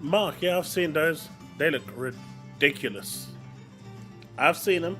Mark, yeah, I've seen those. They look ridiculous. I've seen them.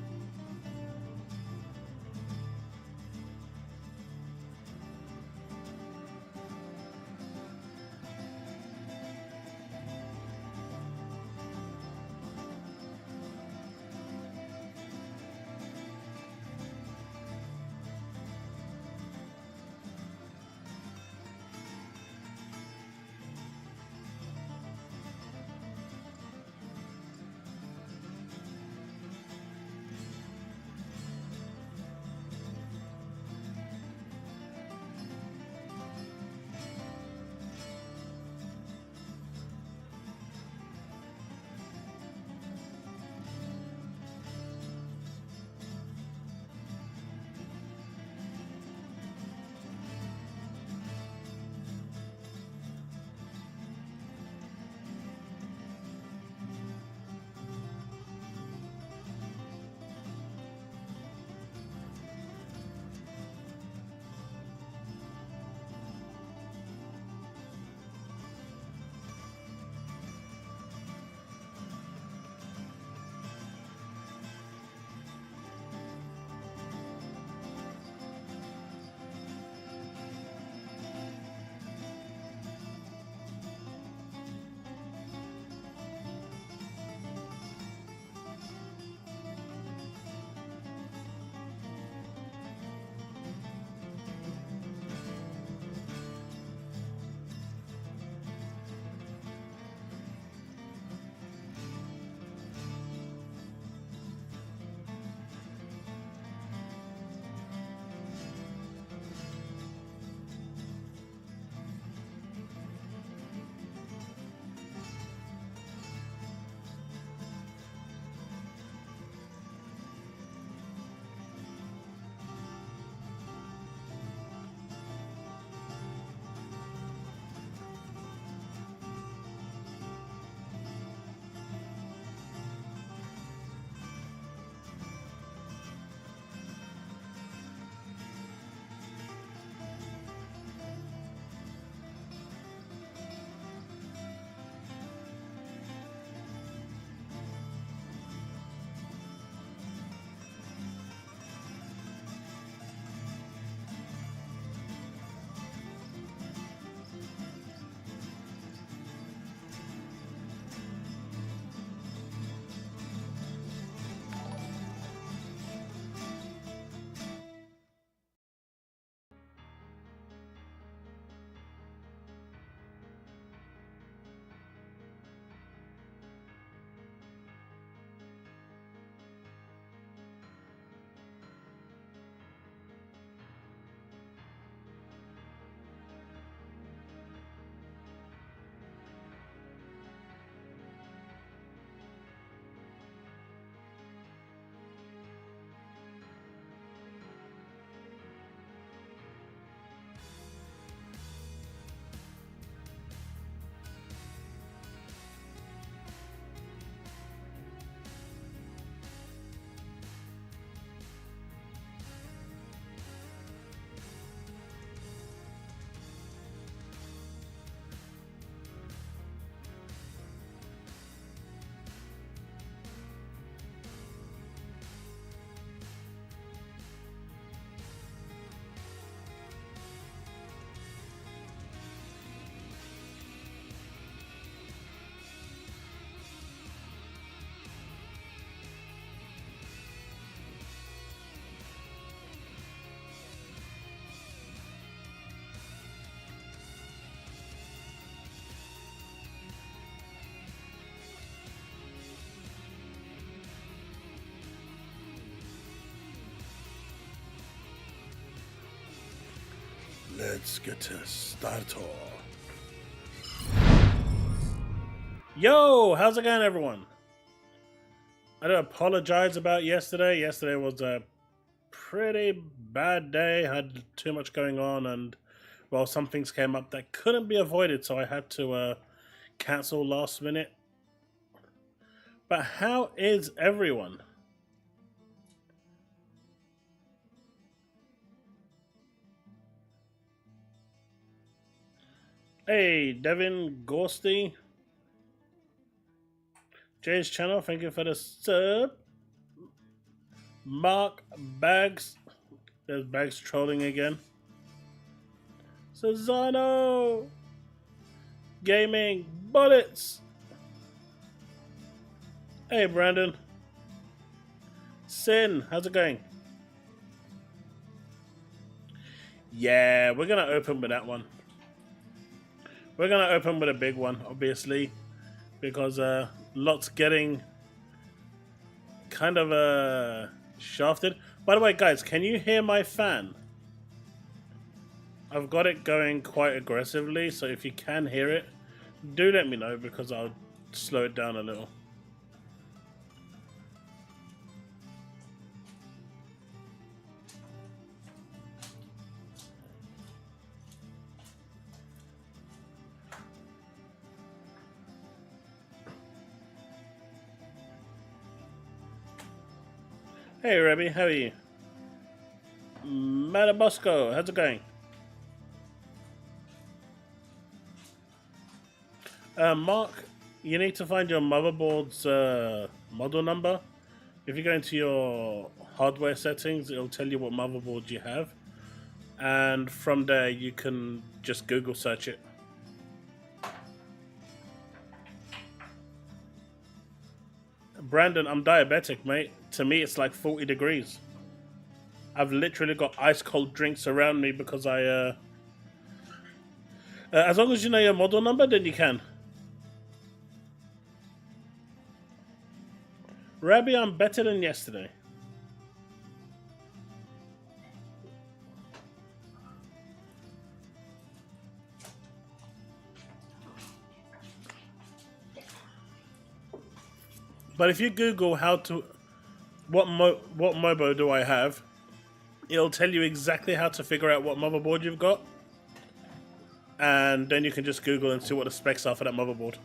Let's get to started. Yo, how's it going, everyone? I do apologize about yesterday. Yesterday was a pretty bad day. Had too much going on, and well, some things came up that couldn't be avoided, so I had to cancel last minute. But how is everyone? Hey, Devin Ghosty. Jay's channel, thank you for the sub. Mark Bags. There's Bags trolling again. Susano Gaming Bullets. Hey Brandon. Sin, how's it going? Yeah, we're gonna open with that one. We're gonna open with a big one, obviously, because Lot's getting kind of shafted. By the way, guys, can you hear my fan? I've got it going quite aggressively, so if you can hear it, do let me know because I'll slow it down a little. Hey Rebby, how are you? Madabosco, how's it going? Mark, you need to find your motherboard's model number. If you go into your hardware settings, it'll tell you what motherboard you have. And from there, you can just Google search it. Brandon, I'm diabetic, mate. To me, it's like 40 degrees. I've literally got ice cold drinks around me because I... as long as you know your model number, then you can. Rabbi, I'm better than yesterday. But if you Google what MOBO do I have, it'll tell you exactly how to figure out what motherboard you've got. And then you can just Google and see what the specs are for that motherboard.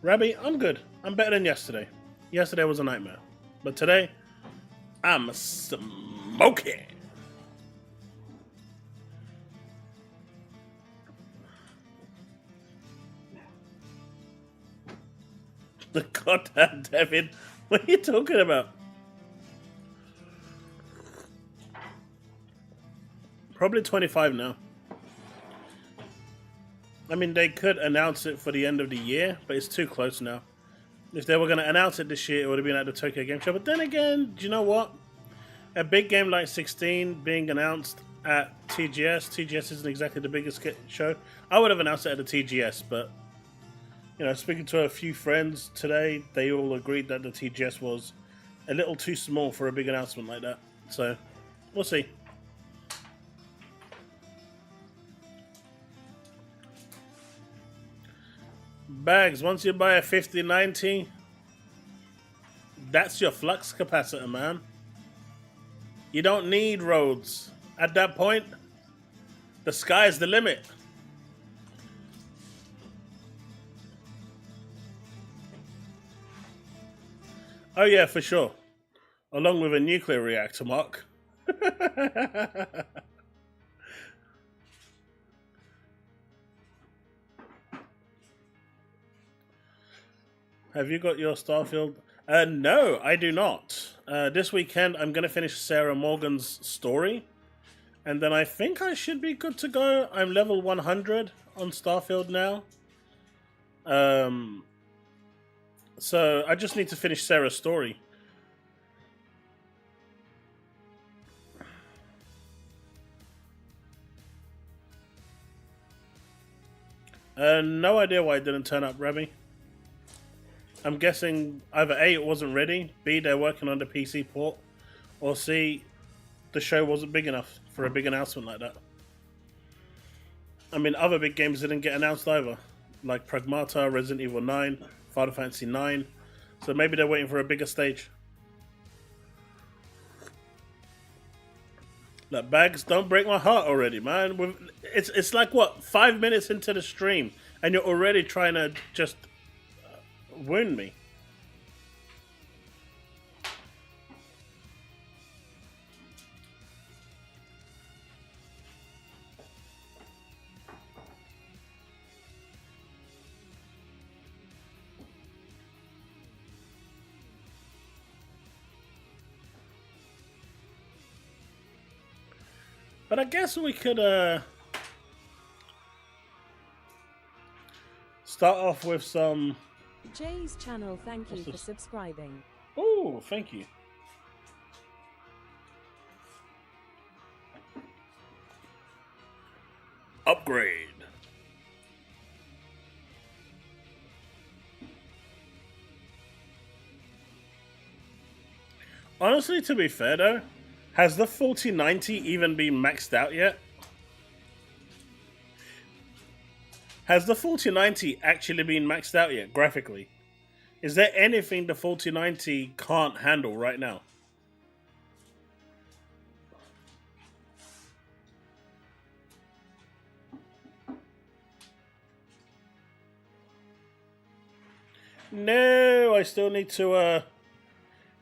Rabbi, I'm good. I'm better than yesterday. Yesterday was a nightmare. But today, I'm Smokey. The goddamn Devin. What are you talking about? Probably 25 now. I mean, they could announce it for the end of the year, but it's too close now. If they were going to announce it this year, it would have been at the Tokyo Game Show. But then again, do you know what? A big game like 16 being announced at TGS isn't exactly the biggest show. I would have announced it at the TGS, but, you know, speaking to a few friends today, they all agreed that the TGS was a little too small for a big announcement like that. So, we'll see. Bags, once you buy a 5090, that's your flux capacitor, man. You don't need roads. At that point, the sky's the limit. Oh yeah, for sure. Along with a nuclear reactor, Mark. Have you got your Starfield? No, I do not. This weekend, I'm going to finish Sarah Morgan's story. And then I think I should be good to go. I'm level 100 on Starfield now. So I just need to finish Sarah's story. No idea why it didn't turn up, Remy. I'm guessing either A, it wasn't ready, B, they're working on the PC port, or C, the show wasn't big enough for a big announcement like that. I mean, other big games didn't get announced either, like Pragmata, Resident Evil 9, Final Fantasy 9, so maybe they're waiting for a bigger stage. Like, Bags, don't break my heart already, man. It's like, what, 5 minutes into the stream, and you're already trying to just wound me. But I guess we could start off with some... Jay's channel, thank you for subscribing. Oh, thank you. Upgrade. Honestly, to be fair though, has the 4090 even been maxed out yet? Has the 4090 actually been maxed out yet, graphically? Is there anything the 4090 can't handle right now? No, I still need to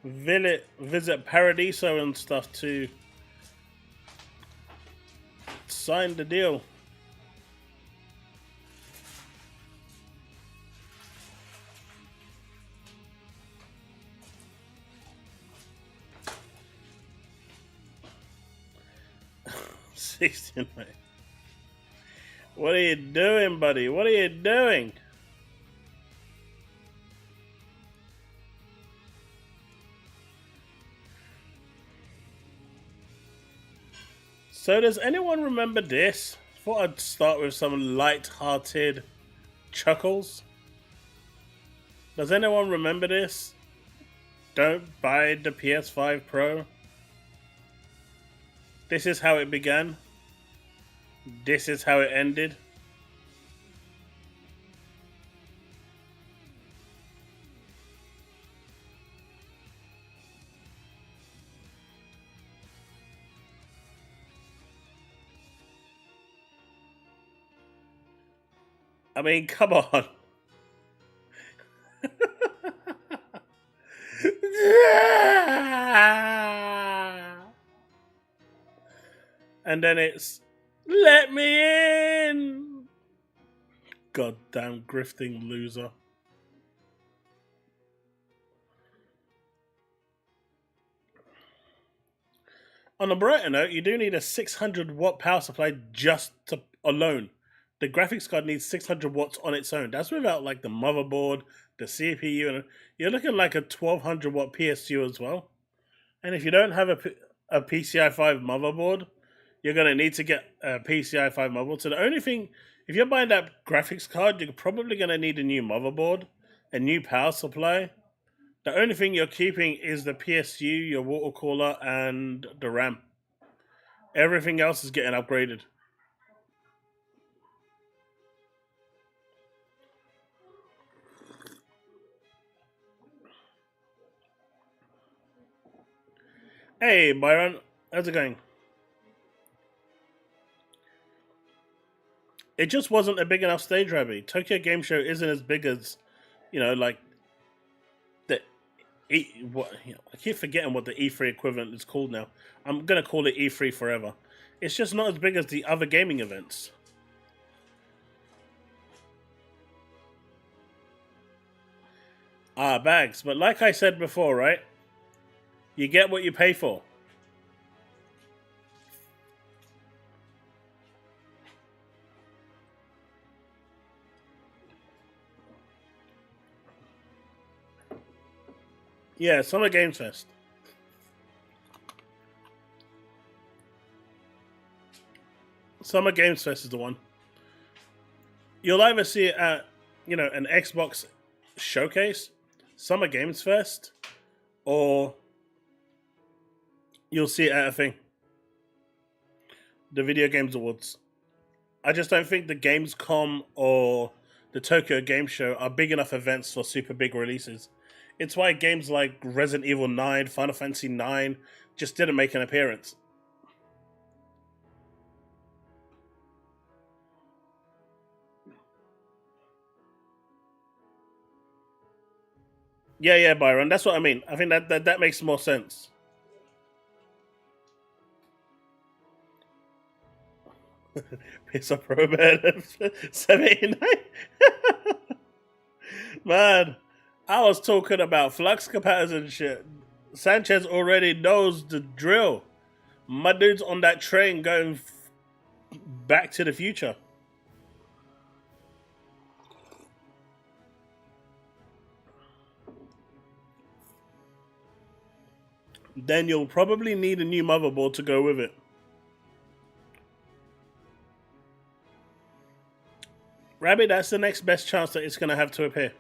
visit Paradiso and stuff to sign the deal. What are you doing, buddy? What are you doing? So does anyone remember this? Thought I'd start with some light-hearted chuckles. Does anyone remember this? Don't buy the PS5 Pro. This is how it began. This is how it ended. I mean, come on. And then it's, let me in. Goddamn grifting loser. On a brighter note, you do need a 600 watt power supply just to alone. The graphics card needs 600 watts on its own. That's without like the motherboard, the CPU, and you're looking like a 1200 watt PSU as well. And if you don't have a PCI 5 motherboard, you're going to need to get a PCI 5 motherboard. So the only thing, if you're buying that graphics card, you're probably going to need a new motherboard, a new power supply. The only thing you're keeping is the PSU, your water cooler, and the RAM. Everything else is getting upgraded. Hey, Byron. How's it going? It just wasn't a big enough stage, Rabbi. Tokyo Game Show isn't as big as, like the I keep forgetting what the E3 equivalent is called now. I'm gonna call it E3 forever. It's just not as big as the other gaming events. Bags. But like I said before, right? You get what you pay for. Yeah, Summer Games Fest. Summer Games Fest is the one. You'll either see it at, an Xbox showcase, Summer Games Fest, or you'll see it at a thing. The Video Games Awards. I just don't think the Gamescom or the Tokyo Game Show are big enough events for super big releases. It's why games like Resident Evil 9, Final Fantasy 9 just didn't make an appearance. Yeah, Byron. That's what I mean. I think that makes more sense. PS5 Pro man, 79. Man, I was talking about flux capacitors and shit. Sanchez already knows the drill. My dude's on that train going back to the future. Then you'll probably need a new motherboard to go with it. Rabbit, that's the next best chance that it's going to have to appear.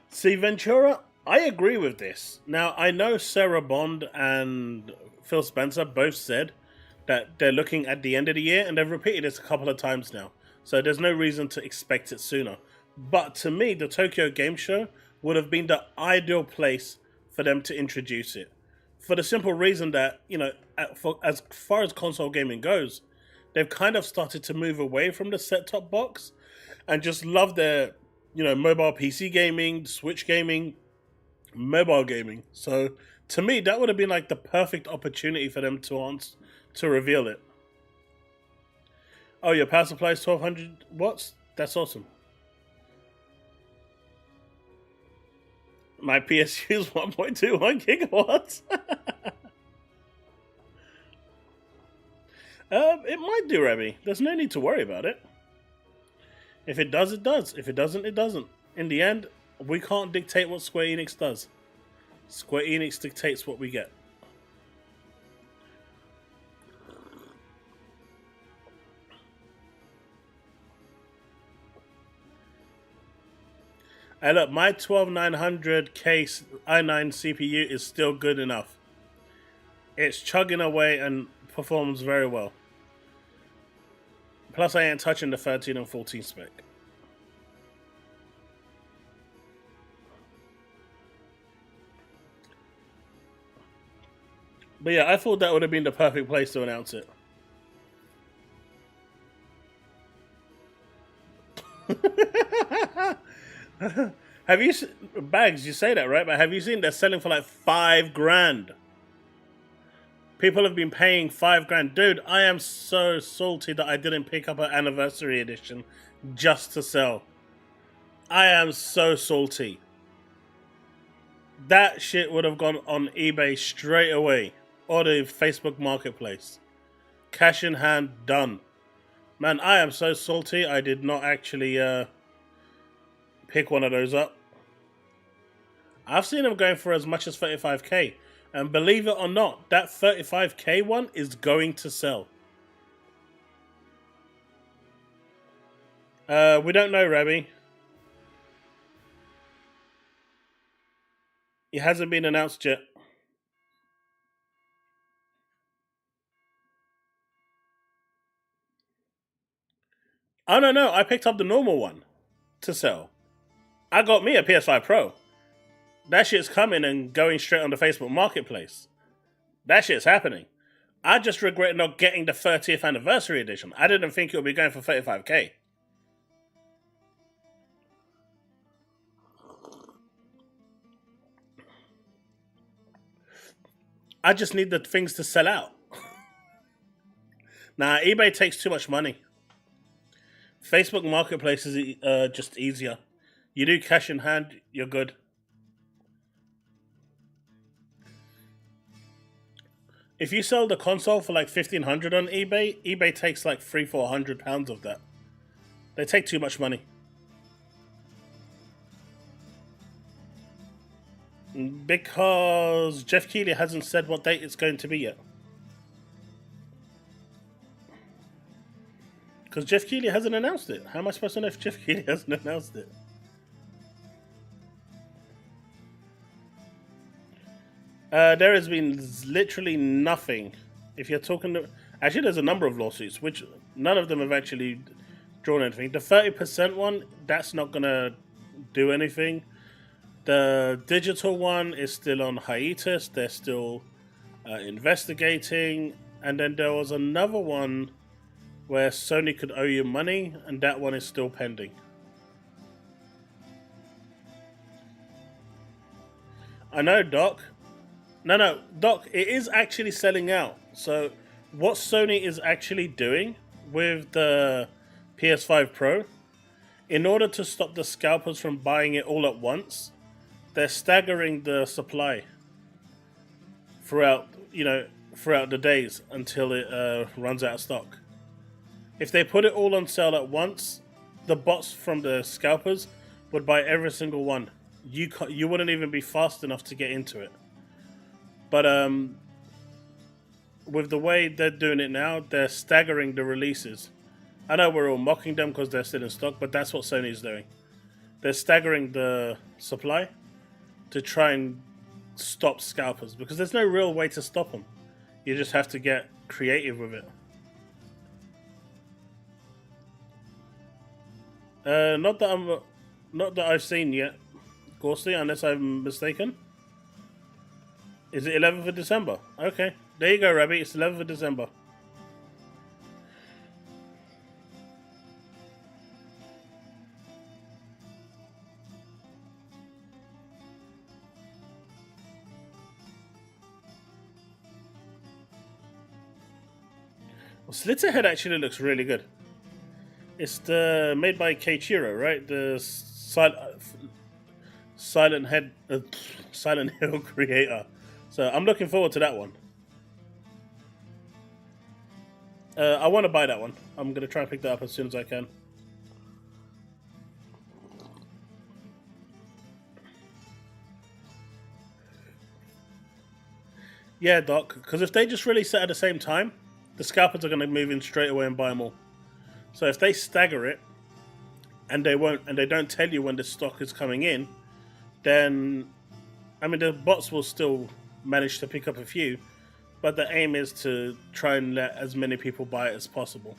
See, Ventura, I agree with this. Now, I know Sarah Bond and Phil Spencer both said that they're looking at the end of the year, and they've repeated this a couple of times now. So there's no reason to expect it sooner. But to me, the Tokyo Game Show would have been the ideal place for them to introduce it. For the simple reason that, you know, as far as console gaming goes, they've kind of started to move away from the set-top box and just love their, you know, mobile PC gaming, Switch gaming, mobile gaming. So to me, that would have been like the perfect opportunity for them to reveal it. Oh, your power supply is 1200 watts? That's awesome. My PSU is 1.21 gigawatts. It might do, Remy. There's no need to worry about it. If it does, it does. If it doesn't, it doesn't. In the end, we can't dictate what Square Enix does. Square Enix dictates what we get. And look, my 12900K i9 CPU is still good enough. It's chugging away and performs very well. Plus, I ain't touching the 13 and 14 spec. But yeah, I thought that would have been the perfect place to announce it. Have you Bags? You say that, right? But have you seen they're selling for like $5,000? People have been paying $5,000, dude. I am so salty that I didn't pick up an anniversary edition just to sell. I am so salty. That shit would have gone on eBay straight away or the Facebook Marketplace. Cash in hand, done. Man, I am so salty. I did not actually pick one of those up. I've seen them going for as much as 35k, and believe it or not, that 35k one is going to sell. We don't know, Rabbi. It hasn't been announced yet. Oh no, I picked up the normal one to sell. I got me a PS5 Pro. That shit's coming and going straight on the Facebook Marketplace. That shit's happening. I just regret not getting the 30th anniversary edition. I didn't think it would be going for 35k. I just need the things to sell out. Nah, eBay takes too much money. Facebook Marketplace is just easier. You do cash in hand, you're good. If you sell the console for like $1,500 on eBay, eBay takes like £300-400 of that. They take too much money. Because Jeff Keighley hasn't said what date it's going to be yet. Because Jeff Keighley hasn't announced it. How am I supposed to know if Jeff Keighley hasn't announced it? There has been literally nothing. If you're talking to... Actually, there's a number of lawsuits, which none of them have actually drawn anything. The 30% one, that's not going to do anything. The digital one is still on hiatus. They're still investigating. And then there was another one where Sony could owe you money, and that one is still pending. I know, Doc. No, Doc, it is actually selling out. So what Sony is actually doing with the PS5 Pro in order to stop the scalpers from buying it all at once, they're staggering the supply throughout the days until it runs out of stock. If they put it all on sale at once, the bots from the scalpers would buy every single one. You wouldn't even be fast enough to get into it. But with the way they're doing it now, they're staggering the releases. I know we're all mocking them because they're still in stock, but that's what Sony's doing. They're staggering the supply to try and stop scalpers, because there's no real way to stop them. You just have to get creative with it. Not that I've seen yet, Ghostly, unless I'm mistaken. Is it 11th of December? Okay, there you go, Rabbi. It's 11th of December. Well, Slitterhead actually looks really good. It's made by Keiichiro, right? The Silent Hill creator. So I'm looking forward to that one. I want to buy that one. I'm going to try and pick that up as soon as I can. Yeah, Doc, because if they just release it at the same time, the scalpers are going to move in straight away and buy them all. So if they stagger it, and they don't tell you when the stock is coming in, then, I mean, the bots will still manage to pick up a few, but the aim is to try and let as many people buy it as possible.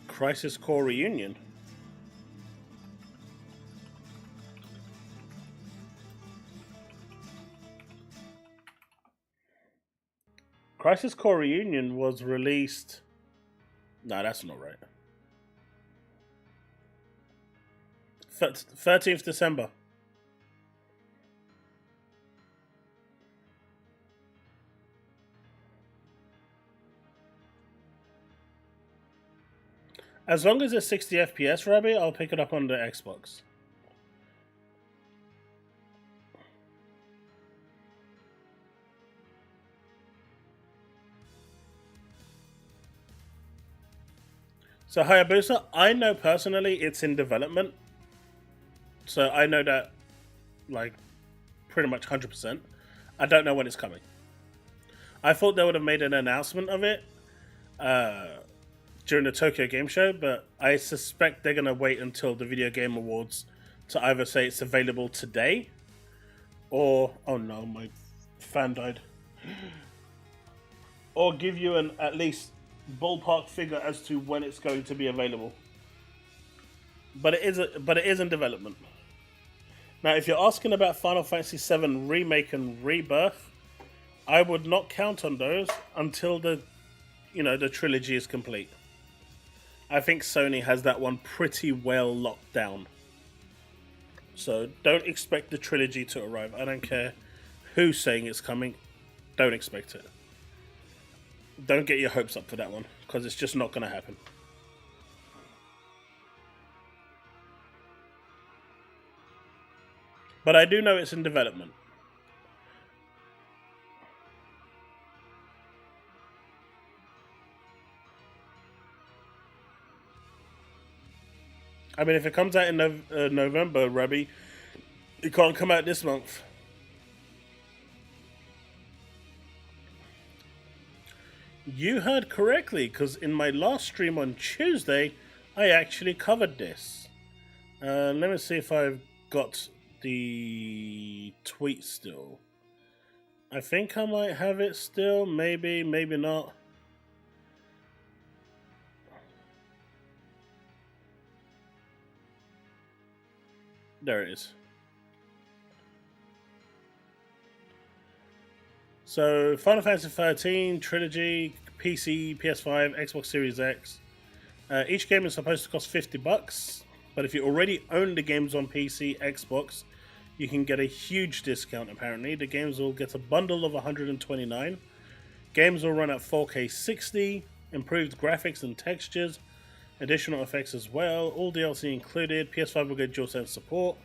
Crisis Core Reunion. Crisis Core Reunion was released... No, that's not right. 13th December. As long as it's 60 FPS, Rabbi, I'll pick it up on the Xbox. So Hayabusa, I know personally it's in development. So I know that, like, pretty much 100%. I don't know when it's coming. I thought they would have made an announcement of it during the Tokyo Game Show, but I suspect they're going to wait until the Video Game Awards to either say it's available today or... Oh no, my fan died. Or give you an at least ballpark figure as to when it's going to be available. But it is in development. Now, if you're asking about Final Fantasy VII Remake and Rebirth, I would not count on those until the trilogy is complete. I think Sony has that one pretty well locked down. So don't expect the trilogy to arrive. I don't care who's saying it's coming. Don't expect it. Don't get your hopes up for that one, because it's just not going to happen. But I do know it's in development. I mean, if it comes out in November, Rabbi, it can't come out this month. You heard correctly, because in my last stream on Tuesday, I actually covered this. Let me see if I've got the tweet still. I think I might have it still. Maybe, maybe not. There it is. So, Final Fantasy XIII Trilogy PC, PS5, Xbox Series X. Each game is supposed to cost $50, but if you already own the games on PC, Xbox, you can get a huge discount apparently. The games will get a bundle of 129. Games will run at 4K 60, improved graphics and textures, additional effects as well, all DLC included. PS5 will get DualSense support,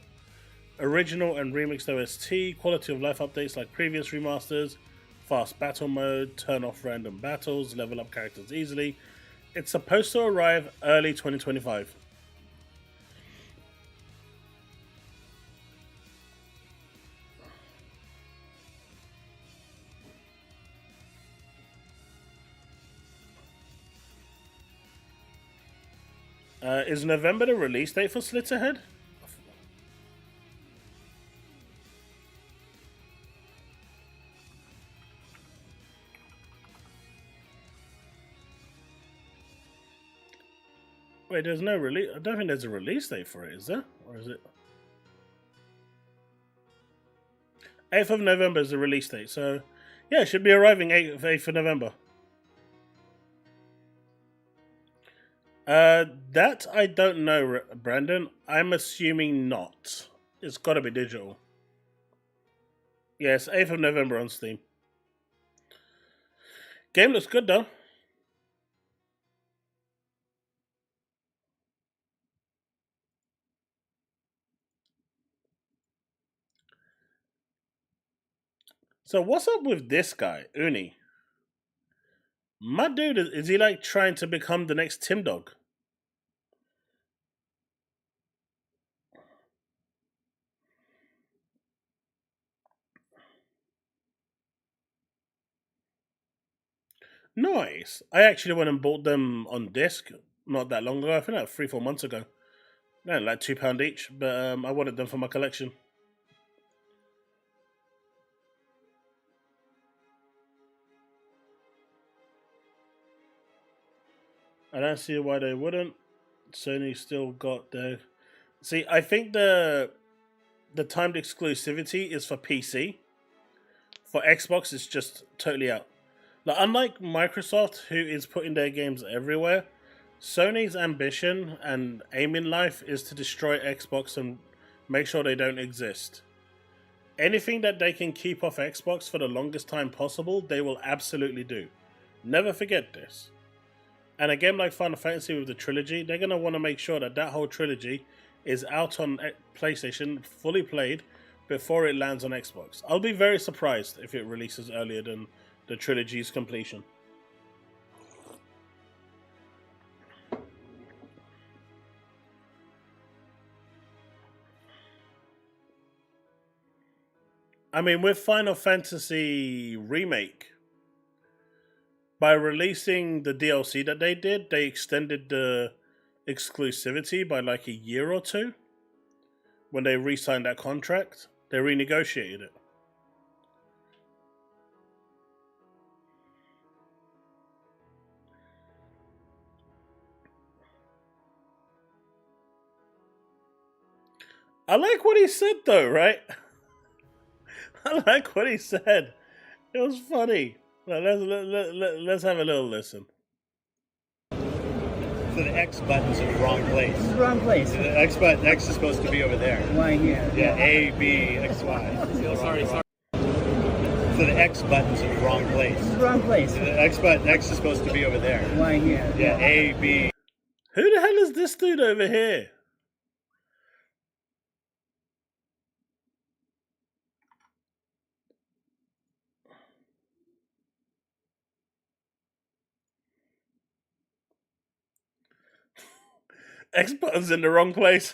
original and remixed OST, quality of life updates like previous remasters, fast battle mode, turn off random battles, level up characters easily. It's supposed to arrive early 2025. Is November the release date for Slits Ahead? Wait, there's no release. I don't think there's a release date for it, is there? Or is it? 8th of November is the release date, so yeah, it should be arriving 8th of November. That I don't know, Brandon. I'm assuming not. It's got to be digital. Yes, 8th of November on Steam. Game looks good though. So what's up with this guy, Uni? My dude, is he like trying to become the next Tim Dog? Nice. I actually went and bought them on disc not that long ago. I think like 3-4 months ago. They're like £2 each, but I wanted them for my collection. I don't see why they wouldn't. Sony still got their... See, I think the timed exclusivity is for PC. For Xbox, it's just totally out. Like, unlike Microsoft, who is putting their games everywhere, Sony's ambition and aim in life is to destroy Xbox and make sure they don't exist. Anything that they can keep off Xbox for the longest time possible, they will absolutely do. Never forget this. And a game like Final Fantasy with the trilogy, they're going to want to make sure that that whole trilogy is out on PlayStation, fully played, before it lands on Xbox. I'll be very surprised if it releases earlier than the trilogy's completion. I mean, with Final Fantasy Remake, by releasing the DLC that they did, they extended the exclusivity by like a year or two. When they re-signed that contract, they renegotiated it. I like what he said though, right? I like what he said. It was funny. Let's have a little listen. So the X button's in the wrong place. It's the wrong place. The X is supposed to be over there. Why here? Yeah, A, B, X, Y. Sorry. So the X button's in the wrong place. It's the wrong place. The X is supposed to be over there. Why here? Yeah, A, B. Who the hell is this dude over here? X button's in the wrong place.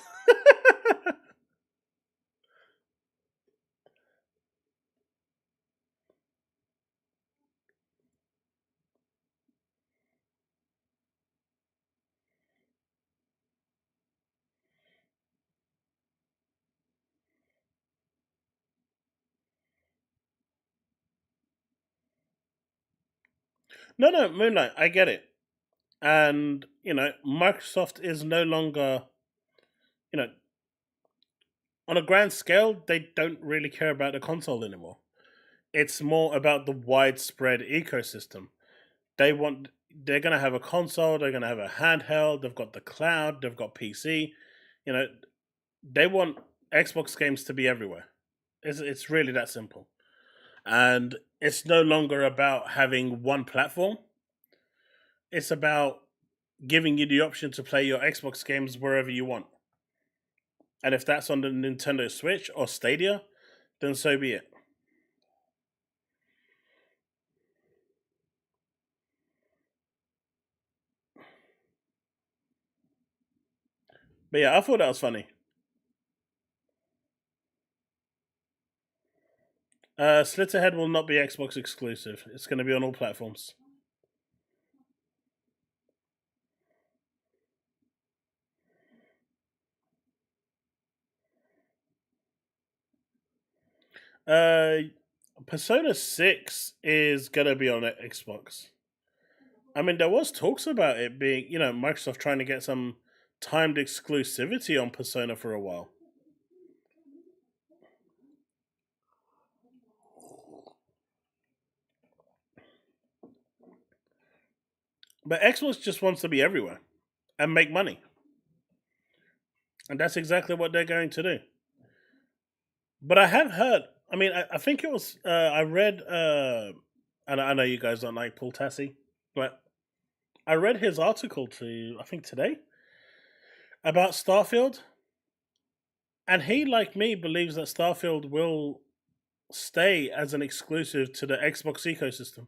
No, Moonlight, I get it. And, Microsoft is no longer, on a grand scale, they don't really care about the console anymore. It's more about the widespread ecosystem. they're going to have a console, they're going to have a handheld, they've got the cloud, they've got PC. You know, they want Xbox games to be everywhere. It's really that simple. And it's no longer about having one platform. It's about giving you the option to play your Xbox games wherever you want. And if that's on the Nintendo Switch or Stadia, then so be it. But yeah, I thought that was funny. Slitterhead will not be Xbox exclusive. It's going to be on all platforms. Persona 6 is going to be on Xbox. I mean, there was talks about it being, Microsoft trying to get some timed exclusivity on Persona for a while. But Xbox just wants to be everywhere and make money. And that's exactly what they're going to do. But I have heard, I think it was, I read, and I know you guys don't like Paul Tassi, but I read his article I think today, about Starfield. And he, like me, believes that Starfield will stay as an exclusive to the Xbox ecosystem.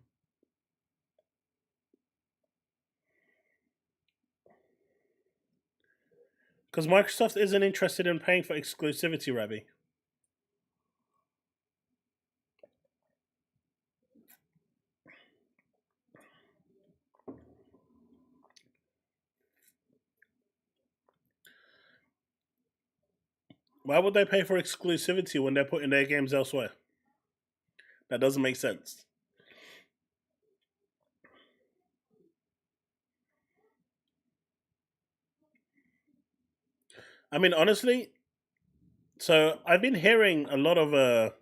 Because Microsoft isn't interested in paying for exclusivity, Rabbi. Why would they pay for exclusivity when they're putting their games elsewhere? That doesn't make sense. I mean, honestly, so I've been hearing a lot of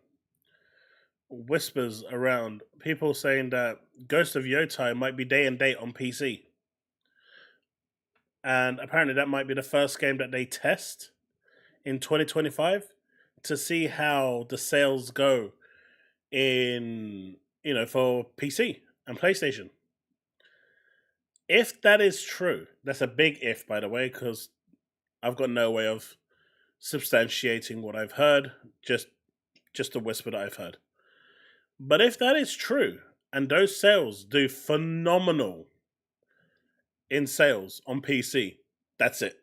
whispers around people saying that Ghost of Yotai might be day and date on PC. And apparently that might be the first game that they test in 2025 to see how the sales go in, for PC and PlayStation. If that is true, that's a big if, by the way, because I've got no way of substantiating what I've heard, just a whisper that I've heard. But if that is true, and those sales do phenomenal in sales on PC, that's it.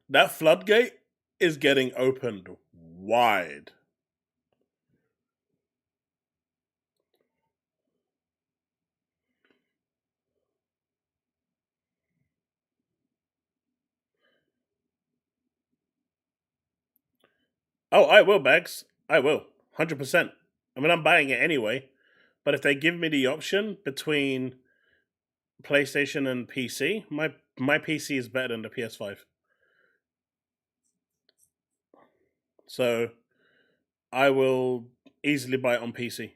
That floodgate is getting opened wide. Oh, I will, Bags. I will. 100%. I mean, I'm buying it anyway. But if they give me the option between PlayStation and PC, my PC is better than the PS5. So I will easily buy it on PC.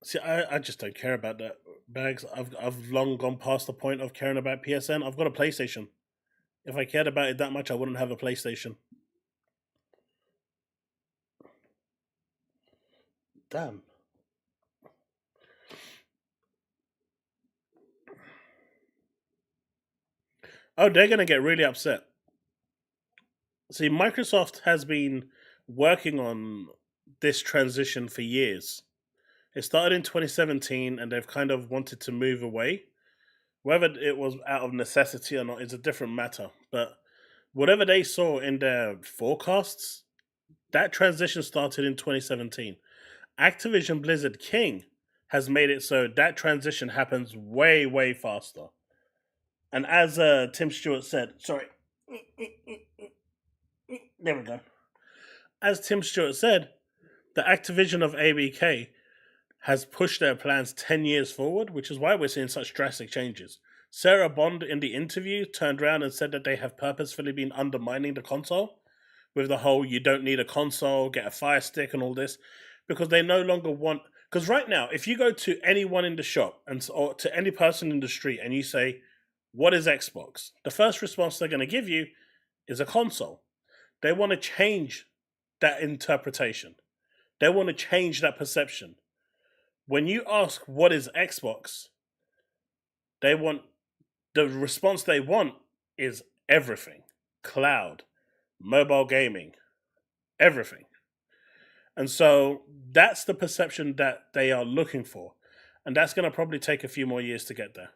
See, I just don't care about that, Bags. I've long gone past the point of caring about PSN. I've got a PlayStation. If I cared about it that much, I wouldn't have a PlayStation. Damn. Oh, they're going to get really upset. See, Microsoft has been working on this transition for years. It started in 2017 and they've kind of wanted to move away. Whether it was out of necessity or not is a different matter. But whatever they saw in their forecasts, that transition started in 2017. Activision Blizzard King has made it so that transition happens way, way faster. And as Tim Stewart said, sorry. There we go. As Tim Stewart said, the Activision of ABK has pushed their plans 10 years forward, which is why we're seeing such drastic changes. Sarah Bond in the interview turned around and said that they have purposefully been undermining the console with the whole you don't need a console, get a Fire Stick and all this, because they no longer want... Because right now, if you go to anyone in the shop or to any person in the street and you say, what is Xbox? The first response they're going to give you is a console. They want to change that interpretation. They want to change that perception. When you ask what is Xbox, the response they want is everything. Cloud, mobile gaming, everything. And so that's the perception that they are looking for. And that's going to probably take a few more years to get there.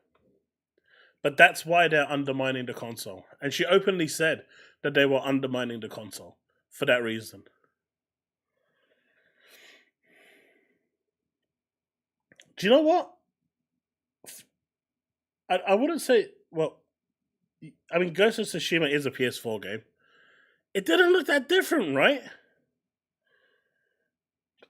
But that's why they're undermining the console. And she openly said that they were undermining the console for that reason. Do you know what? I wouldn't say... Well, I mean, Ghost of Tsushima is a PS4 game. It didn't look that different, right?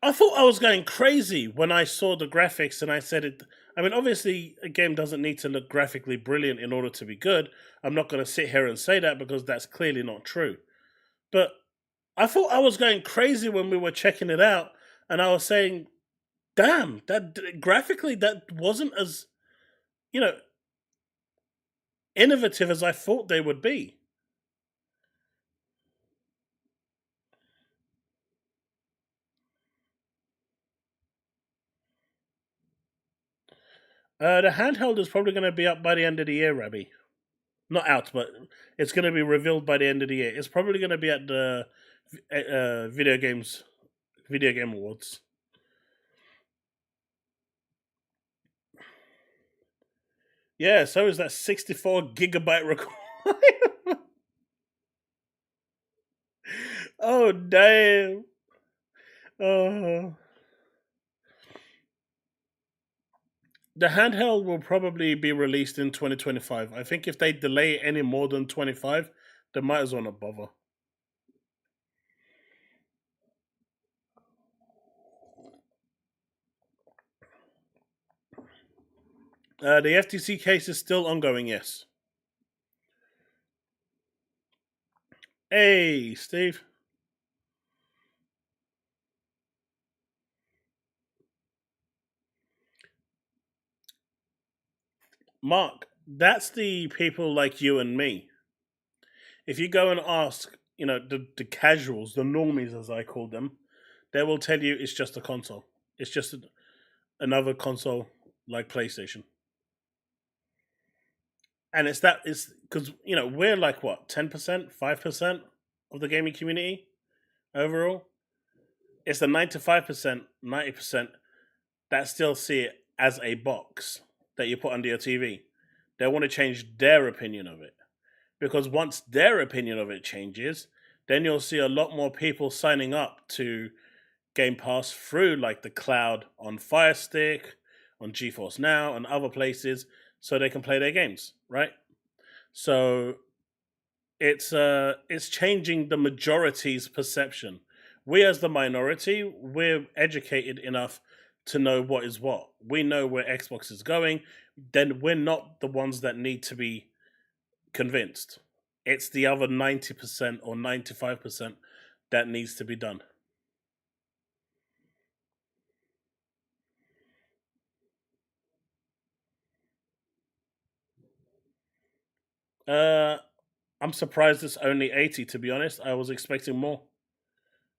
I thought I was going crazy when I saw the graphics and I said it... I mean, obviously, a game doesn't need to look graphically brilliant in order to be good. I'm not going to sit here and say that because that's clearly not true. But I thought I was going crazy when we were checking it out and I was saying, damn, that graphically that wasn't as, innovative as I thought they would be. The handheld is probably going to be up by the end of the year, Rabbi. Not out, but it's going to be revealed by the end of the year. It's probably going to be at the Video Game Awards. Yeah, so is that 64 gigabyte requirement. Oh, damn. The handheld will probably be released in 2025. I think if they delay it any more than 25, they might as well not bother. The FTC case is still ongoing, yes. Hey, Steve. Mark, that's the people like you and me. If you go and ask, the casuals, the normies as I call them, they will tell you it's just a console. It's just another console like PlayStation. And it's because, we're like what, 10%, 5% of the gaming community overall? It's the 95%, 90% that still see it as a box that you put under your TV. They want to change their opinion of it. Because once their opinion of it changes, then you'll see a lot more people signing up to Game Pass through like the cloud on Fire Stick, on GeForce Now, and other places, so they can play their games, right? So it's changing the majority's perception. We as the minority, we're educated enough to know what is what. We know where Xbox is going. Then we're not the ones that need to be convinced. It's the other 90% or 95% that needs to be done. I'm surprised it's only 80, to be honest. I was expecting more.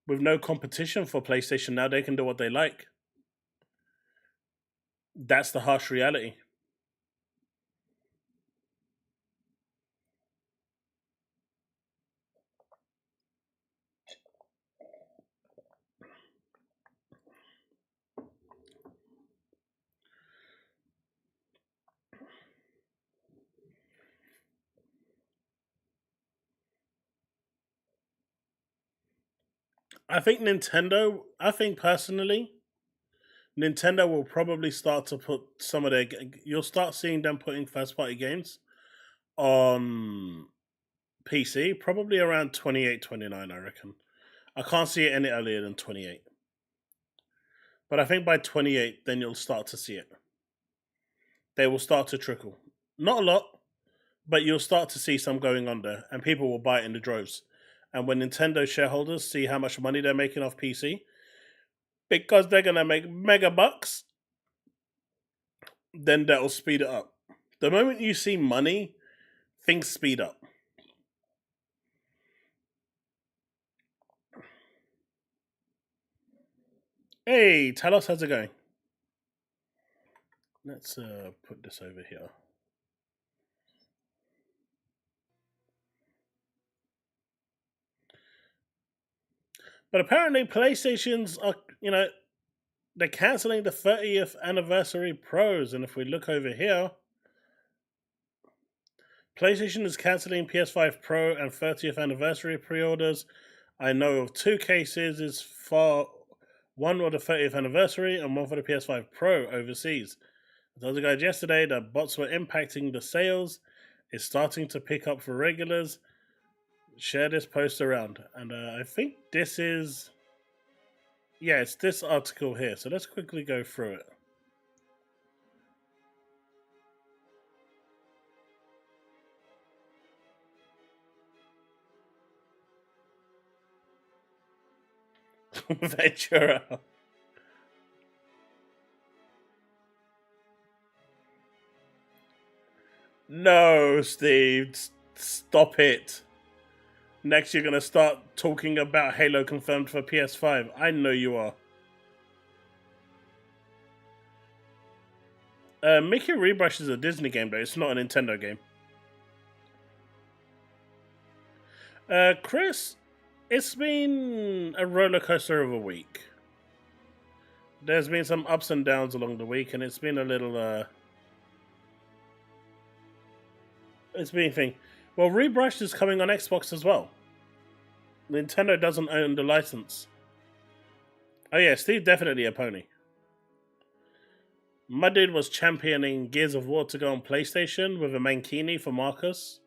With no competition for PlayStation now, they can do what they like. That's the harsh reality. I think personally, Nintendo will probably start to put some of their... You'll start seeing them putting first-party games on PC, probably around 28, 29, I reckon. I can't see it any earlier than 28. But I think by 28, then you'll start to see it. They will start to trickle. Not a lot, but you'll start to see some going on there, and people will buy it in the droves. And when Nintendo shareholders see how much money they're making off PC, because they're going to make mega bucks, then that'll speed it up. The moment you see money, things speed up. Hey, Talos, how's it going? Let's put this over here. But apparently PlayStation's are, they're cancelling the 30th anniversary Pros. And if we look over here, PlayStation is cancelling PS5 Pro and 30th anniversary pre-orders. I know of 2 cases, is for one for the 30th anniversary and one for the PS5 Pro overseas. I told the guys yesterday that bots were impacting the sales. It's starting to pick up for regulars. Share this post around. And I think this is... Yeah, it's this article here. So let's quickly go through it. Ventura. No, Steve. Stop it. Next, you're going to start talking about Halo confirmed for PS5. I know you are. Mickey Rebrush is a Disney game, though. It's not a Nintendo game. Chris, it's been a roller coaster of a week. There's been some ups and downs along the week, and it's been a little... It's been a thing. Well, Rebrushed is coming on Xbox as well. Nintendo doesn't own the license. Oh yeah, Steve definitely a pony. My dude was championing Gears of War to go on PlayStation with a mankini for Marcus,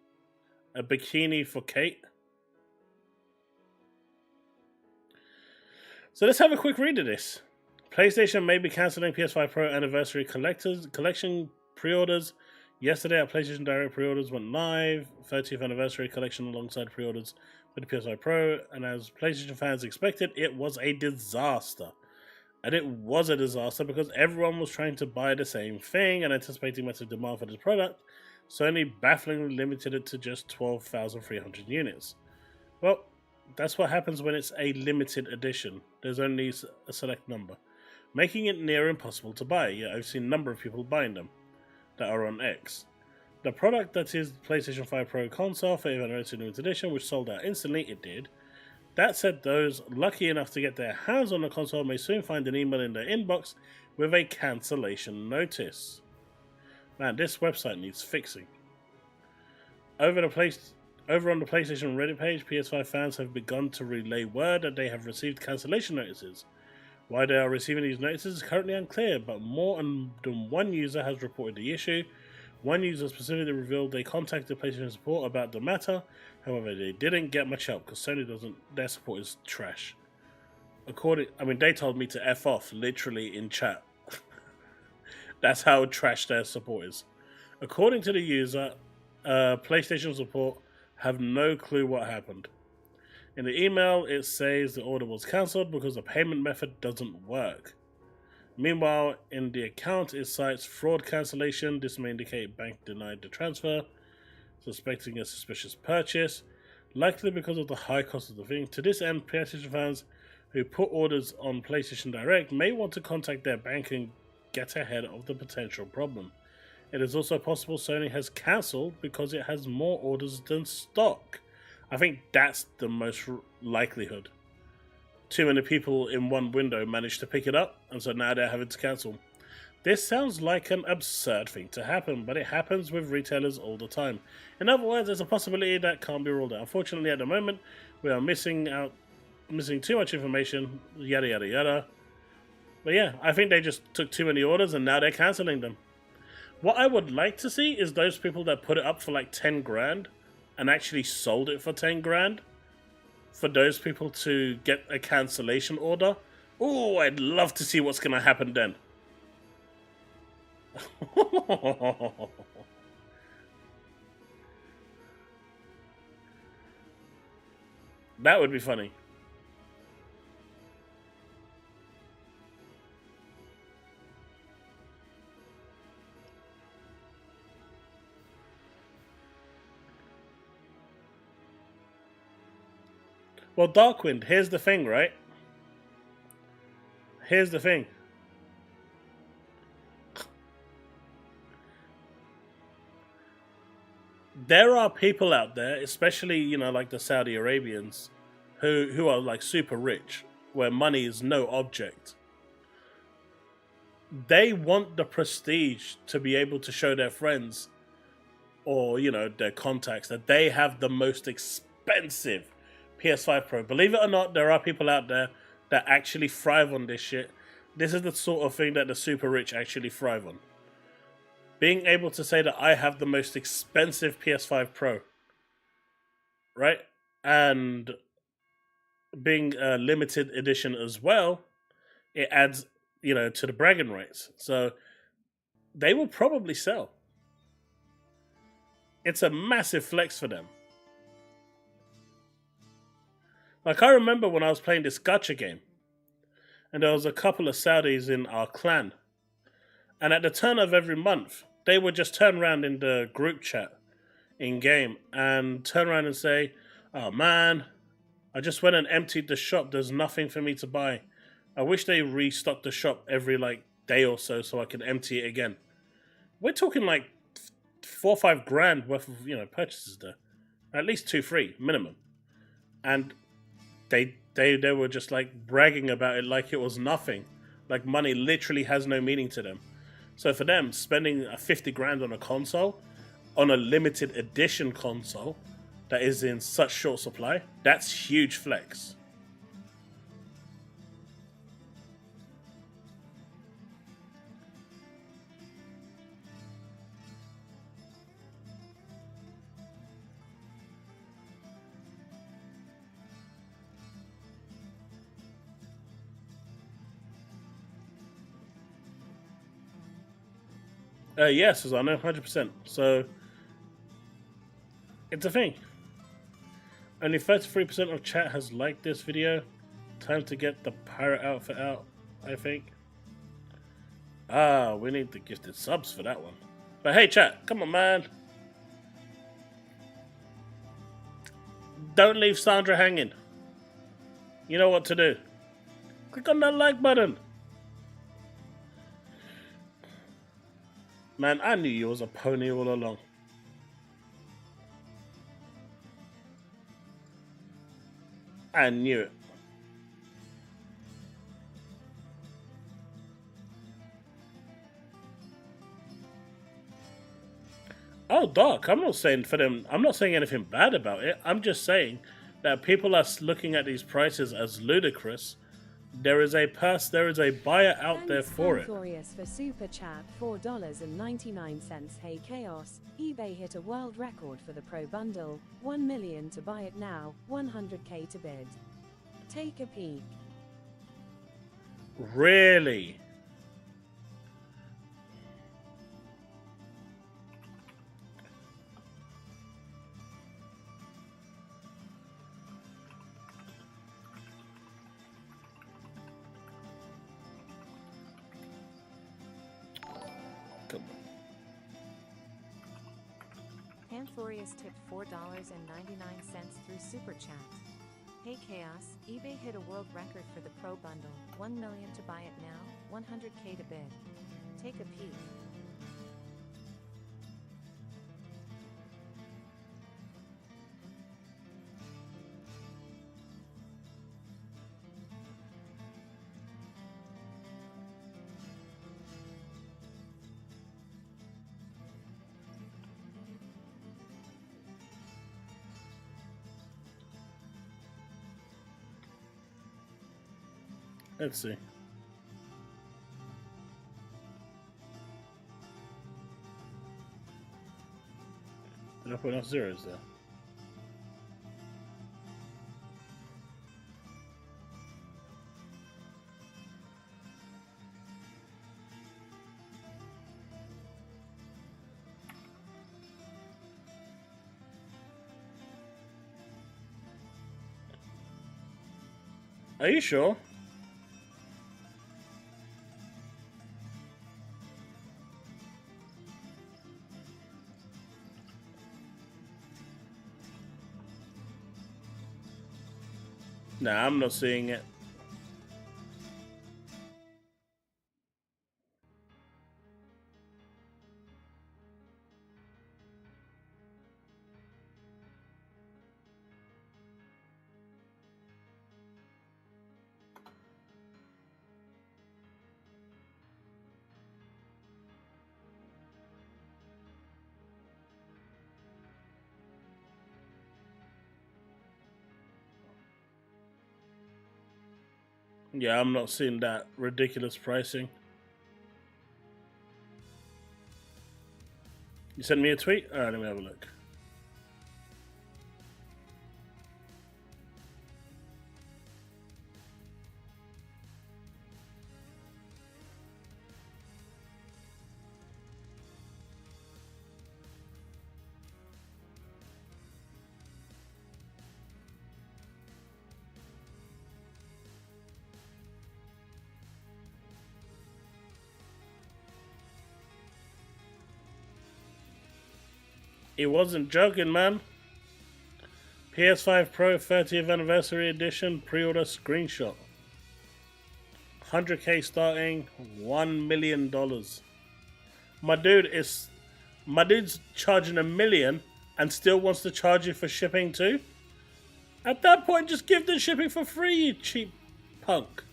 a bikini for Kate. So let's have a quick read of this. PlayStation may be cancelling PS5 Pro Anniversary Collection pre-orders. Yesterday, our PlayStation Direct pre-orders went live. 30th Anniversary Collection alongside pre-orders for the PS5 Pro. And as PlayStation fans expected, it was a disaster. And it was a disaster because everyone was trying to buy the same thing and anticipating massive demand for this product. Sony bafflingly limited it to just 12,300 units. Well, that's what happens when it's a limited edition. There's only a select number, making it near impossible to buy. Yeah, I've seen a number of people buying them that are on X. The product that is the PlayStation 5 Pro console for Anniversary Limited Edition, which sold out instantly, it did. That said, those lucky enough to get their hands on the console may soon find an email in their inbox with a cancellation notice. Man, this website needs fixing. Over on the PlayStation Reddit page, PS5 fans have begun to relay word that they have received cancellation notices. Why they are receiving these notices is currently unclear, but more than one user has reported the issue. One user specifically revealed they contacted PlayStation support about the matter. However, they didn't get much help because Sony doesn't. Their support is trash. They told me to F off literally in chat. That's how trash their support is. According to the user, PlayStation support have no clue what happened. In the email, it says the order was cancelled because the payment method doesn't work. Meanwhile, in the account, it cites fraud cancellation. This may indicate bank denied the transfer, suspecting a suspicious purchase, likely because of the high cost of the thing. To this end, PlayStation fans who put orders on PlayStation Direct may want to contact their bank and get ahead of the potential problem. It is also possible Sony has cancelled because it has more orders than stock. I think that's the most likelihood. Too many people in one window managed to pick it up, and so now they're having to cancel. This sounds like an absurd thing to happen, but it happens with retailers all the time. In other words, there's a possibility that can't be ruled out. Unfortunately, at the moment, we are missing too much information, yada yada yada. But yeah, I think they just took too many orders, and now they're cancelling them. What I would like to see is those people that put it up for like 10 grand and actually sold it for 10 grand. For those people to get a cancellation order. Oh, I'd love to see what's going to happen then. That would be funny. Well, Darkwind, here's the thing, right? Here's the thing. There are people out there, especially, you know, like the Saudi Arabians, who are like super rich, where money is no object. They want the prestige to be able to show their friends or, you know, their contacts that they have the most expensive PS5 Pro. Believe it or not, there are people out there that actually thrive on this shit. This is the sort of thing that the super rich actually thrive on. Being able to say that I have the most expensive PS5 Pro, right? And being a limited edition as well, it adds, you know, to the bragging rights. So they will probably sell. It's a massive flex for them. Like, I remember when I was playing this gacha game, and there was a couple of Saudis in our clan, and at the turn of every month, they would just turn around in the group chat in game and turn around and say, "Oh man, I just went and emptied the shop. There's nothing for me to buy. I wish they restocked the shop every like day or so I can empty it again." We're talking like 4 or 5 grand worth of, you know, purchases there, at least 2-3 minimum, and they were just like bragging about it like it was nothing, like money literally has no meaning to them. So for them, spending 50 grand on a console, on a limited edition console that is in such short supply, that's huge flex. Yes, as I know, 100%. So, it's a thing. Only 33% of chat has liked this video. Time to get the pirate outfit out, I think. Ah, we need the gifted subs for that one. But hey, chat, come on, man. Don't leave Sandra hanging. You know what to do. Click on that like button. Man, I knew you was a pony all along. I knew it. Oh, Doc, I'm not saying for them. I'm not saying anything bad about it. I'm just saying that people are looking at these prices as ludicrous. There is a buyer out there for it. Glorious for super chat, $4.99. Hey Chaos, eBay hit a world record for the Pro bundle, 1 million to buy it now, 100k to bid. Take a peek. Really? Panthorius tipped $4.99 through Super Chat. Hey Chaos, eBay hit a world record for the Pro bundle, 1 million to buy it now, 100k to bid. Take a peek. Let's see. Did I put enough zeros there? Are you sure? Nah, I'm not seeing it. Yeah, I'm not seeing that ridiculous pricing. You sent me a tweet? Alright, let me have a look. He wasn't joking, man. PS5 Pro 30th Anniversary Edition pre-order screenshot. 100k starting, $1 million. My dude's charging $1 million and still wants to charge you for shipping too? At that point, just give the shipping for free, you cheap punk.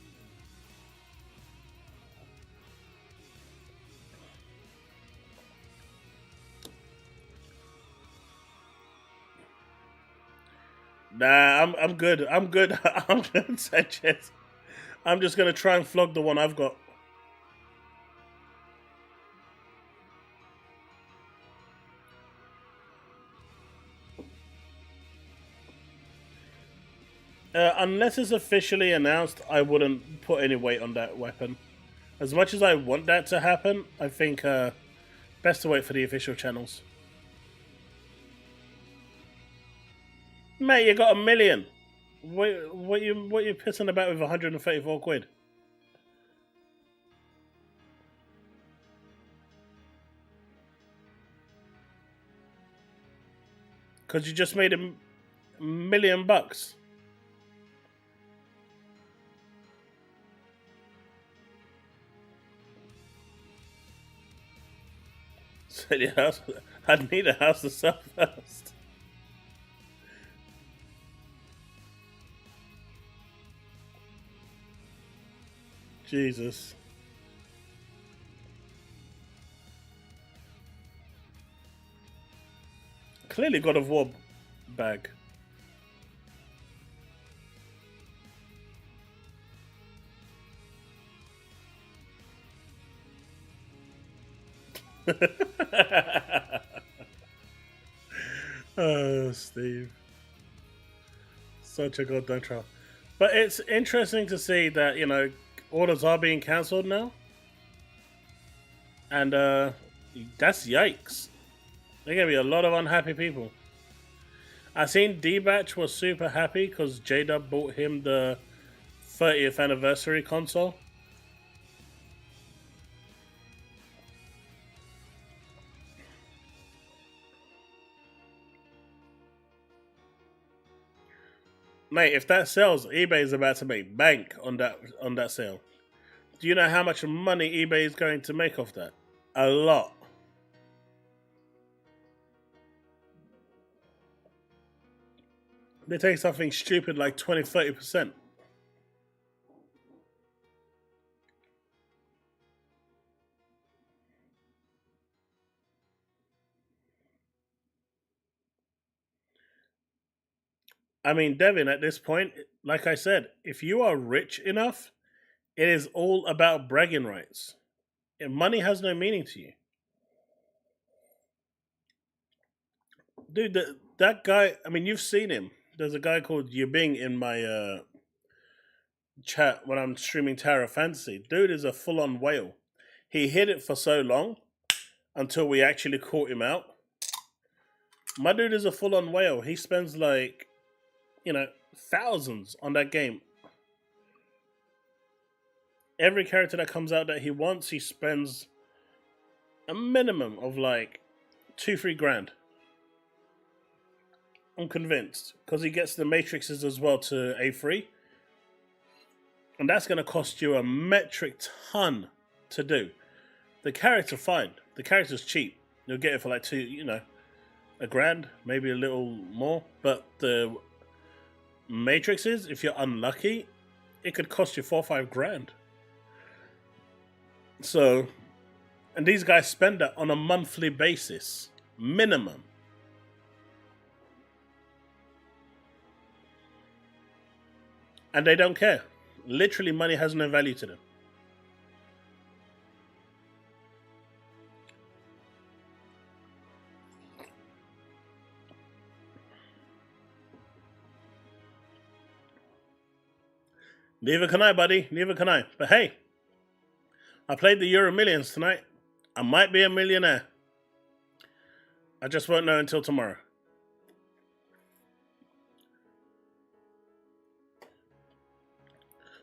Nah, I'm good. I'm good. I'm good, Sanchez. I'm just gonna try and flog the one I've got. Unless it's officially announced, I wouldn't put any weight on that weapon. As much as I want that to happen, I think best to wait for the official channels. Mate, you got $1 million. What you pissing about with 134 quid? Because you just made $1 million. So yeah, I'd need a house to sell first. Jesus. Clearly God of War bag. Oh, Steve. Such a goddamn troll. But it's interesting to see that, you know, orders are being cancelled now. And that's yikes. There's going to be a lot of unhappy people. I seen D-Batch was super happy because J-Dub bought him the 30th anniversary console. Mate, if that sells, eBay is about to make bank on that sale. Do you know how much money eBay is going to make off that? A lot. They take something stupid like 20-30%. I mean, Devin, at this point, like I said, if you are rich enough, it is all about bragging rights. Money has no meaning to you. Dude, that guy, I mean, you've seen him. There's a guy called Yubing in my chat when I'm streaming Tower of Fantasy. Dude is a full-on whale. He hid it for so long until we actually caught him out. My dude is a full-on whale. He spends like, you know, thousands on that game. every character that comes out that he wants, he spends a minimum of like 2-3 grand. I'm convinced, because he gets the matrices as well to A3, and that's going to cost you a metric ton to do. The character, fine. The character's cheap. You'll get it for like a grand, maybe a little more. But the matrices, if you're unlucky, it could cost you 4 or 5 grand. So, and these guys spend that on a monthly basis, minimum. And they don't care. Literally, money has no value to them. Neither can I, buddy. Neither can I. But hey, I played the Euro Millions tonight. I might be a millionaire. I just won't know until tomorrow.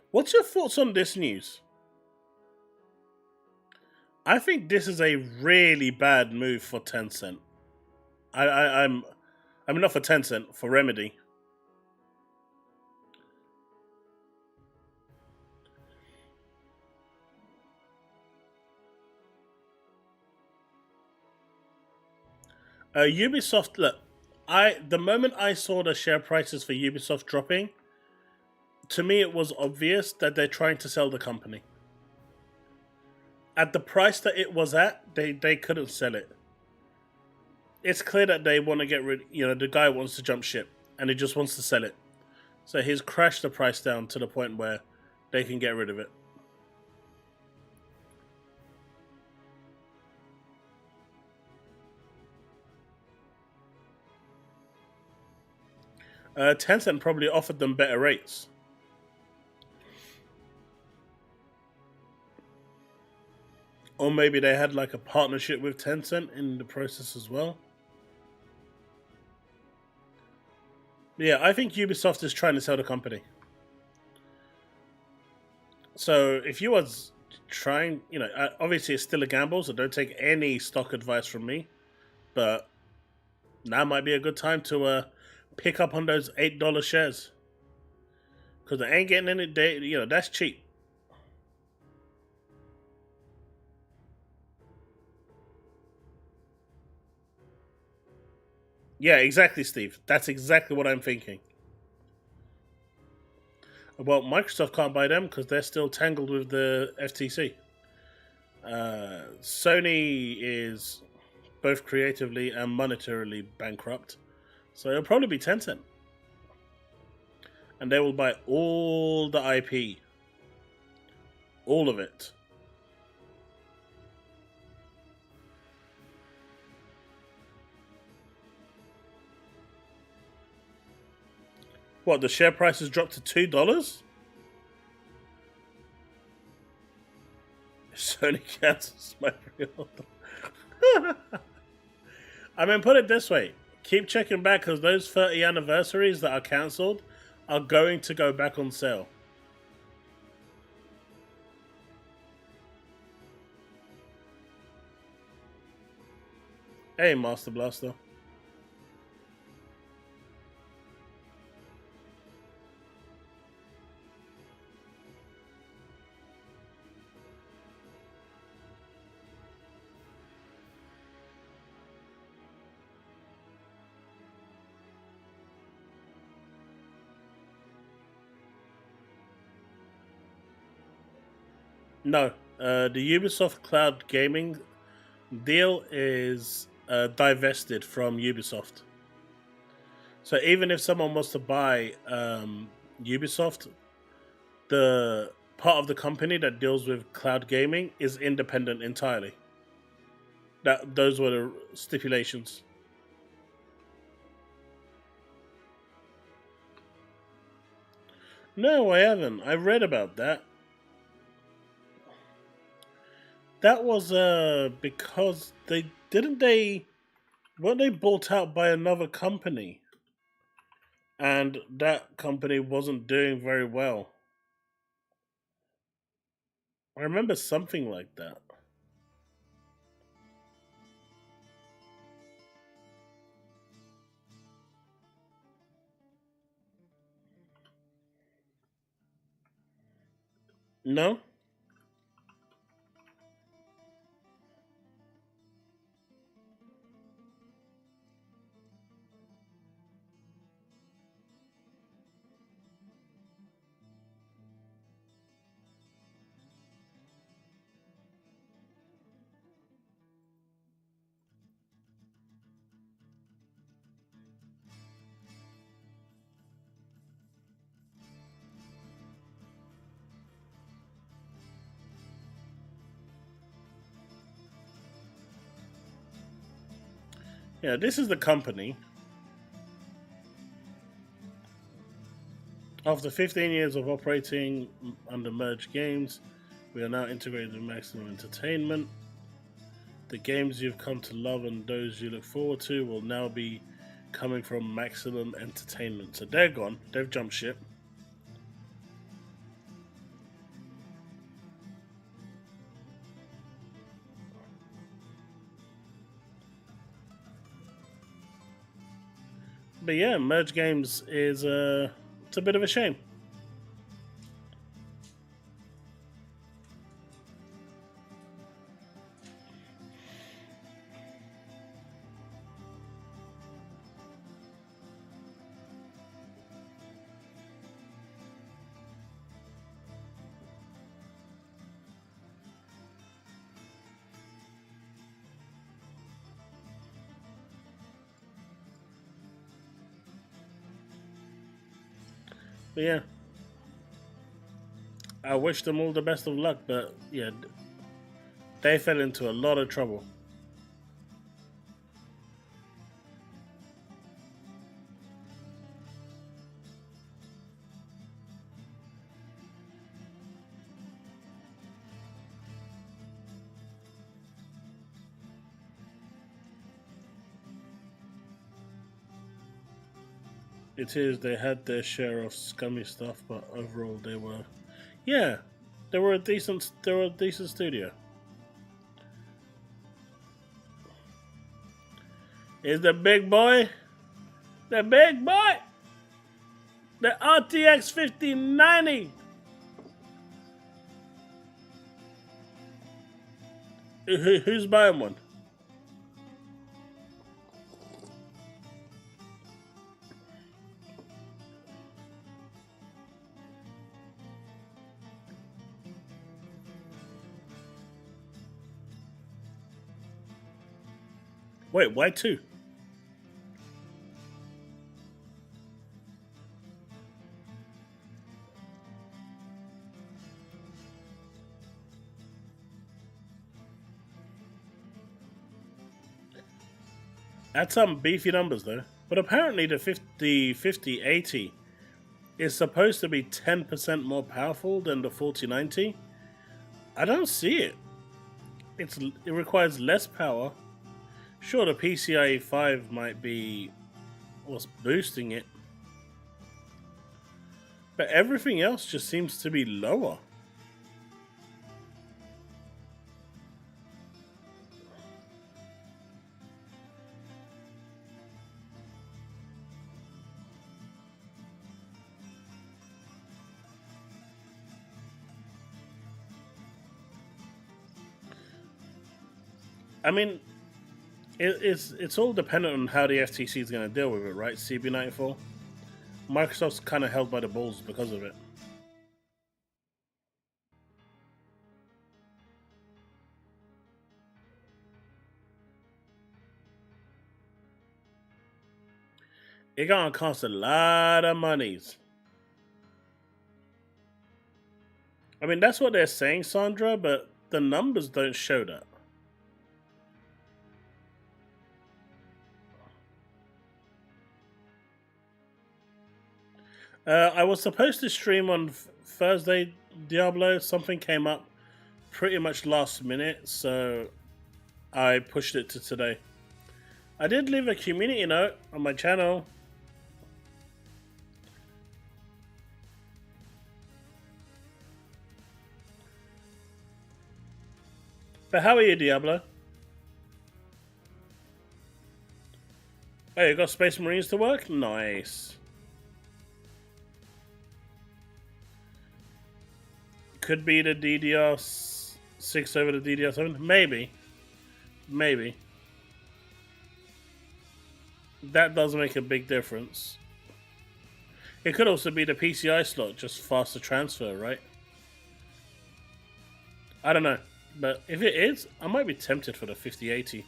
What's your thoughts on this news? I think this is a really bad move for Tencent. I'm not for Tencent, for Remedy. Ubisoft, look, the moment I saw the share prices for Ubisoft dropping, to me it was obvious that they're trying to sell the company. At the price that it was at, they couldn't sell it. It's clear that they want to get rid, the guy wants to jump ship, and he just wants to sell it. So he's crashed the price down to the point where they can get rid of it. Tencent probably offered them better rates. Or maybe they had like a partnership with Tencent in the process as well. Yeah, I think Ubisoft is trying to sell the company. So if you was trying, obviously it's still a gamble, so don't take any stock advice from me. But now might be a good time to pick up on those $8 shares. Because they ain't getting any, that's cheap. Yeah, exactly, Steve. That's exactly what I'm thinking. Well, Microsoft can't buy them because they're still tangled with the FTC. Sony is both creatively and monetarily bankrupt. So it'll probably be Tencent. And they will buy all the IP. All of it. What, the share price has dropped to $2? Sony cancels my pre-order. I mean, put it this way. Keep checking back because those 30 anniversaries that are cancelled are going to go back on sale. Hey, Master Blaster. No, the Ubisoft Cloud Gaming deal is divested from Ubisoft. So even if someone wants to buy Ubisoft, the part of the company that deals with cloud gaming is independent entirely. Those were the stipulations. No, I haven't. I read about that. That was because weren't they bought out by another company? And that company wasn't doing very well. I remember something like that. No? Yeah, this is the company. After 15 years of operating under Merge Games, we are now integrated with Maximum Entertainment. The games you've come to love and those you look forward to will now be coming from Maximum Entertainment. So they're gone. They've jumped ship. But yeah, Merge Games is it's a bit of a shame. But yeah, I wish them all the best of luck, but yeah, they fell into a lot of trouble. It is, they had their share of scummy stuff, but overall they were, yeah, they were a decent studio. Is the big boy, the RTX 5090. Who's buying one? Wait, why two? That's some beefy numbers though. But apparently the 5080 is supposed to be 10% more powerful than the 4090. I don't see it. It requires less power. Sure, the PCIe 5 might be what's boosting it, but everything else just seems to be lower. I mean, it's all dependent on how the FTC is going to deal with it, right? CB94. Microsoft's kind of held by the balls because of it. It gonna cost a lot of monies. I mean, that's what they're saying, Sandra, but the numbers don't show that. I was supposed to stream on Thursday, Diablo. Something came up pretty much last minute, so I pushed it to today. I did leave a community note on my channel. But how are you, Diablo? Oh, you got Space Marines to work? Nice. Could be the DDR6 over the DDR7? Maybe. Maybe. That does make a big difference. It could also be the PCI slot, just faster transfer, right? I don't know. But if it is, I might be tempted for the 5080.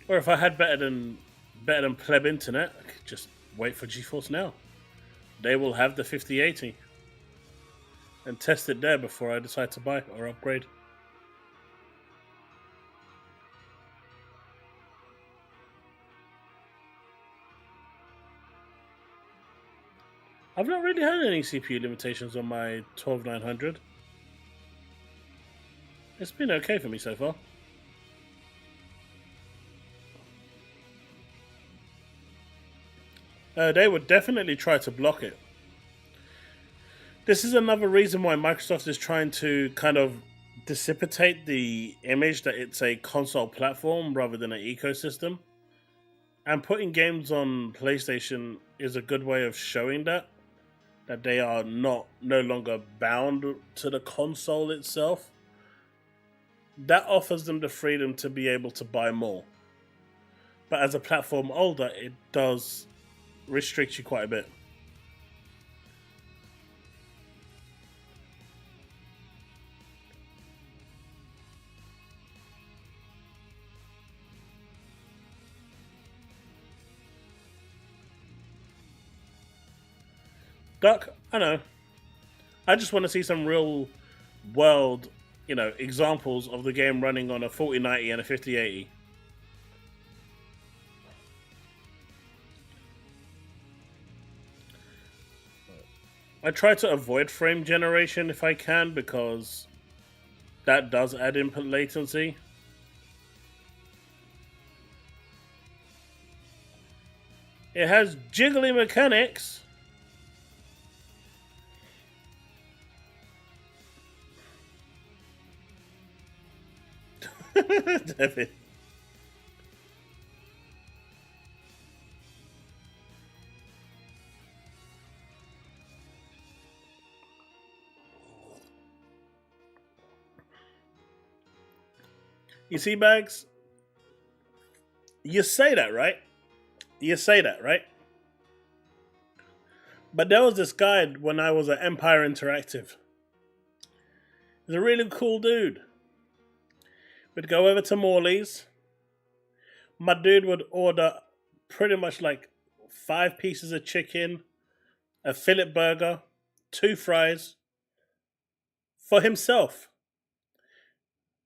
Or if I had better than pleb internet, I could just wait for GeForce Now. They will have the 5080. And test it there before I decide to buy or upgrade. I've not really had any CPU limitations on my 12900. It's been okay for me so far. They would definitely try to block it. This is another reason why Microsoft is trying to kind of dissipate the image that it's a console platform rather than an ecosystem. And putting games on PlayStation is a good way of showing that they are no longer bound to the console itself. That offers them the freedom to be able to buy more. But as a platform holder, it does restrict you quite a bit. Duck, I know. I just want to see some real world, examples of the game running on a 4090 and a 5080. I try to avoid frame generation if I can because that does add input latency. It has jiggly mechanics. Devin. You see, Bags? You say that, right? You say that, right? But there was this guy when I was at Empire Interactive. He's a really cool dude. We'd go over to Morley's. My dude would order pretty much like 5 pieces of chicken, a fillet burger, 2 fries for himself,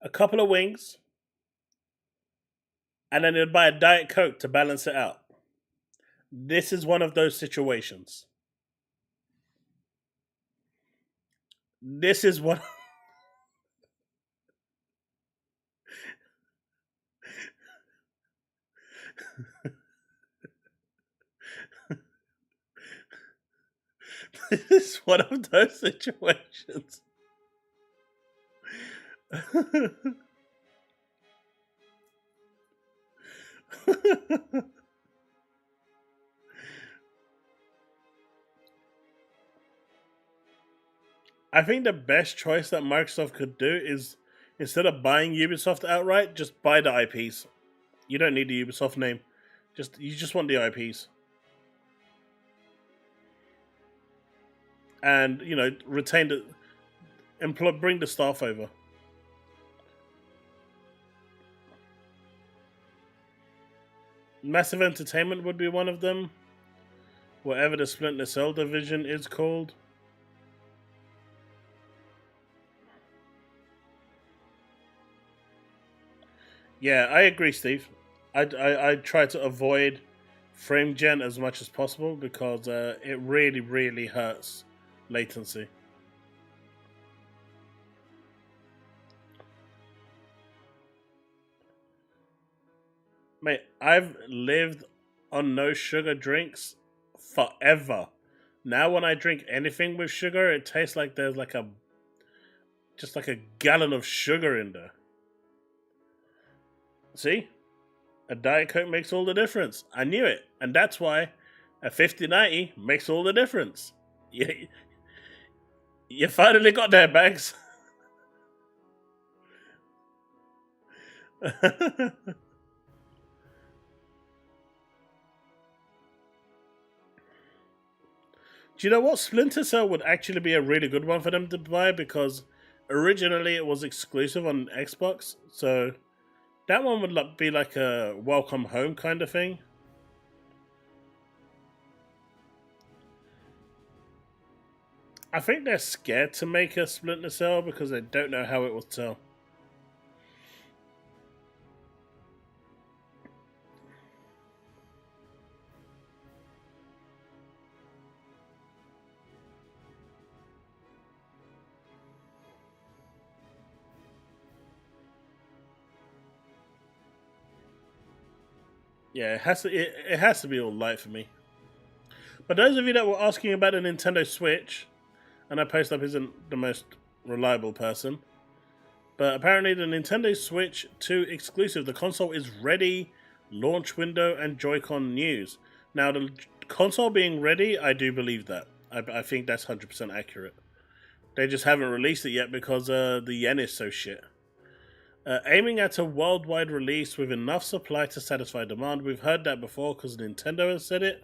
a couple of wings, and then he'd buy a Diet Coke to balance it out. This is one of those situations. This is one. This is one of those situations. I think the best choice that Microsoft could do is, instead of buying Ubisoft outright, just buy the IPs. You don't need the Ubisoft name. You just want the IPs. And, retain bring the staff over. Massive Entertainment would be one of them. Whatever the Splinter Cell division is called. Yeah, I agree, Steve. I try to avoid frame gen as much as possible because it really, really hurts latency. Mate, I've lived on no sugar drinks forever. Now when I drink anything with sugar, it tastes like there's like just like a gallon of sugar in there. See? A Diet Coke makes all the difference. I knew it. And that's why a 50/90 makes all the difference. You finally got there, Bags. Do you know what? Splinter Cell would actually be a really good one for them to buy, because originally it was exclusive on Xbox, so that one would be like a welcome home kind of thing. I think they're scared to make a Splinter Cell because they don't know how it will sell. Yeah, it has to be all light for me. But those of you that were asking about the Nintendo Switch, and I Post Up isn't the most reliable person, but apparently the Nintendo Switch 2 exclusive, the console is ready, launch window, and Joy-Con news. Now, the console being ready, I do believe that. I think that's 100% accurate. They just haven't released it yet because the yen is so shit. Aiming at a worldwide release with enough supply to satisfy demand. We've heard that before because Nintendo has said it.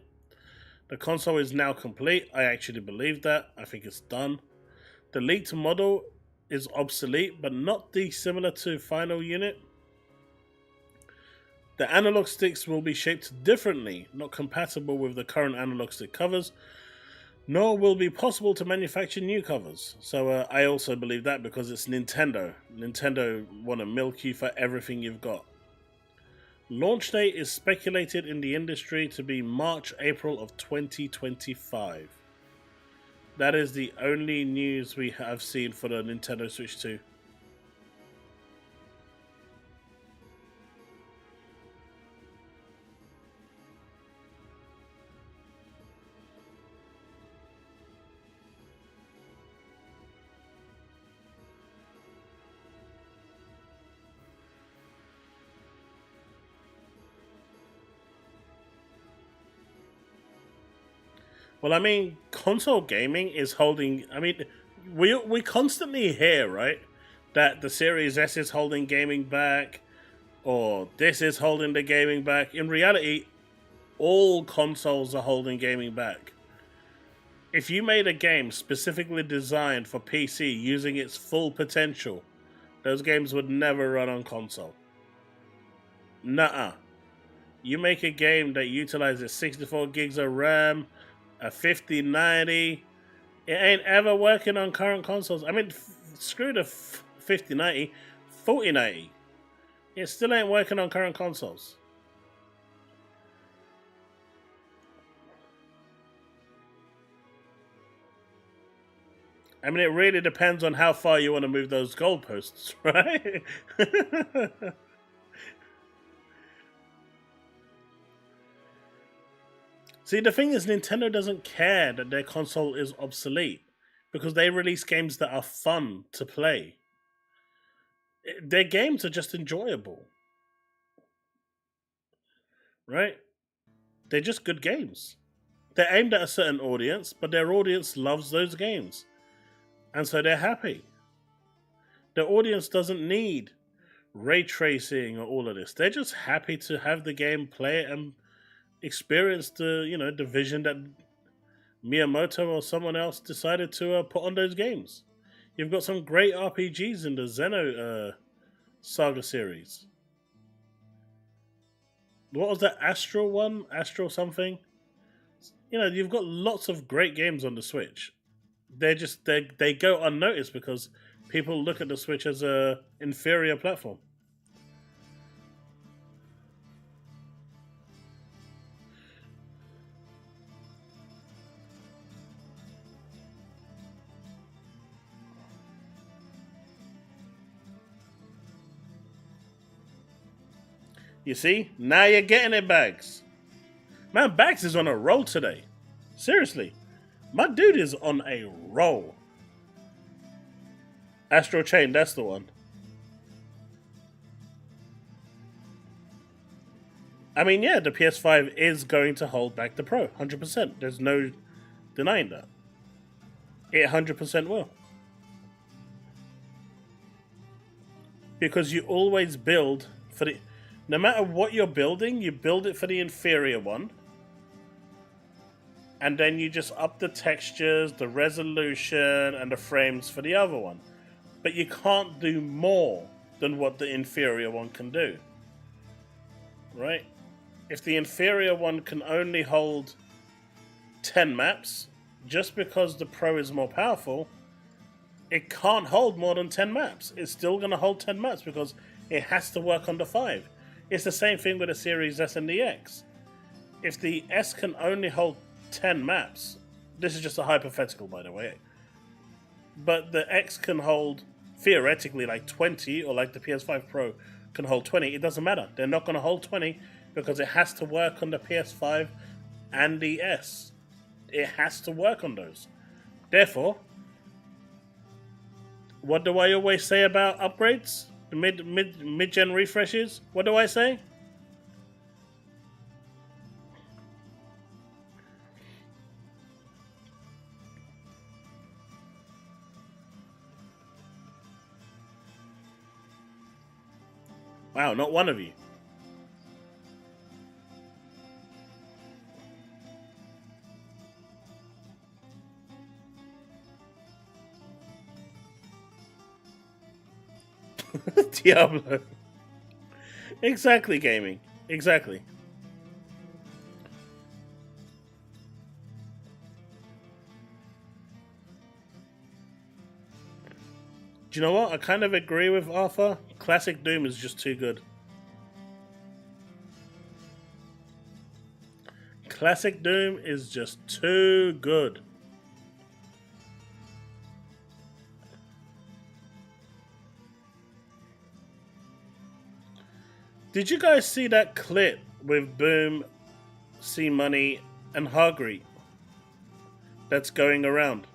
The console is now complete. I actually believe that. I think it's done. The leaked model is obsolete, but not dissimilar to final unit. The analog sticks will be shaped differently, not compatible with the current analog stick covers, nor will be possible to manufacture new covers. So I also believe that because it's Nintendo. Nintendo want to milk you for everything you've got. Launch date is speculated in the industry to be March-April of 2025. That is the only news we have seen for the Nintendo Switch 2. Well, I mean, console gaming is holding... I mean, we constantly hear, right, that the Series S is holding gaming back, or this is holding the gaming back. In reality, all consoles are holding gaming back. If you made a game specifically designed for PC using its full potential, those games would never run on console. Nuh-uh. You make a game that utilizes 64 gigs of RAM, a 5090, it ain't ever working on current consoles. I mean, screw the 5090, 4090. It still ain't working on current consoles. I mean, it really depends on how far you want to move those goalposts, right? See, the thing is, Nintendo doesn't care that their console is obsolete because they release games that are fun to play. Their games are just enjoyable. Right? They're just good games. They're aimed at a certain audience, but their audience loves those games. And so they're happy. The audience doesn't need ray tracing or all of this. They're just happy to have the game, play it, and experience the the vision that Miyamoto or someone else decided to put on those games. You've got some great RPGs in the Xeno Saga series. What was that Astral one? Astral something? You've got lots of great games on the Switch. They go unnoticed because people look at the Switch as a inferior platform. You see? Now you're getting it, Bags. Man, Bags is on a roll today. Seriously. My dude is on a roll. Astral Chain, that's the one. I mean, yeah, the PS5 is going to hold back the Pro, 100%. There's no denying that. It 100% will. Because you always build for the... No matter what you're building, you build it for the inferior one. And then you just up the textures, the resolution, and the frames for the other one. But you can't do more than what the inferior one can do. Right? If the inferior one can only hold 10 maps, just because the Pro is more powerful, it can't hold more than 10 maps. It's still going to hold 10 maps because it has to work on the 5. It's the same thing with the Series S and the X. If the S can only hold 10 maps, this is just a hypothetical, by the way, but the X can hold, theoretically, like 20, or like the PS5 Pro can hold 20, it doesn't matter. They're not going to hold 20 because it has to work on the PS5 and the S. It has to work on those. Therefore, what do I always say about upgrades? The mid-gen refreshes? What do I say? Wow, not one of you. Diablo. Exactly, gaming. Exactly. Do you know what? I kind of agree with Arthur. Classic Doom is just too good. Classic Doom is just too good. Did you guys see that clip with Boom, C Money, and Hargreet that's going around?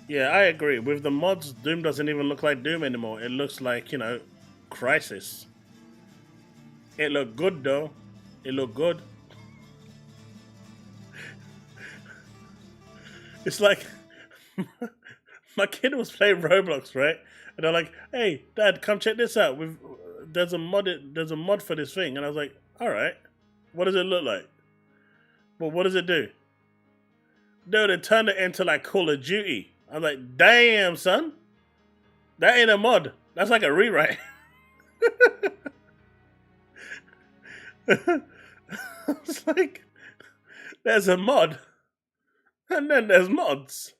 Yeah, I agree. With the mods, Doom doesn't even look like Doom anymore. It looks like, Crisis. It looked good, though. It looked good. It's like... my kid was playing Roblox, right? And they're like, hey, Dad, come check this out. There's a mod for this thing. And I was like, alright. What does it look like? Well, what does it do? No, they turned it into like Call of Duty. I'm like, damn, son. That ain't a mod. That's like a rewrite. It's like, there's a mod. And then there's mods.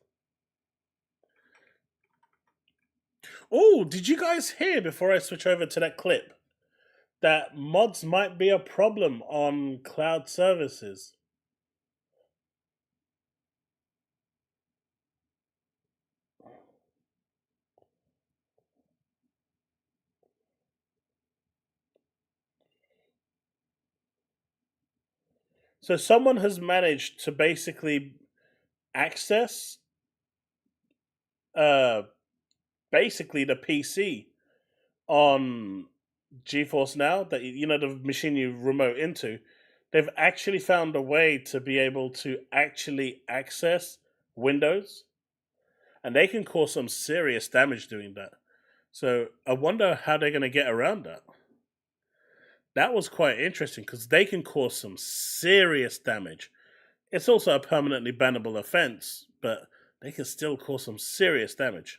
Oh, did you guys hear, before I switch over to that clip, that mods might be a problem on cloud services? So someone has managed to basically access basically the PC on GeForce Now, that the machine you remote into. They've actually found a way to be able to actually access Windows, and they can cause some serious damage doing that. So I wonder how they're going to get around that. That was quite interesting because they can cause some serious damage. It's also a permanently bannable offense, but they can still cause some serious damage.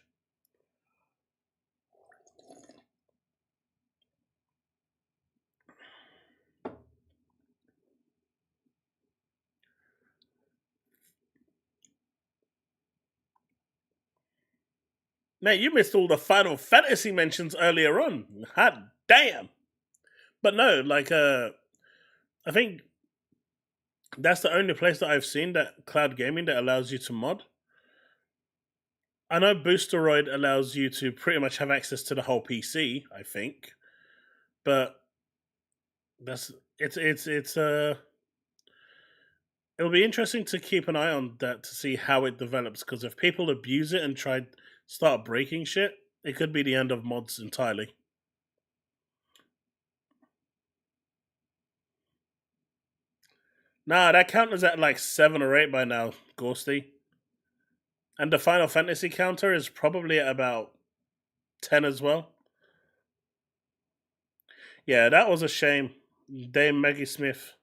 Man, you missed all the Final Fantasy mentions earlier on. Hot damn. But no, like I think that's the only place that I've seen that cloud gaming that allows you to mod. I know Boosteroid allows you to pretty much have access to the whole PC, I think. But it'll be interesting to keep an eye on that to see how it develops, because if people abuse it and start breaking shit, it could be the end of mods entirely. Nah, that count is at like 7 or 8 by now, Ghosty. And the Final Fantasy counter is probably at about 10 as well. Yeah, that was a shame. Dame Maggie Smith.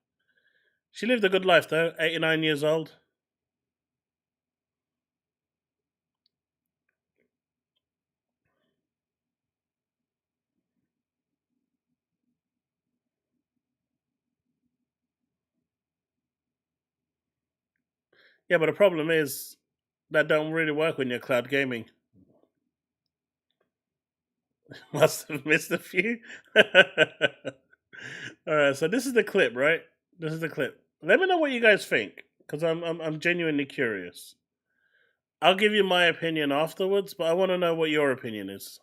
She lived a good life though, 89 years old. Yeah, but the problem is that don't really work when you're cloud gaming. Must have missed a few. Alright, so this is the clip, right? This is the clip. Let me know what you guys think, because I'm genuinely curious. I'll give you my opinion afterwards, but I want to know what your opinion is.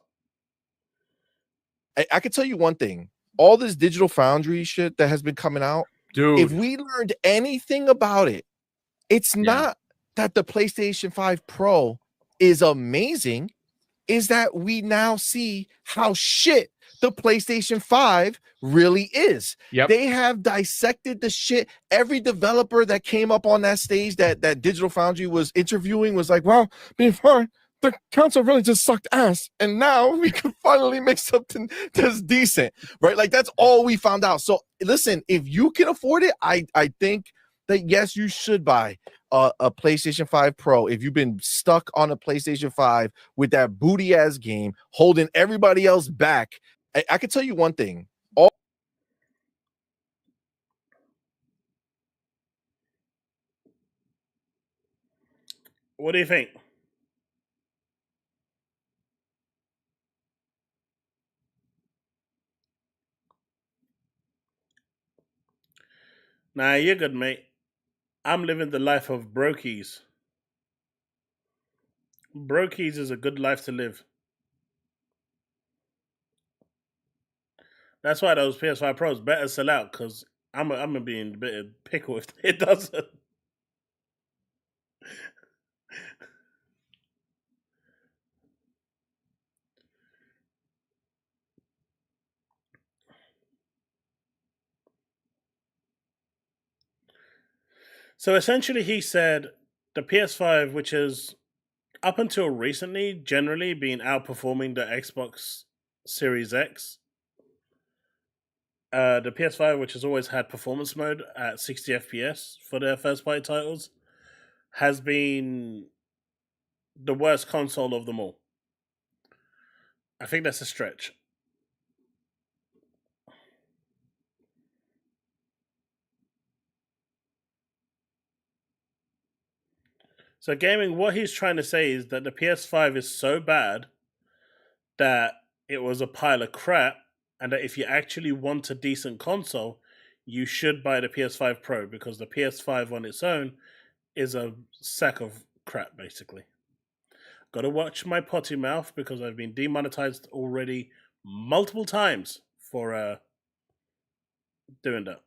I can tell you one thing. All this Digital Foundry shit that has been coming out, Dude, if we learned anything about it, it's not that the PlayStation 5 Pro is amazing, is that we now see how shit the PlayStation 5 really is. Yep. They have dissected the shit. Every developer that came up on that stage that Digital Foundry was interviewing was like, well, before the console really just sucked ass, and now we can finally make something that's decent, right? Like, that's all we found out. So listen, if you can afford it, I think that yes, you should buy a PlayStation 5 Pro if you've been stuck on a PlayStation 5 with that booty ass game holding everybody else back. I can tell you one thing. What do you think? Nah, you're good, mate. I'm living the life of brokies. Brokies is a good life to live. That's why those PS5 Pros better sell out, because I'm gonna be in a bit of pickle if it doesn't. So essentially, he said the PS5, which has up until recently generally been outperforming the Xbox Series X, the PS5, which has always had performance mode at 60 FPS for their first party titles, has been the worst console of them all. I think that's a stretch. So gaming, what he's trying to say is that the PS5 is so bad that it was a pile of crap, and that if you actually want a decent console, you should buy the PS5 Pro, because the PS5 on its own is a sack of crap, basically. Gotta watch my potty mouth, because I've been demonetized already multiple times for doing that.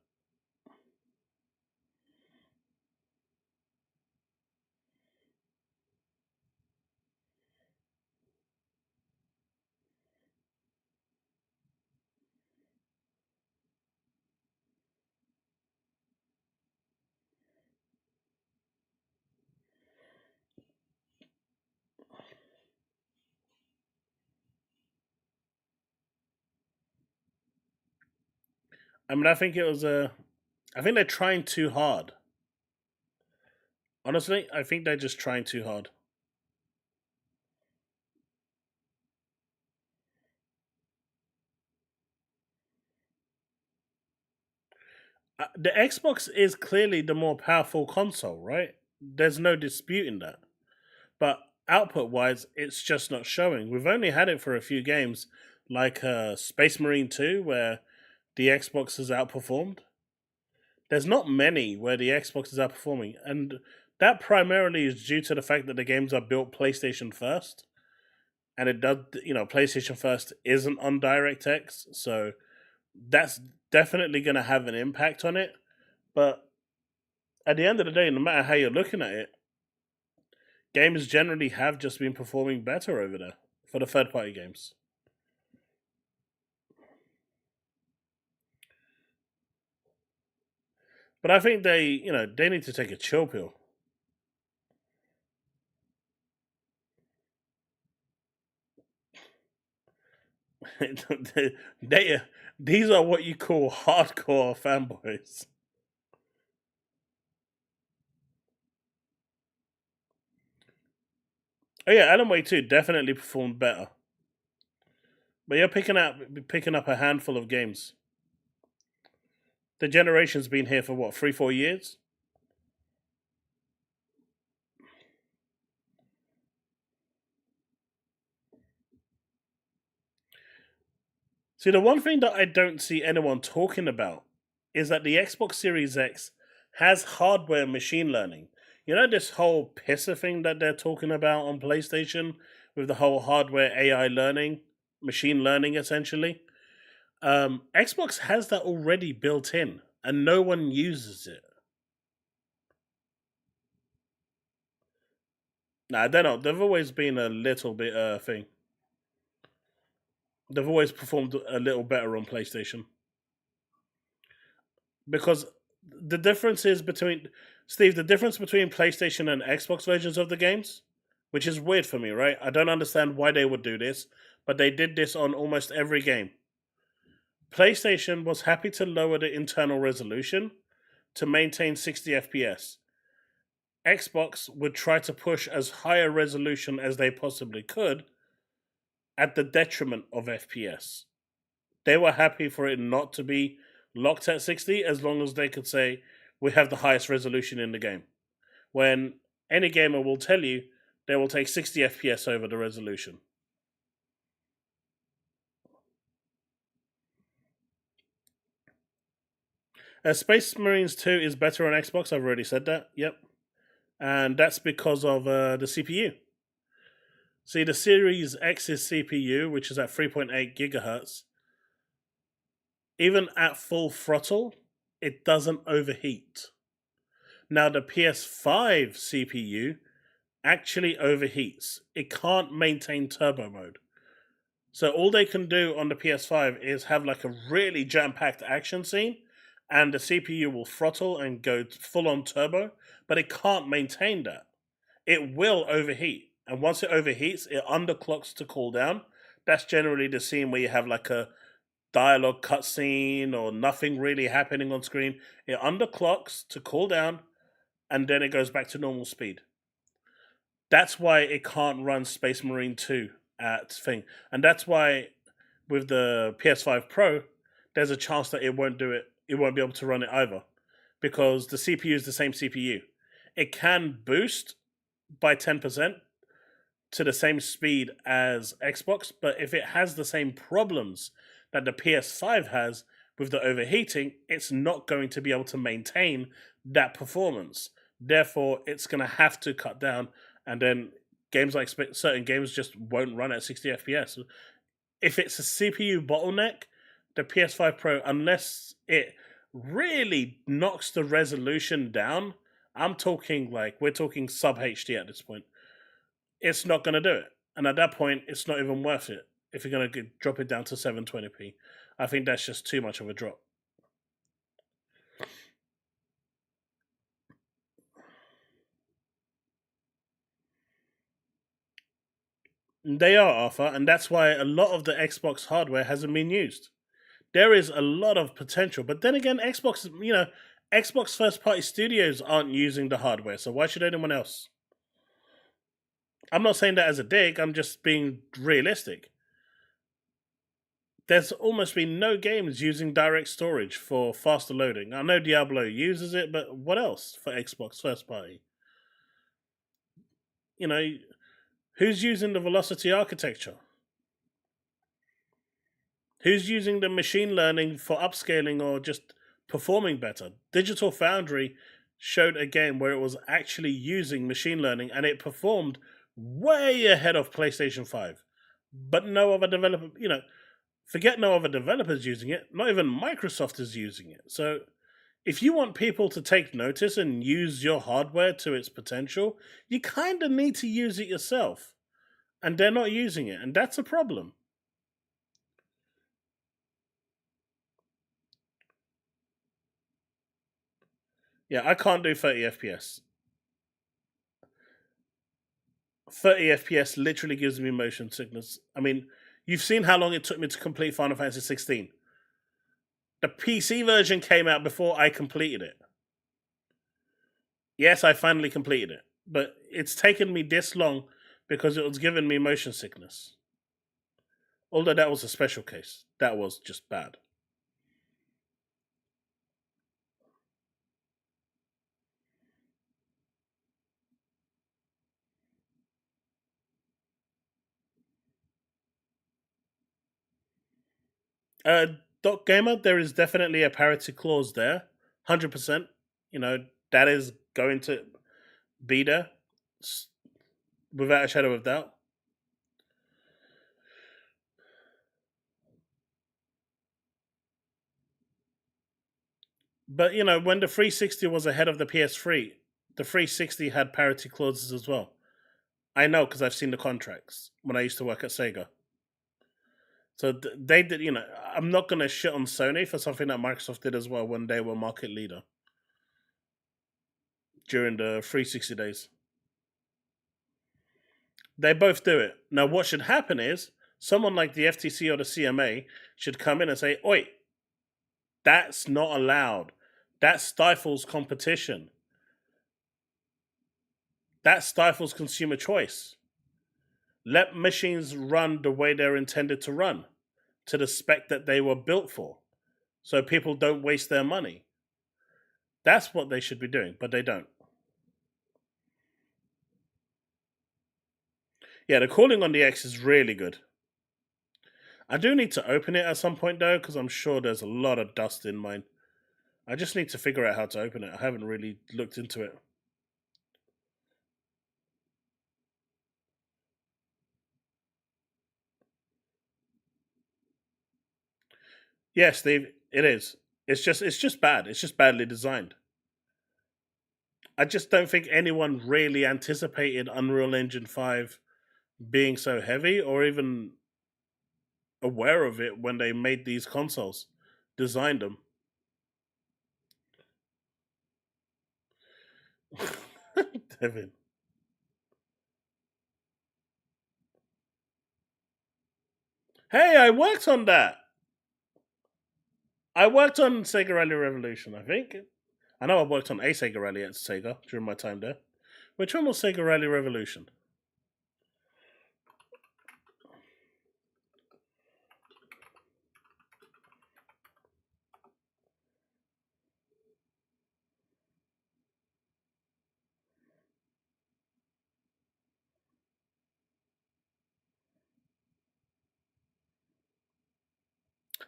I mean, I think they're trying too hard. Honestly, I think they're just trying too hard. The Xbox is clearly the more powerful console, right? There's no disputing that. But output-wise, it's just not showing. We've only had it for a few games, like Space Marine 2, where the Xbox has outperformed. There's not many where the Xbox is outperforming, and that primarily is due to the fact that the games are built PlayStation first, and it does, PlayStation first isn't on DirectX, so that's definitely going to have an impact on it. But at the end of the day, no matter how you're looking at it, games generally have just been performing better over there for the third-party games. But I think they need to take a chill pill. These are what you call hardcore fanboys. Oh yeah, Alan Wake 2 definitely performed better. But you're picking up a handful of games. The generation's been here for what, 3-4 years? See, the one thing that I don't see anyone talking about is that the Xbox Series X has hardware machine learning. You know this whole pisser thing that they're talking about on PlayStation with the whole hardware AI learning, machine learning essentially? Xbox has that already built in, and no one uses it. Nah, they don't. They've always been a little bit thing. They've always performed a little better on PlayStation. Because the difference is between... Steve, the difference between PlayStation and Xbox versions of the games, which is weird for me, right? I don't understand why they would do this, but they did this on almost every game. PlayStation was happy to lower the internal resolution to maintain 60 FPS. Xbox would try to push as high a resolution as they possibly could at the detriment of FPS. They were happy for it not to be locked at 60 as long as they could say, we have the highest resolution in the game. When any gamer will tell you they will take 60 FPS over the resolution. Space Marines 2 is better on Xbox, I've already said that, yep. And that's because of the CPU. See, the Series X's CPU, which is at 3.8 gigahertz, even at full throttle, it doesn't overheat. Now, the PS5 CPU actually overheats. It can't maintain turbo mode. So all they can do on the PS5 is have like a really jam-packed action scene, and the CPU will throttle and go full on turbo, but it can't maintain that. It will overheat. And once it overheats, it underclocks to cool down. That's generally the scene where you have like a dialogue cutscene or nothing really happening on screen. It underclocks to cool down, and then it goes back to normal speed. That's why it can't run Space Marine 2 at thing. And that's why with the PS5 Pro, there's a chance that it won't do it. It won't be able to run it either. Because the CPU is the same CPU. It can boost by 10% to the same speed as Xbox, but if it has the same problems that the PS5 has with the overheating, it's not going to be able to maintain that performance. Therefore, it's going to have to cut down, and then games like certain games just won't run at 60 FPS. If it's a CPU bottleneck, the PS5 Pro, unless it really knocks the resolution down, we're talking sub HD at this point, it's not going to do it. And at that point, it's not even worth it if you're going to drop it down to 720p. I think that's just too much of a drop. They are, Arthur, and that's why a lot of the Xbox hardware hasn't been used. There is a lot of potential, but then again, Xbox first-party studios aren't using the hardware, so why should anyone else? I'm not saying that as a dig, I'm just being realistic. There's almost been no games using direct storage for faster loading. I know Diablo uses it, but what else for Xbox first party? Who's using the velocity architecture? Who's using the machine learning for upscaling or just performing better? Digital Foundry showed a game where it was actually using machine learning and it performed way ahead of PlayStation 5. But no other developer, forget no other developers using it, not even Microsoft is using it. So if you want people to take notice and use your hardware to its potential, you kind of need to use it yourself. And they're not using it, and that's a problem. Yeah, I can't do 30 FPS. 30 FPS literally gives me motion sickness. I mean, you've seen how long it took me to complete Final Fantasy 16. The PC version came out before I completed it. Yes, I finally completed it, but it's taken me this long because it was giving me motion sickness. Although that was a special case. That was just bad. Doc Gamer, there is definitely a parity clause there. 100%. That is going to be there without a shadow of doubt. But, when the 360 was ahead of the PS3, the 360 had parity clauses as well. I know because I've seen the contracts when I used to work at Sega. So they did, I'm not going to shit on Sony for something that Microsoft did as well when they were market leader during the 360 days. They both do it. Now, what should happen is someone like the FTC or the CMA should come in and say, oi, that's not allowed. That stifles competition. That stifles consumer choice. Let machines run the way they're intended to run, to the spec that they were built for, so people don't waste their money. That's what they should be doing, but they don't. Yeah, the calling on the X is really good. I do need to open it at some point, though, because I'm sure there's a lot of dust in mine. I just need to figure out how to open it. I haven't really looked into it. Yeah, Steve, it is. It's just bad. It's just badly designed. I just don't think anyone really anticipated Unreal Engine 5 being so heavy or even aware of it when they made these consoles, designed them. Devin. Hey, I worked on that. I worked on Sega Rally Revolution, I think. I know I worked on a Sega Rally at Sega during my time there. Which one was Sega Rally Revolution?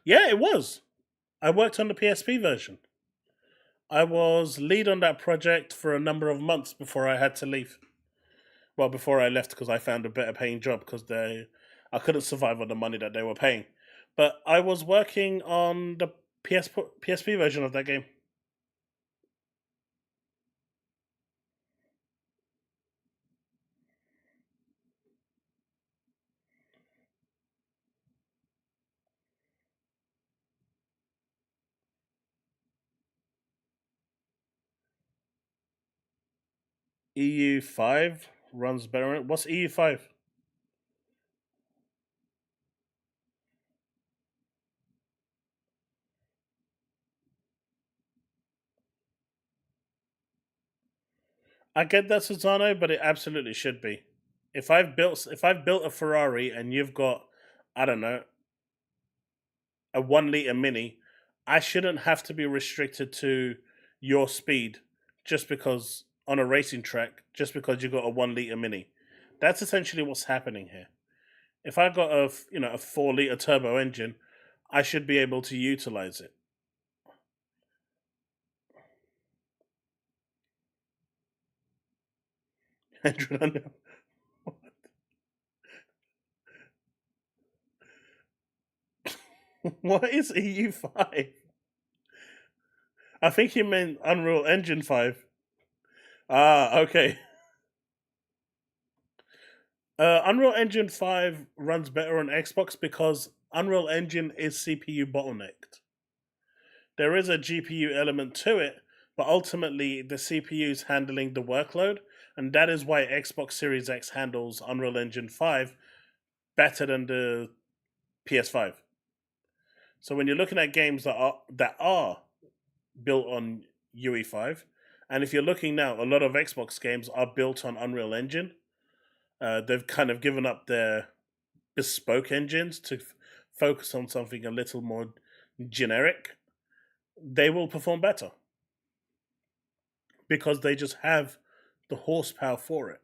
Yeah, it was. I worked on the PSP version. I was lead on that project for a number of months before I had to leave. Well, before I left because I found a better paying job because I couldn't survive on the money that they were paying. But I was working on the PSP version of that game. EU5 runs better. What's EU5? I get that, Susano, but it absolutely should be. If I've built a Ferrari and you've got, I don't know, a 1 liter Mini, I shouldn't have to be restricted to your speed just because on a racing track, just because you got a 1 liter Mini. That's essentially what's happening here. If I got a 4 liter turbo engine, I should be able to utilize it. What is EU5? I think he meant Unreal Engine 5. Ah, okay. Unreal Engine 5 runs better on Xbox because Unreal Engine is CPU bottlenecked. There is a GPU element to it, but ultimately the CPU is handling the workload, and that is why Xbox Series X handles Unreal Engine 5 better than the PS5. So when you're looking at games that are built on UE5, and if you're looking now, a lot of Xbox games are built on Unreal Engine. They've kind of given up their bespoke engines to focus on something a little more generic. They will perform better because they just have the horsepower for it.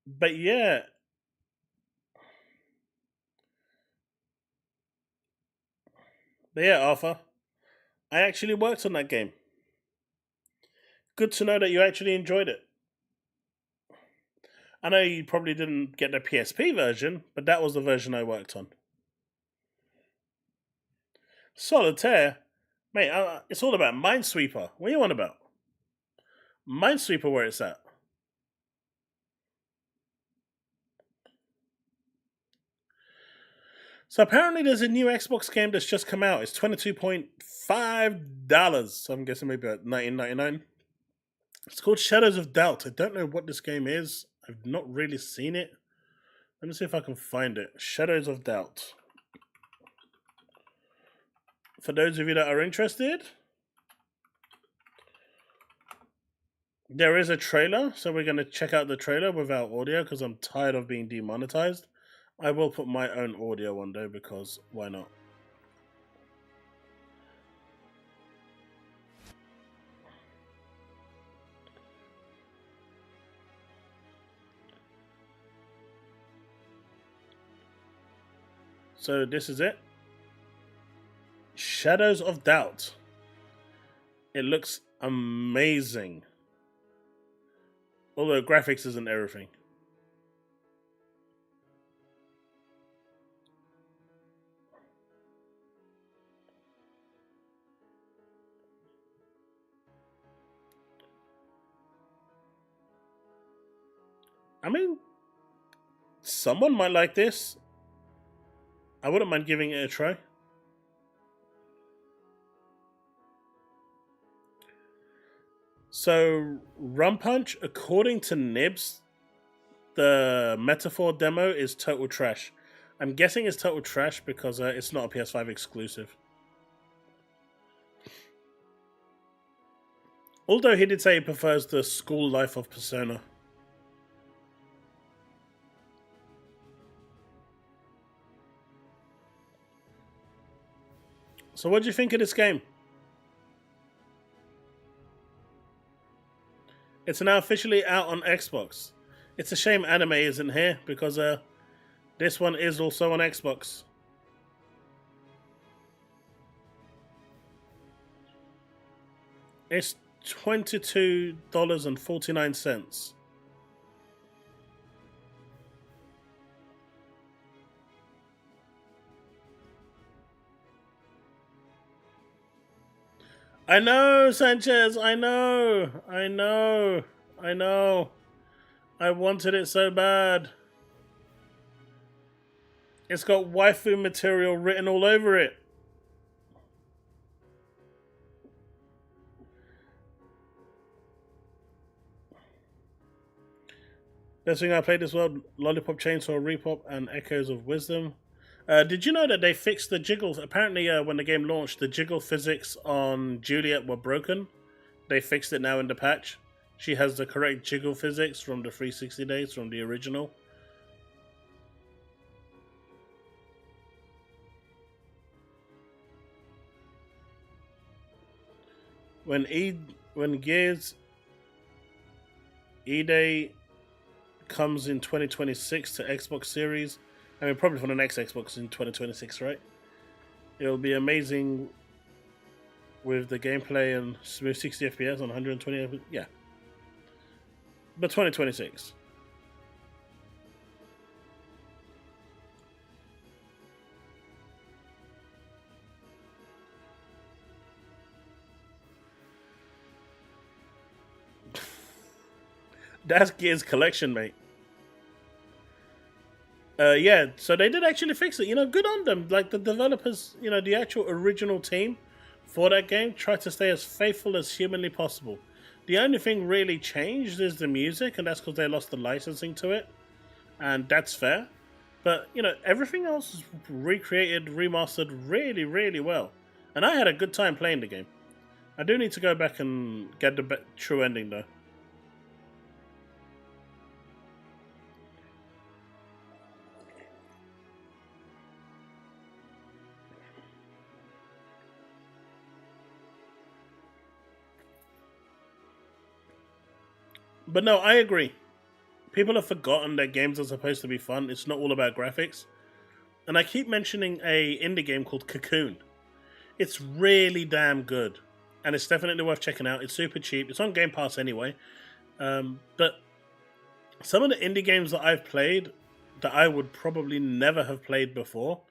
But yeah, Arthur, I actually worked on that game. Good to know that you actually enjoyed it. I know you probably didn't get the PSP version, but that was the version I worked on. Solitaire? Mate, it's all about Minesweeper. What are you on about? Minesweeper, where it's at. So apparently there's a new Xbox game that's just come out. It's $22.5. So I'm guessing maybe about $19.99. It's called Shadows of Doubt. I don't know what this game is. I've not really seen it. Let me see if I can find it. Shadows of Doubt. For those of you that are interested, there is a trailer. So we're going to check out the trailer without audio because I'm tired of being demonetized. I will put my own audio on though because why not? So this is it. Shadows of Doubt. It looks amazing. Although graphics isn't everything. I mean, someone might like this. I wouldn't mind giving it a try. So, Rum Punch, according to Nibs, the Metaphor demo is total trash. I'm guessing it's total trash because it's not a PS5 exclusive. Although he did say he prefers the school life of Persona. So what do you think of this game? It's now officially out on Xbox. It's a shame anime isn't here because this one is also on Xbox. It's $22.49. I know, Sanchez, I know. I wanted it so bad. It's got waifu material written all over it. Best thing I played this world, Lollipop Chainsaw Repop and Echoes of Wisdom. Did you know that they fixed the jiggles? Apparently, when the game launched, the jiggle physics on Juliet were broken. They fixed it now in the patch. She has the correct jiggle physics from the 360 days, from the original. when Gears E-Day comes in 2026 to Xbox Series, I mean probably for the next Xbox in 2026, right? It'll be amazing with the gameplay and smooth 60 FPS on 120 FPS. Yeah. But 2026. That's Gears Collection, mate. Yeah, so they did actually fix it. You know, good on them. Like, the developers, you know, the actual original team for that game tried to stay as faithful as humanly possible. The only thing really changed is the music, and that's because they lost the licensing to it. And that's fair. But, you know, everything else is recreated, remastered really, really well. And I had a good time playing the game. I do need to go back and get the true ending, though. But no, I agree. People have forgotten that games are supposed to be fun. It's not all about graphics. And I keep mentioning a indie game called Cocoon. It's really damn good. And it's definitely worth checking out. It's super cheap. It's on Game Pass anyway. But some of the indie games that I've played that I would probably never have played before,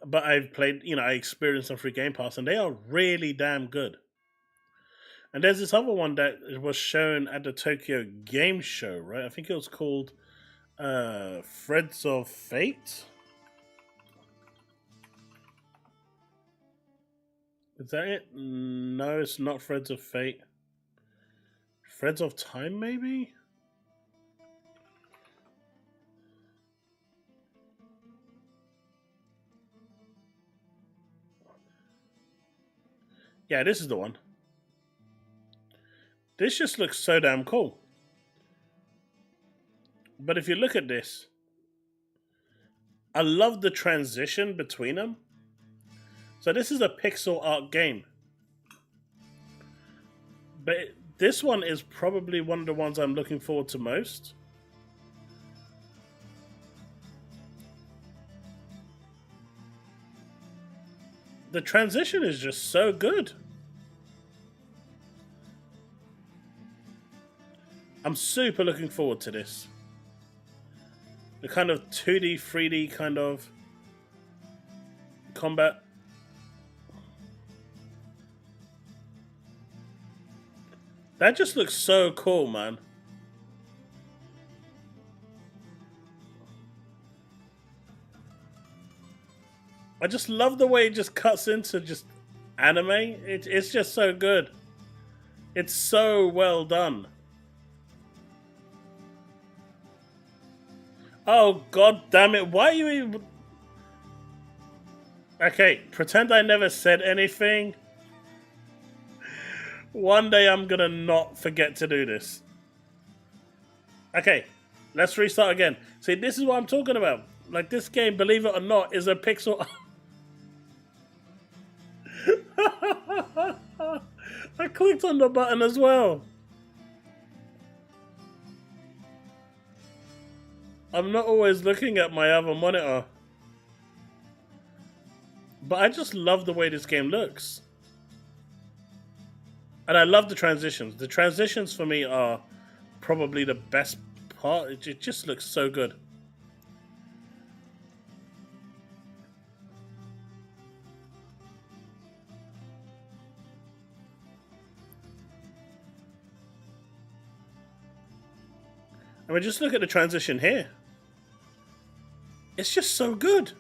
but I've played, you know, I experienced them through Game Pass, and they are really damn good. And there's this other one that was shown at the Tokyo Game Show, right? I think it was called Threads of Fate. Is that it? No, it's not Threads of Fate. Threads of Time, maybe? Yeah, this is the one. This just looks so damn cool. But if you look at this, I love the transition between them. So this is a pixel art game. But this one is probably one of the ones I'm looking forward to most. The transition is just so good. I'm super looking forward to this. The kind of 2D, 3D kind of combat. That just looks so cool, man. I just love the way it just cuts into just anime. It's just so good. It's so well done. Oh, god damn it. Why are you even... Okay, pretend I never said anything. One day I'm gonna not forget to do this. Okay, let's restart again. See, this is what I'm talking about. Like, this game, believe it or not, is a pixel... I clicked on the button as well. I'm not always looking at my other monitor. But I just love the way this game looks. And I love the transitions. The transitions for me are probably the best part. It just looks so good. I mean, just look at the transition here. It's just so good.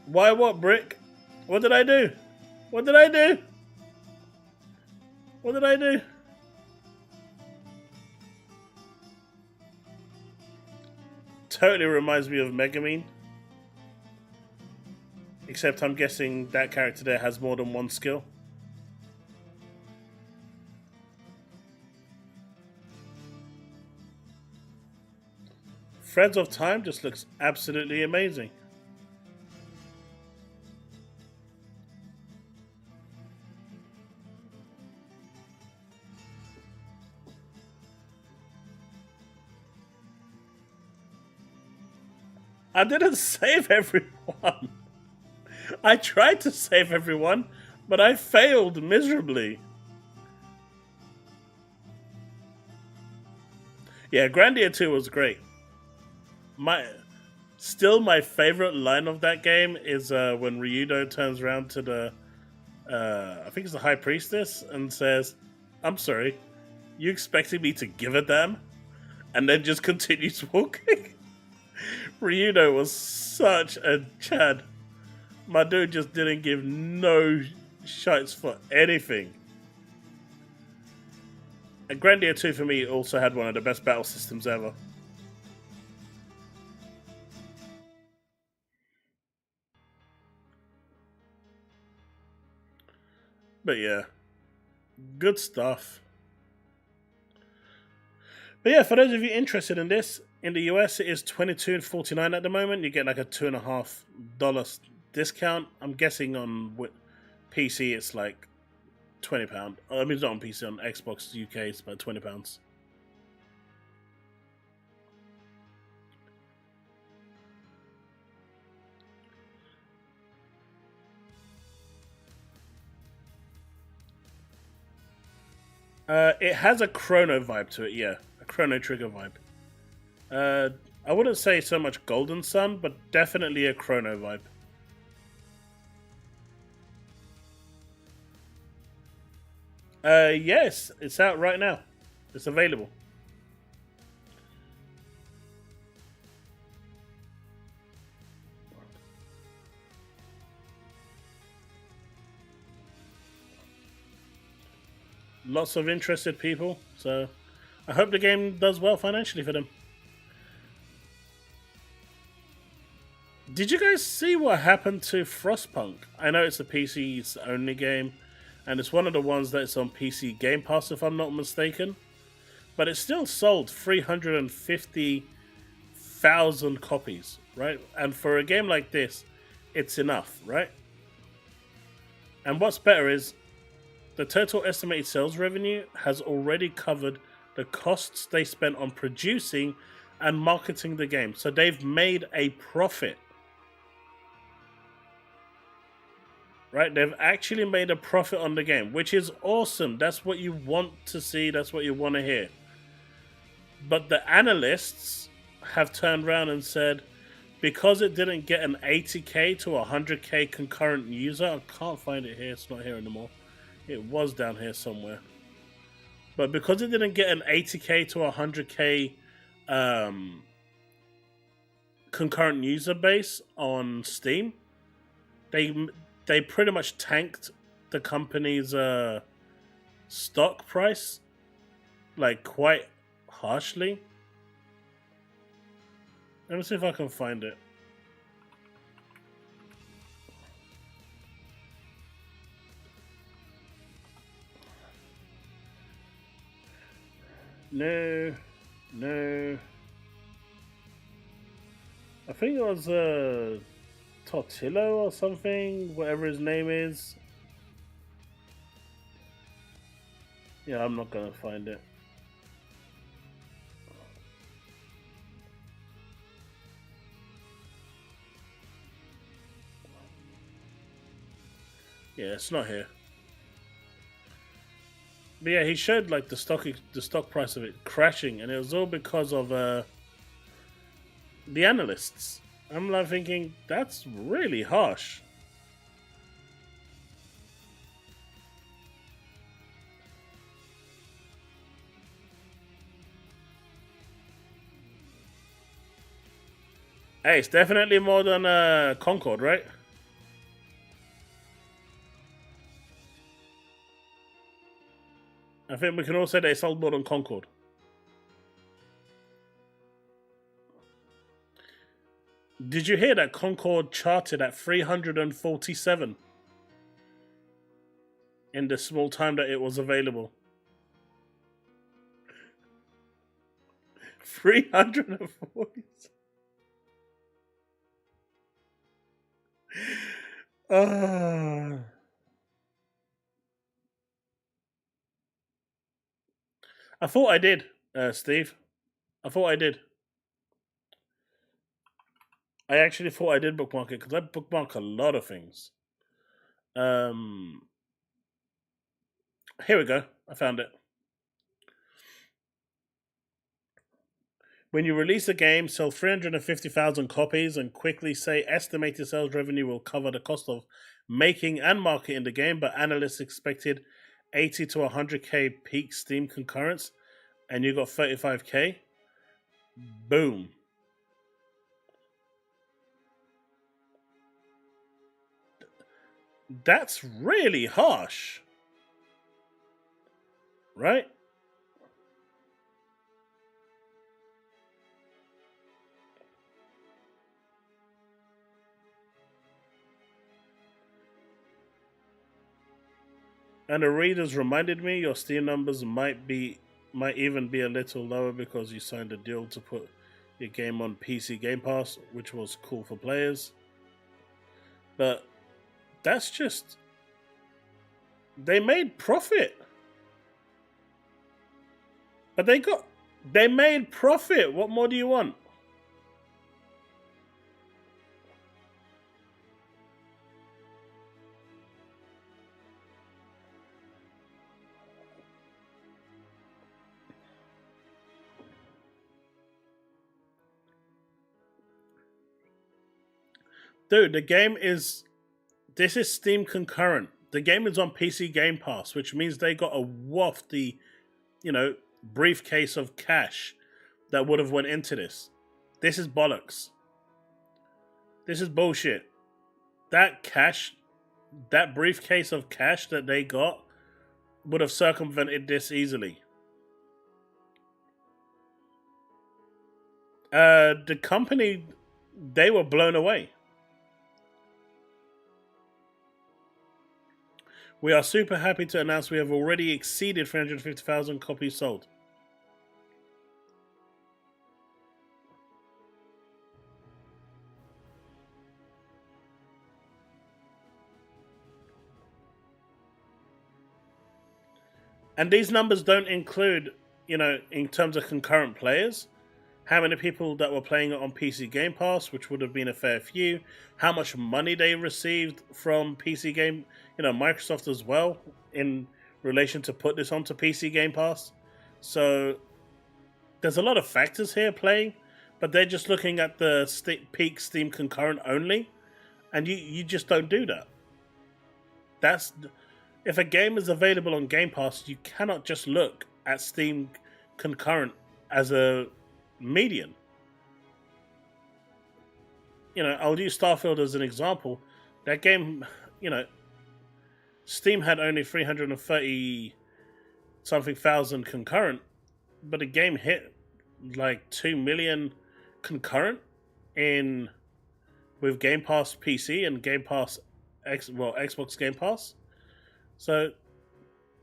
Why what, Brick? What did I do? What did I do? What did I do? Totally reminds me of Megamine. Except I'm guessing that character there has more than one skill. Threads of Time just looks absolutely amazing. I didn't save everyone. I tried to save everyone, but I failed miserably. Yeah, Grandia 2 was great. Still my favorite line of that game is when Ryudo turns around to the I think it's the High Priestess and says, "I'm sorry, you expecting me to give a damn?" And then just continues walking. Ryudo was such a chad. My dude just didn't give no shites for anything. And Grandia 2 for me also had one of the best battle systems ever. But yeah, good stuff. But yeah, for those of you interested in this, in the US it is $22.49 at the moment. You get like a $2.50 discount. I'm guessing on PC it's like £20. I mean, it's not on PC, on Xbox UK it's about £20. It has a Chrono vibe to it, yeah. A Chrono Trigger vibe. I wouldn't say so much Golden Sun, but definitely a Chrono vibe. Yes, it's out right now. It's available. Lots of interested people, so I hope the game does well financially for them. Did you guys see what happened to Frostpunk? I know it's a PC's only game, and it's one of the ones that's on PC Game Pass, if I'm not mistaken. But it still sold 350,000 copies, right? And for a game like this, it's enough, right? And what's better is, the total estimated sales revenue has already covered the costs they spent on producing and marketing the game. So they've made a profit. Right? They've actually made a profit on the game, which is awesome. That's what you want to see. That's what you want to hear. But the analysts have turned around and said, because it didn't get an 80k to 100k concurrent user, I can't find it here. It's not here anymore. It was down here somewhere. But because it didn't get an 80k to 100k concurrent user base on Steam, they pretty much tanked the company's stock price, like, quite harshly. Let me see if I can find it. No. I think it was Tortillo or something, whatever his name is. Yeah, I'm not gonna find it. Yeah, it's not here. But yeah, he showed like the stock price of it crashing, and it was all because of the analysts. I'm like thinking, that's really harsh. Hey, it's definitely more than Concord, right? I think we can all say they sold more than Concord. Did you hear that Concord charted at 347 in the small time that it was available? 340. I thought I did, Steve. I thought I did. I actually thought I did bookmark it because I bookmark a lot of things. Here we go. I found it. When you release a game, sell 350,000 copies and quickly say estimated sales revenue will cover the cost of making and marketing the game, but analysts expected 80 to 100k peak Steam concurrence, and you got 35k. Boom. That's really harsh. Right? And the readers reminded me your Steam numbers might even be a little lower because you signed a deal to put your game on PC Game Pass, which was cool for players. But that's just... They made profit. But they made profit. What more do you want? Dude, this is Steam concurrent. The game is on PC Game Pass, which means they got a wafty, briefcase of cash that would have went into this. This is bollocks. This is bullshit. That cash, that briefcase of cash that they got would have circumvented this easily. The company, they were blown away. We are super happy to announce we have already exceeded 350,000 copies sold. And these numbers don't include, in terms of concurrent players, how many people that were playing it on PC Game Pass, which would have been a fair few, how much money they received from PC Game, Microsoft as well, in relation to put this onto PC Game Pass. So there's a lot of factors here playing, but they're just looking at the peak Steam concurrent only, and you just don't do that. If a game is available on Game Pass, you cannot just look at Steam concurrent as a median. I'll use Starfield as an example. That game, Steam had only 330 something thousand concurrent, but the game hit like 2 million concurrent with Game Pass PC and Game Pass Xbox Game Pass. So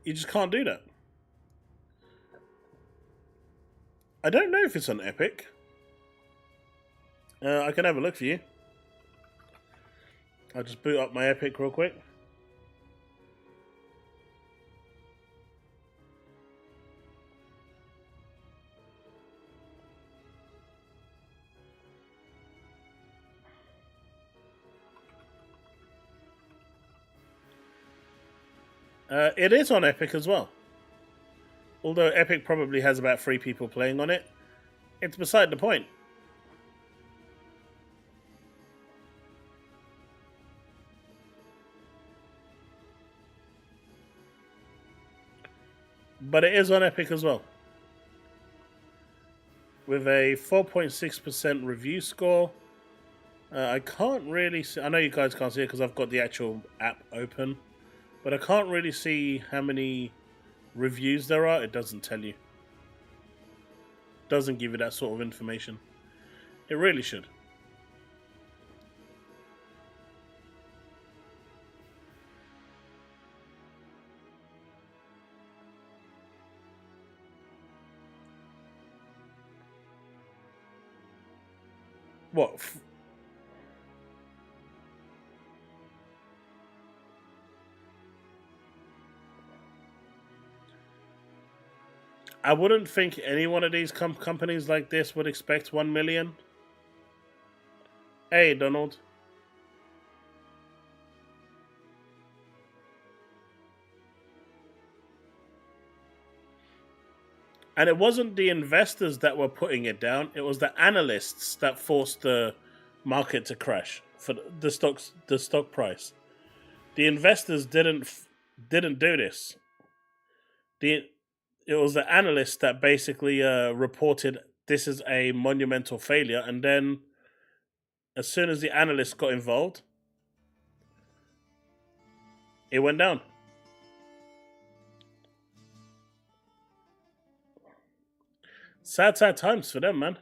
you just can't do that. I don't know if it's on Epic. I can have a look for you. I'll just boot up my Epic real quick. It is on Epic as well. Although Epic probably has about 3 people playing on it. It's beside the point. But it is on Epic as well. With a 4.6% review score. I can't really see... I know you guys can't see it because I've got the actual app open. But I can't really see how many reviews there are. It doesn't tell you. Doesn't give you that sort of information. It really should. What? I wouldn't think any one of these companies like this would expect 1 million. Hey, Donald. And it wasn't the investors that were putting it down. It was the analysts that forced the market to crash for the stock price. The investors didn't do this. It was the analysts that basically reported this is a monumental failure, and then as soon as the analysts got involved, it went down. Sad times for them, man.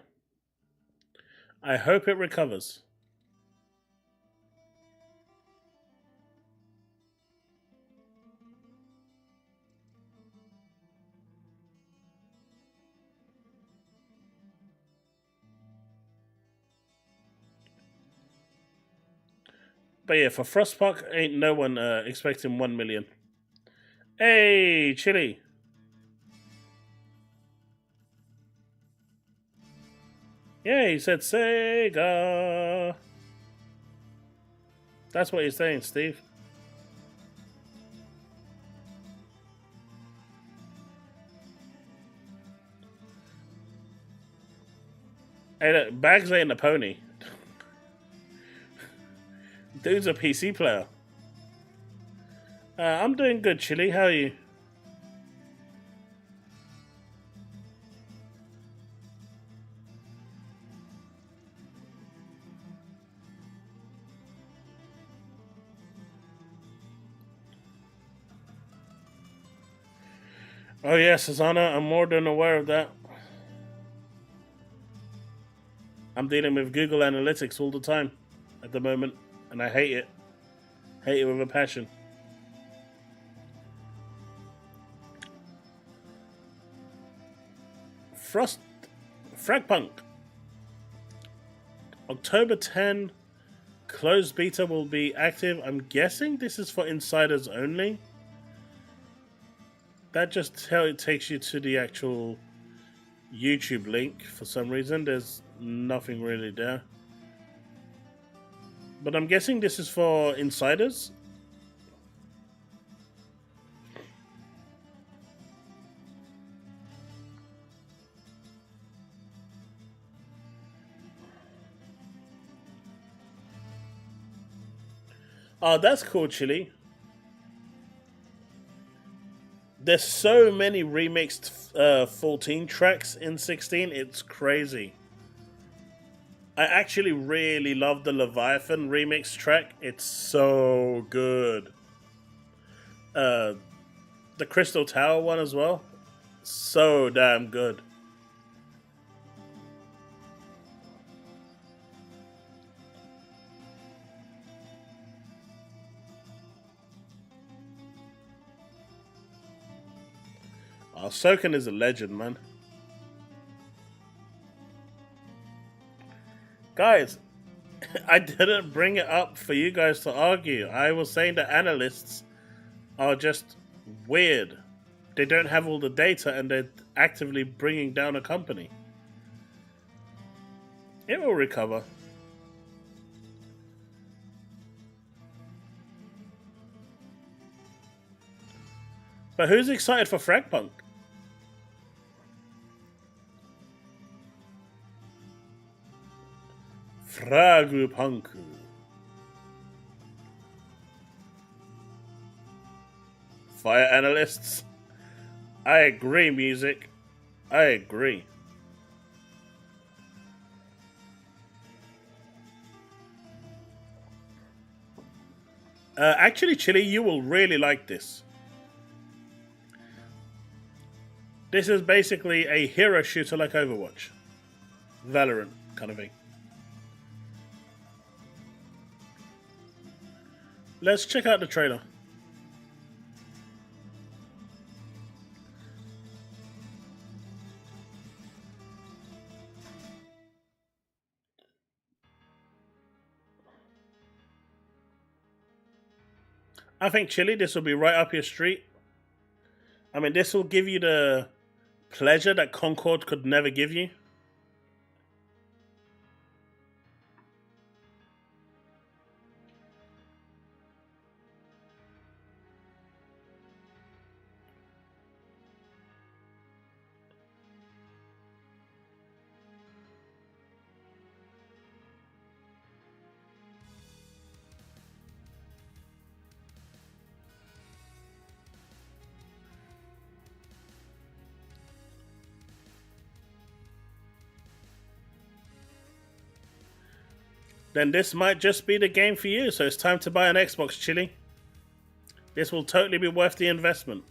I hope it recovers. But yeah, for Frostpunk, ain't no one expecting 1 million. Hey, Chille. Yeah, he said Sega. That's what he's saying, Steve. Hey, look, Bags ain't a pony. Dude's a PC player. I'm doing good, Chille. How are you? Oh yes, Susanna, I'm more than aware of that. I'm dealing with Google Analytics all the time at the moment, and I hate it. Hate it with a passion. Fragpunk. October 10, closed beta will be active. I'm guessing this is for insiders only. That just takes you to the actual YouTube link for some reason. There's nothing really there. But I'm guessing this is for insiders. Oh, that's cool, Chille. There's so many remixed 14 tracks in 16, it's crazy. I actually really love the Leviathan remix track. It's so good. The Crystal Tower one as well. So damn good. Oh, Soken is a legend, man. Guys, I didn't bring it up for you guys to argue. I was saying the analysts are just weird. They don't have all the data and they're actively bringing down a company. It will recover. But who's excited for Fragpunk? Fragpunk. Fire analysts. I agree, music. I agree. Actually, Chille, you will really like this. This is basically a hero shooter like Overwatch. Valorant kind of thing. Let's check out the trailer. I think Chille, this will be right up your street. I mean, this will give you the pleasure that Concord could never give you. Then this might just be the game for you, so it's time to buy an Xbox, Chille. This will totally be worth the investment.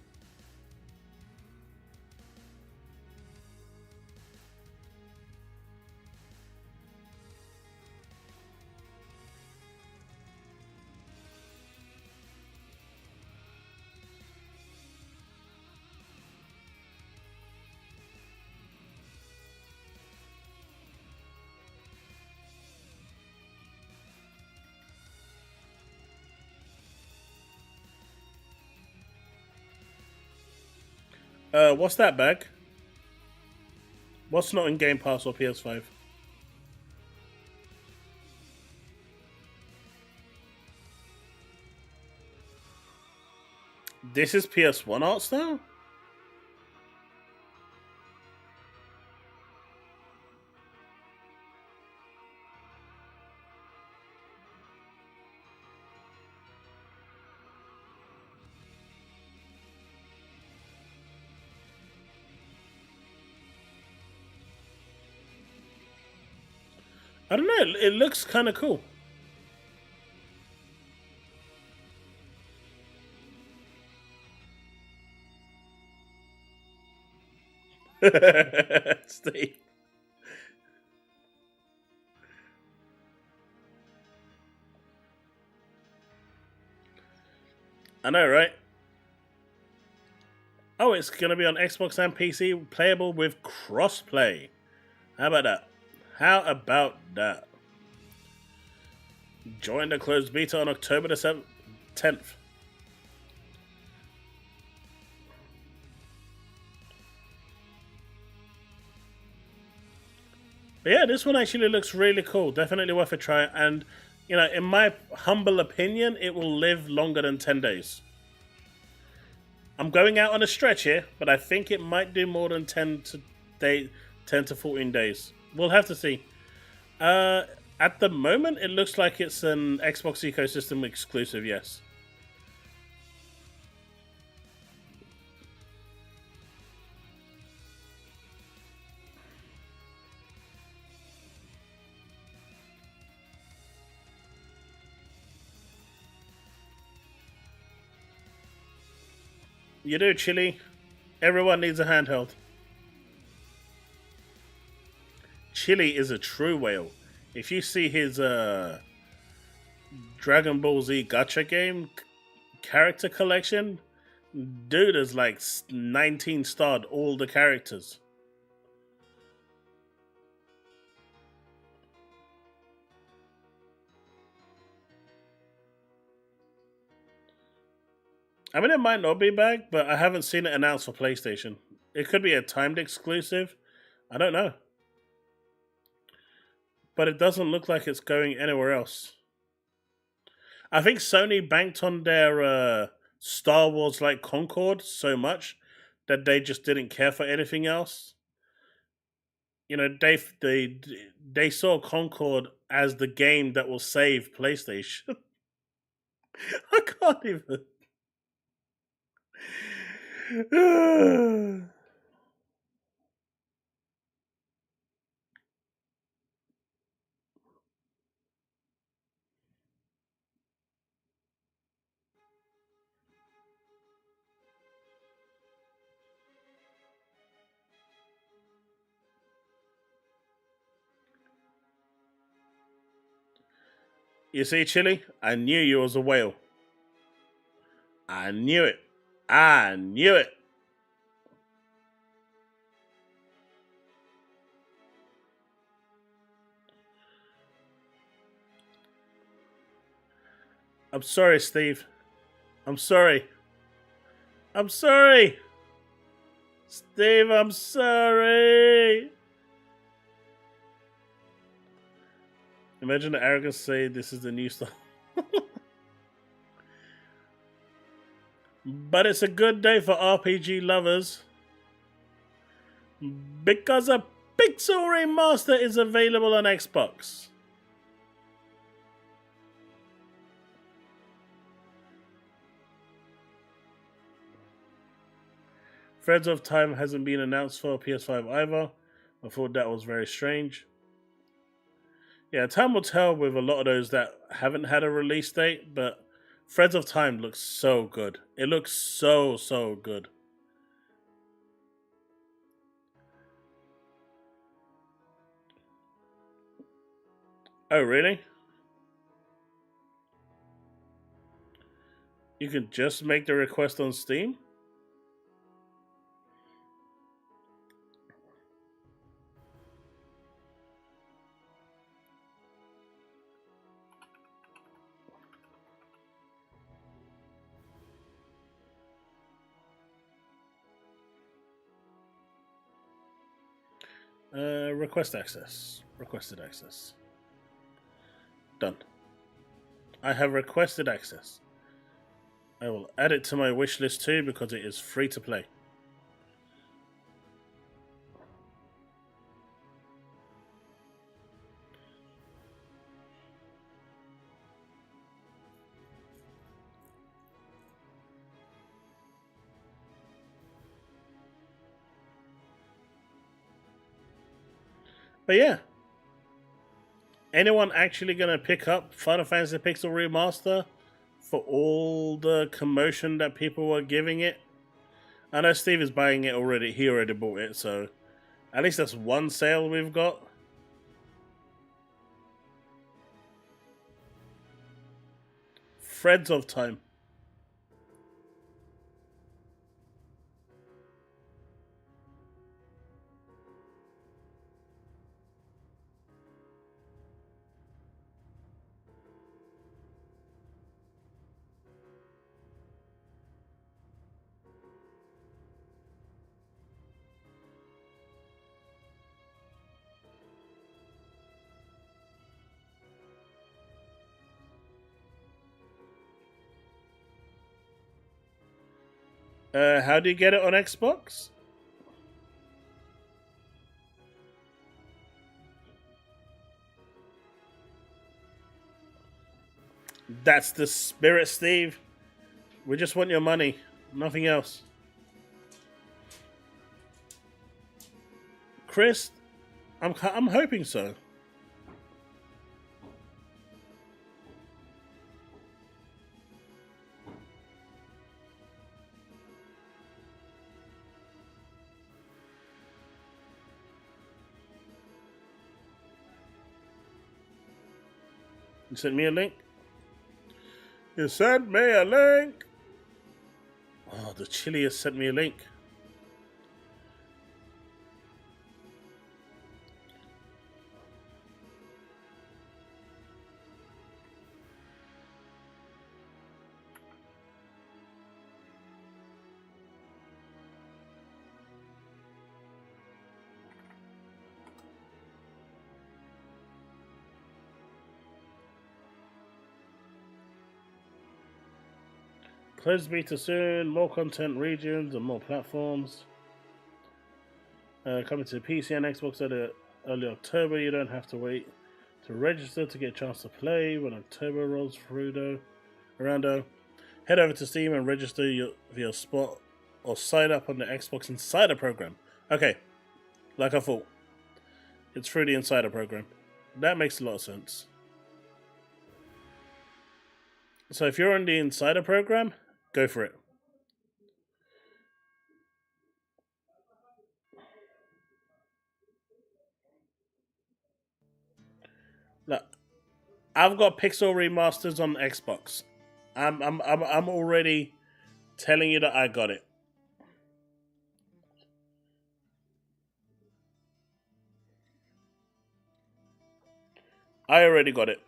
What's that bag? What's not in Game Pass or PS5? This is PS1 art style? I don't know, it looks kind of cool. Steve. I know, right? Oh, it's going to be on Xbox and PC, playable with crossplay. How about that? How about that? Join the closed beta on October the 10th. But yeah, this one actually looks really cool. Definitely worth a try. And, you know, in my humble opinion, it will live longer than 10 days. I'm going out on a stretch here, but I think it might do more than 10 to 14 days. We'll have to see. At the moment, it looks like it's an Xbox ecosystem exclusive, yes. You do, Chille. Everyone needs a handheld. Chille is a true whale. If you see his Dragon Ball Z gacha game character collection, dude is like 19 starred all the characters. I mean, it might not be back, but I haven't seen it announced for PlayStation. It could be a timed exclusive. I don't know. But it doesn't look like it's going anywhere else. I think Sony banked on their Star Wars like Concord so much that they just didn't care for anything else. You know, they saw Concord as the game that will save PlayStation. I can't even. You see, Chille? I knew you was a whale. I knew it. I knew it. I'm sorry, Steve. I'm sorry. I'm sorry. Steve, I'm sorry. Imagine the arrogance say this is the new stuff. But it's a good day for RPG lovers. Because a Pixel Remaster is available on Xbox. Threads of Time hasn't been announced for PS5 either. I thought that was very strange. Yeah, time will tell with a lot of those that haven't had a release date, but Threads of Time looks so good. It looks so good. Oh, really? You can just make the request on Steam? Request access. Requested access. Done. I have requested access. I will add it to my wish list too because it is free to play. But yeah. Anyone actually going to pick up Final Fantasy Pixel Remaster for all the commotion that people were giving it? I know Steve is buying it already. He already bought it, so at least that's one sale we've got. Threads of Time. How do you get it on Xbox? That's the spirit, Steve. We just want your money, nothing else. Chris, I'm hoping so. You sent me a link? You sent me a link? Oh, the Chille has sent me a link. Closed beta soon, more content regions and more platforms. Coming to PC and Xbox early October. You don't have to wait to register to get a chance to play when October rolls around. Head over to Steam and register via spot or sign up on the Xbox Insider program. Okay, like I thought. It's through the Insider program. That makes a lot of sense. So if you're on the Insider program, go for it. Look, I've got Pixel Remasters on Xbox. I'm already telling you that I got it. I already got it.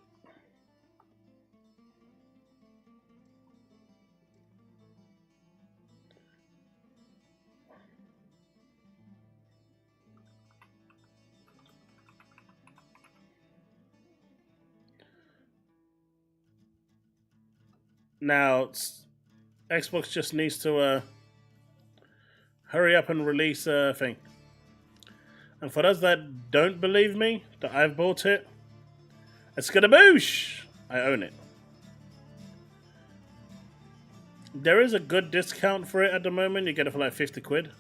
Now, Xbox just needs to hurry up and release a thing. And for those that don't believe me, that I've bought it, it's gonna boosh! I own it. There is a good discount for it at the moment. You get it for like 50 quid.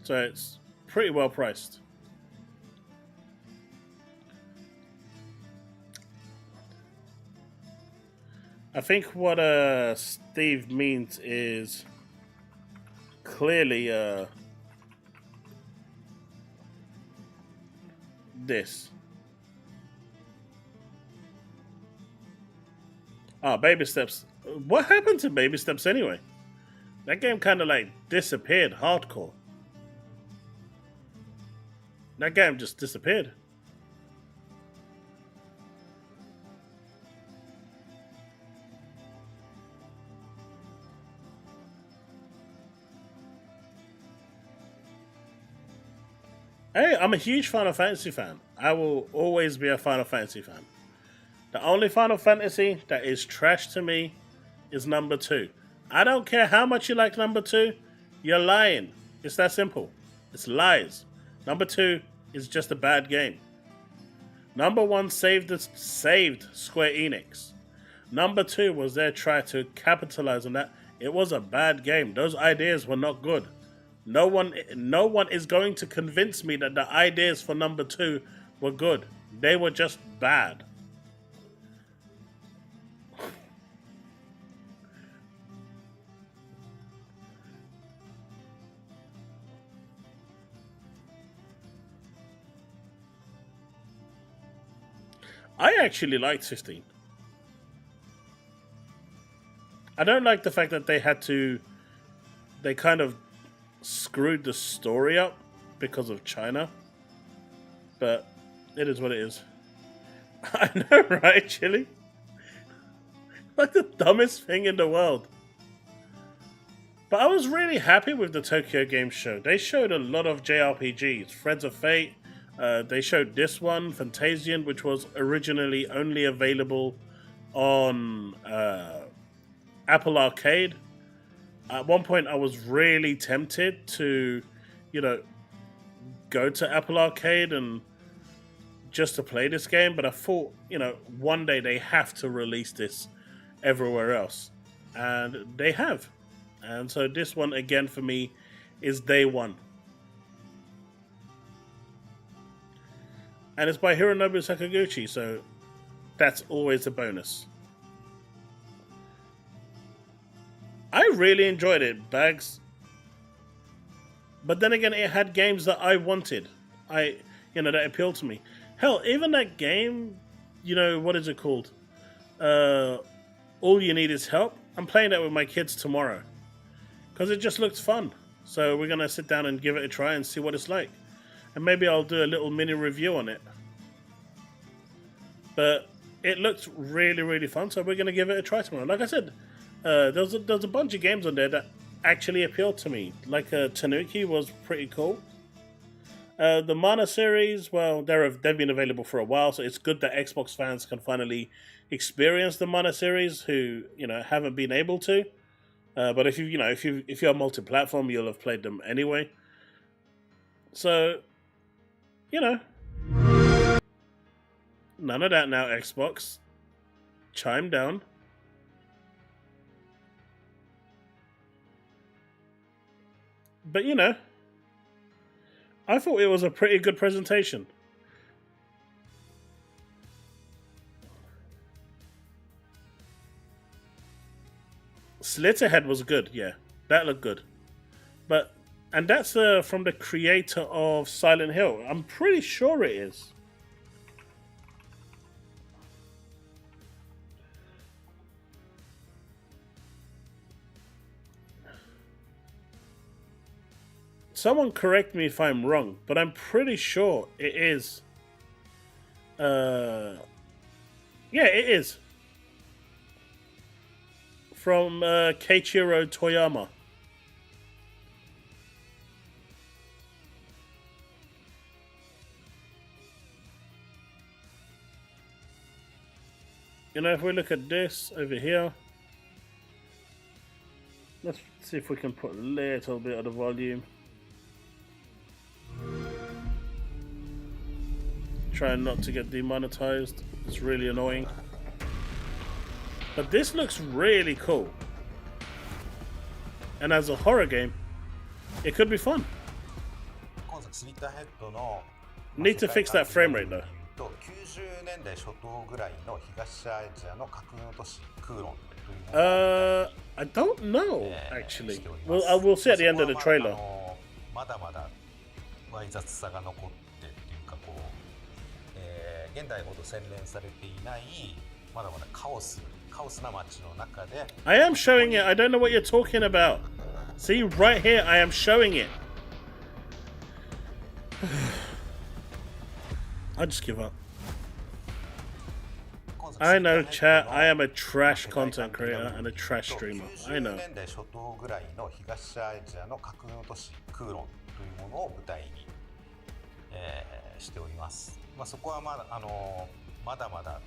So it's pretty well priced. I think what Steve means is clearly this. Baby Steps. What happened to Baby Steps anyway? That game kind of like disappeared hardcore. That game just disappeared. Hey, I'm a huge Final Fantasy fan. I will always be a Final Fantasy fan. The only Final Fantasy that is trash to me is number 2. I don't care how much you like number 2, you're lying. It's that simple. It's lies. Number 2 is just a bad game. Number 1 saved Square Enix. Number 2 was their try to capitalize on that. It was a bad game. Those ideas were not good. No one is going to convince me that the ideas for number 2 were good. They were just bad. I actually liked 15. I don't like the fact that they kind of screwed the story up because of China. But it is what it is. I know, right, Chille? Like the dumbest thing in the world. But I was really happy with the Tokyo Game Show. They showed a lot of JRPGs. Threads of Fate. They showed this one, Fantasian, which was originally only available on Apple Arcade. At one point, I was really tempted to, go to Apple Arcade and just to play this game. But I thought, one day they have to release this everywhere else. And they have. And so this one, again, for me, is day one. And it's by Hironobu Sakaguchi, so that's always a bonus. I really enjoyed it, Bags. But then again, it had games that I wanted. That appealed to me. Hell, even that game, what is it called? All You Need Is Help. I'm playing that with my kids tomorrow. Because it just looks fun. So we're going to sit down and give it a try and see what it's like. And maybe I'll do a little mini review on it. But it looks really, really fun, so we're going to give it a try tomorrow. Like I said, there's a bunch of games on there that actually appealed to me. Like Tanuki was pretty cool. The Mana series, well, they've been available for a while, so it's good that Xbox fans can finally experience the Mana series who, haven't been able to. But if you're multi-platform, you'll have played them anyway. So, none of that now, Xbox. Chime down. But, I thought it was a pretty good presentation. Slitterhead was good, yeah. That looked good. And that's from the creator of Silent Hill. I'm pretty sure it is. Someone correct me if I'm wrong, but I'm pretty sure it is. Yeah, it is. From Keiichiro Toyama. If we look at this over here, Let's see if we can put a little bit of the volume. Trying not to get demonetized. It's really annoying. But this looks really cool. And as a horror game, it could be fun. Need to fix that frame rate though. 90年代初頭ぐらいの東アジアの架空の都市クーロンというもの I don't know actually. Well, I will see at the end of the trailer. まだまだわい雑さが残ってっていうかこう、現代ほど洗練されていないまだまだカオスな街の中で I am showing it. I don't know what you're talking about. See right here, I am showing it. I just give up. I know, chat. I am a trash content creator and a trash streamer. I know. 90年代初頭ぐらいの東アジアの架空の都市クーロンというものを舞台に、しております。まあそこはまだまだまだ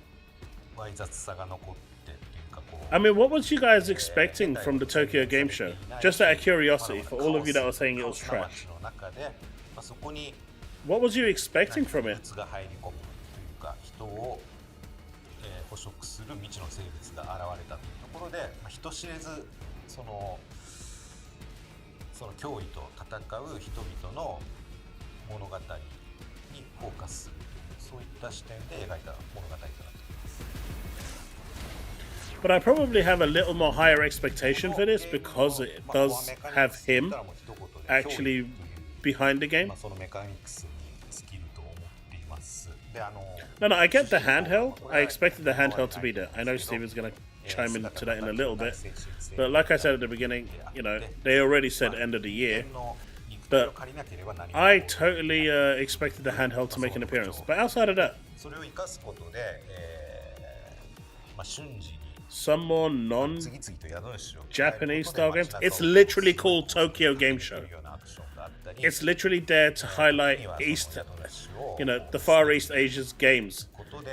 わい雑さが残ってっていうかこう I mean, what was you guys expecting from the Tokyo Game Show? Just out of curiosity, for all of you that were saying it was trash. What was you expecting from it? が入り込むというか人を、捕食する未知の生物が現れたというところで、人知れずその脅威と戦う人々の物語にフォーカスするというそういった視点で描いた物語となっています。But I probably have a little more higher expectation for this because it does have him actually behind the game. No, I get the handheld. I expected the handheld to be there. I know Steven's going to chime into that in a little bit. But like I said at the beginning, you know, they already said end of the year. But I totally expected the handheld to make an appearance. But outside of that, some more non-Japanese style games. It's literally called Tokyo Game Show. It's literally there to highlight East, you know, the Far East Asia's games.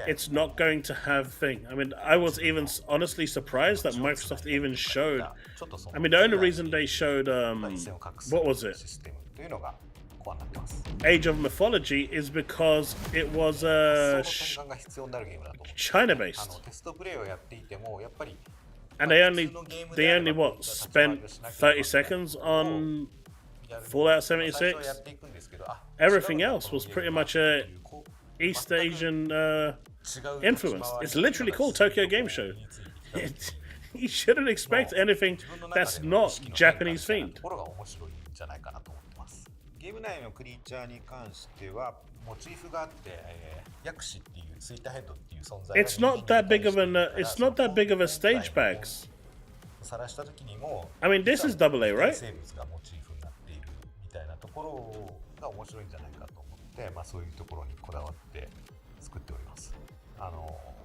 It's not going to have thing. I mean, I was even honestly surprised that Microsoft even showed. I mean, the only reason they showed what was it? Age of Mythology is because it was China-based, and they only what spent 30 seconds on Fallout 76. Everything else was pretty much a East Asian influence. It's literally called Tokyo Game Show. You shouldn't expect anything that's not Japanese themed. ゲーム内のクリーチャーに関してはモチーフがあって、ヤクシっていうスイーターヘッドっていう存在 It's not that big of a stage bags. 晒した時にも I mean, this is AA, right? 生物がモチーフになっているみたいなところが面白いんじゃないかと思って、そういうところにこだわって作っております。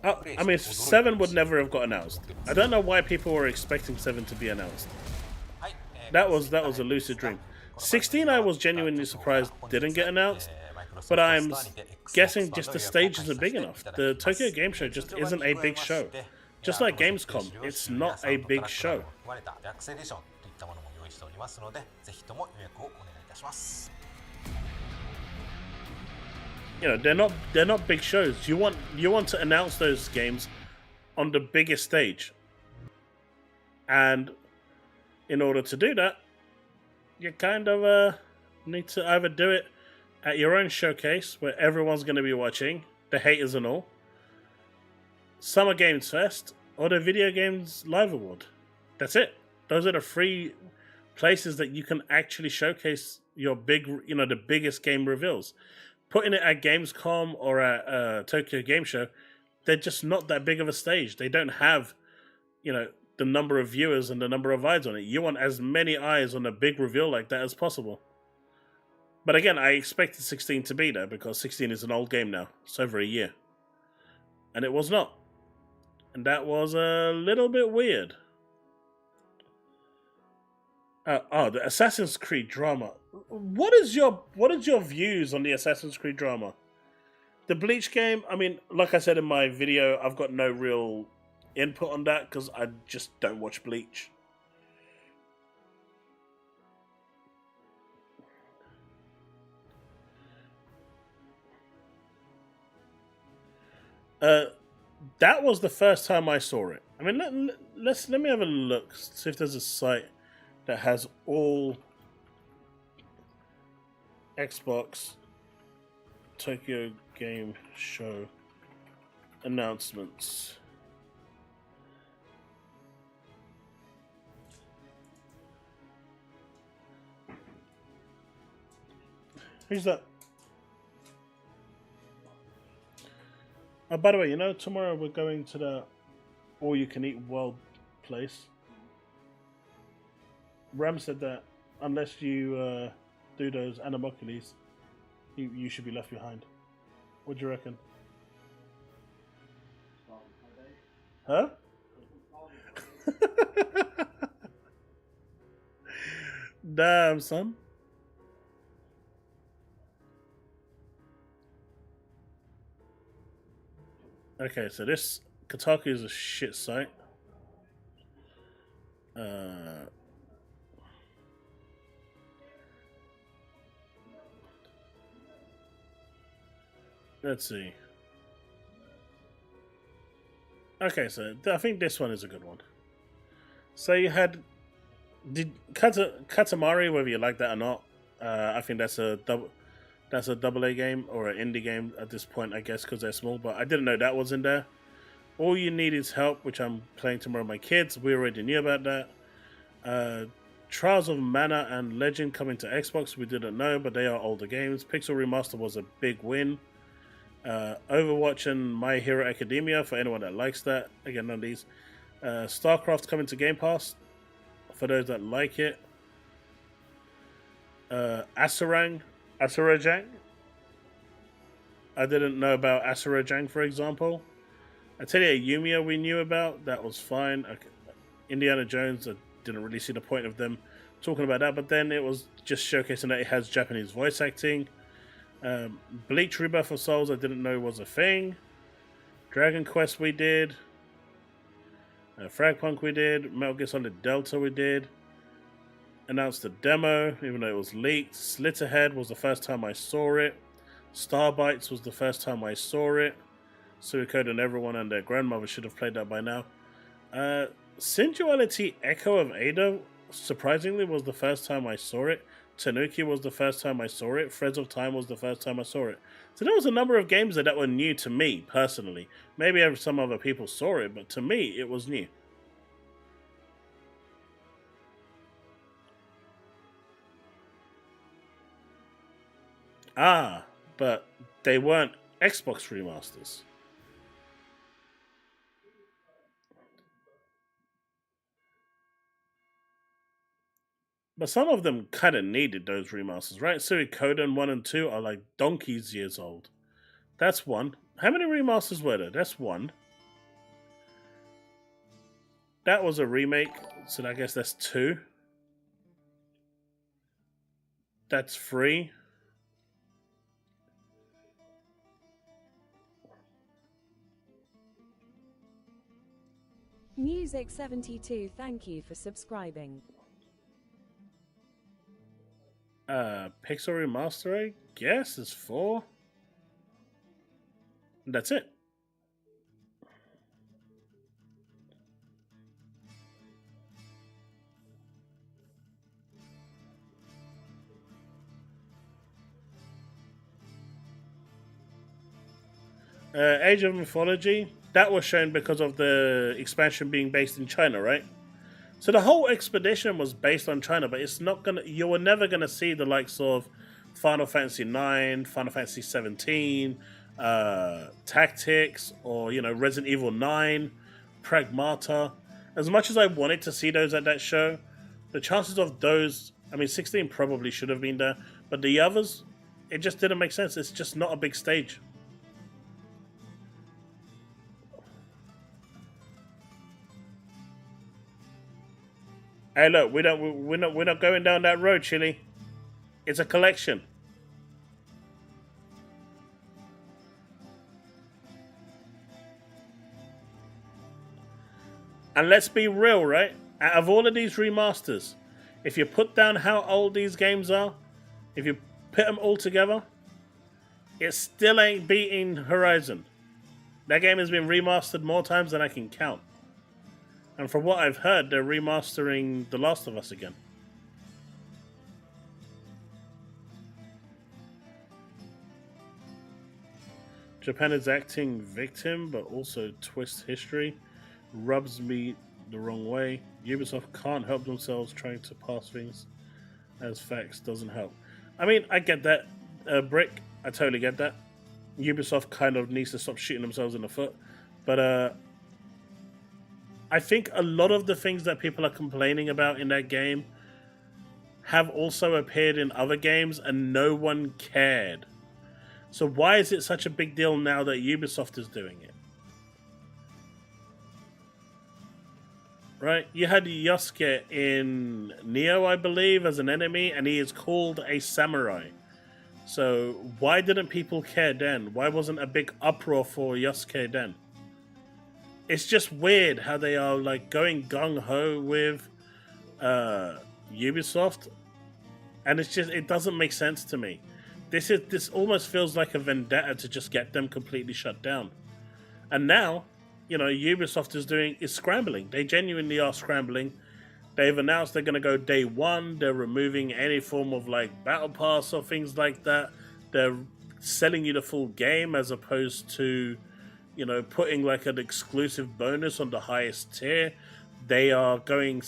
I mean, 7 would never have got announced. I don't know why people were expecting 7 to be announced. That was a lucid dream. 16, I was genuinely surprised didn't get announced, but I'm guessing just the stage isn't big enough. The Tokyo Game Show just isn't a big show. Just like Gamescom, it's not a big show. You know, they're not big shows. You want to announce those games on the biggest stage, and in order to do that, you kind of need to either do it at your own showcase where everyone's going to be watching, the haters and all, Summer Games Fest, or the Video Games Live Award. That's it. Those are the 3 places that you can actually showcase your big, you know, the biggest game reveals. Putting it at Gamescom or at Tokyo Game Show, they're just not that big of a stage. They don't have, you know, the number of viewers and the number of eyes on it. You want as many eyes on a big reveal like that as possible. But again, I expected 16 to be there because 16 is an old game now. It's over a year. And it was not. And that was a little bit weird. The Assassin's Creed drama. What is your views on the Assassin's Creed drama? The Bleach game, I mean, like I said in my video, I've got no real input on that because I just don't watch Bleach. That was the first time I saw it. I mean, let me have a look, see if there's a site that has all Xbox Tokyo Game Show announcements. Who's that? Oh, by the way, you know, tomorrow we're going to the all-you-can-eat world place. Ram said that unless you do those animoculi, you should be left behind. What do you reckon? Huh? Damn, son. Okay, so this Kotaku is a shit site. Let's see. Okay, so I think this one is a good one. So you had Katamari, whether you like that or not. I think that's a double A game or an indie game at this point, I guess, because they're small. But I didn't know that was in there. All You Need Is Help, which I'm playing tomorrow with my kids. We already knew about that. Trials of Mana and Legend coming to Xbox. We didn't know, but they are older games. Pixel Remaster was a big win. Overwatch and My Hero Academia, for anyone that likes that. Again, none of these. StarCraft coming to Game Pass, for those that like it. Asurajang. I didn't know about Asurajang, for example. I tell you, Yumia we knew about. That was fine. Indiana Jones, I didn't really see the point of them talking about that, but then it was just showcasing that it has Japanese voice acting. Bleach Rebirth of Souls, I didn't know was a thing. Dragon Quest we did. Fragpunk we did. Metal Gear Solid Delta we did. Announced the demo, even though it was leaked. Slitterhead was the first time I saw it. Starbites was the first time I saw it. Suikoden and everyone and their grandmother should have played that by now. Sensuality Echo of Ada, surprisingly, was the first time I saw it. Tanuki was the first time I saw it. Threads of Time was the first time I saw it. So there was a number of games that were new to me, personally. Maybe some other people saw it, but to me, it was new. Ah, but they weren't Xbox remasters. But some of them kind of needed those remasters, right? Suikoden 1 and 2 are like donkey's years old. That's one. How many remasters were there? That's one. That was a remake, so I guess that's two. That's three. Music72, thank you for subscribing. Pixel Remaster, I guess, is 4. And that's it. Age of Mythology, that was shown because of the expansion being based in China, right? So the whole expedition was based on China, but it's not gonna. You were never gonna see the likes of Final Fantasy IX, Final Fantasy 17, Tactics, or Resident Evil 9, Pragmata. As much as I wanted to see those at that show, the chances of those. I mean, 16 probably should have been there, but the others, it just didn't make sense. It's just not a big stage. Hey, look, we're not going down that road, Chille. It's a collection. And let's be real, right? Out of all of these remasters, if you put down how old these games are, if you put them all together, it still ain't beating Horizon. That game has been remastered more times than I can count. And from what I've heard, they're remastering The Last of Us again. Japan is acting victim, but also twists history. Rubs me the wrong way. Ubisoft can't help themselves trying to pass things as facts doesn't help. I mean, I get that, Brick. I totally get that. Ubisoft kind of needs to stop shooting themselves in the foot. But I think a lot of the things that people are complaining about in that game have also appeared in other games and no one cared. So why is it such a big deal now that Ubisoft is doing it? Right? You had Yosuke in Neo, I believe, as an enemy, and he is called a samurai. So why didn't people care then? Why wasn't a big uproar for Yosuke then? It's just weird how they are like going gung-ho with Ubisoft, and it doesn't make sense to me. This almost feels like a vendetta to just get them completely shut down. And now, Ubisoft is scrambling. They genuinely are scrambling. They've announced they're going to go day one. They're removing any form of like battle pass or things like that. They're selling you the full game as opposed to, putting like an exclusive bonus on the highest tier. They are going,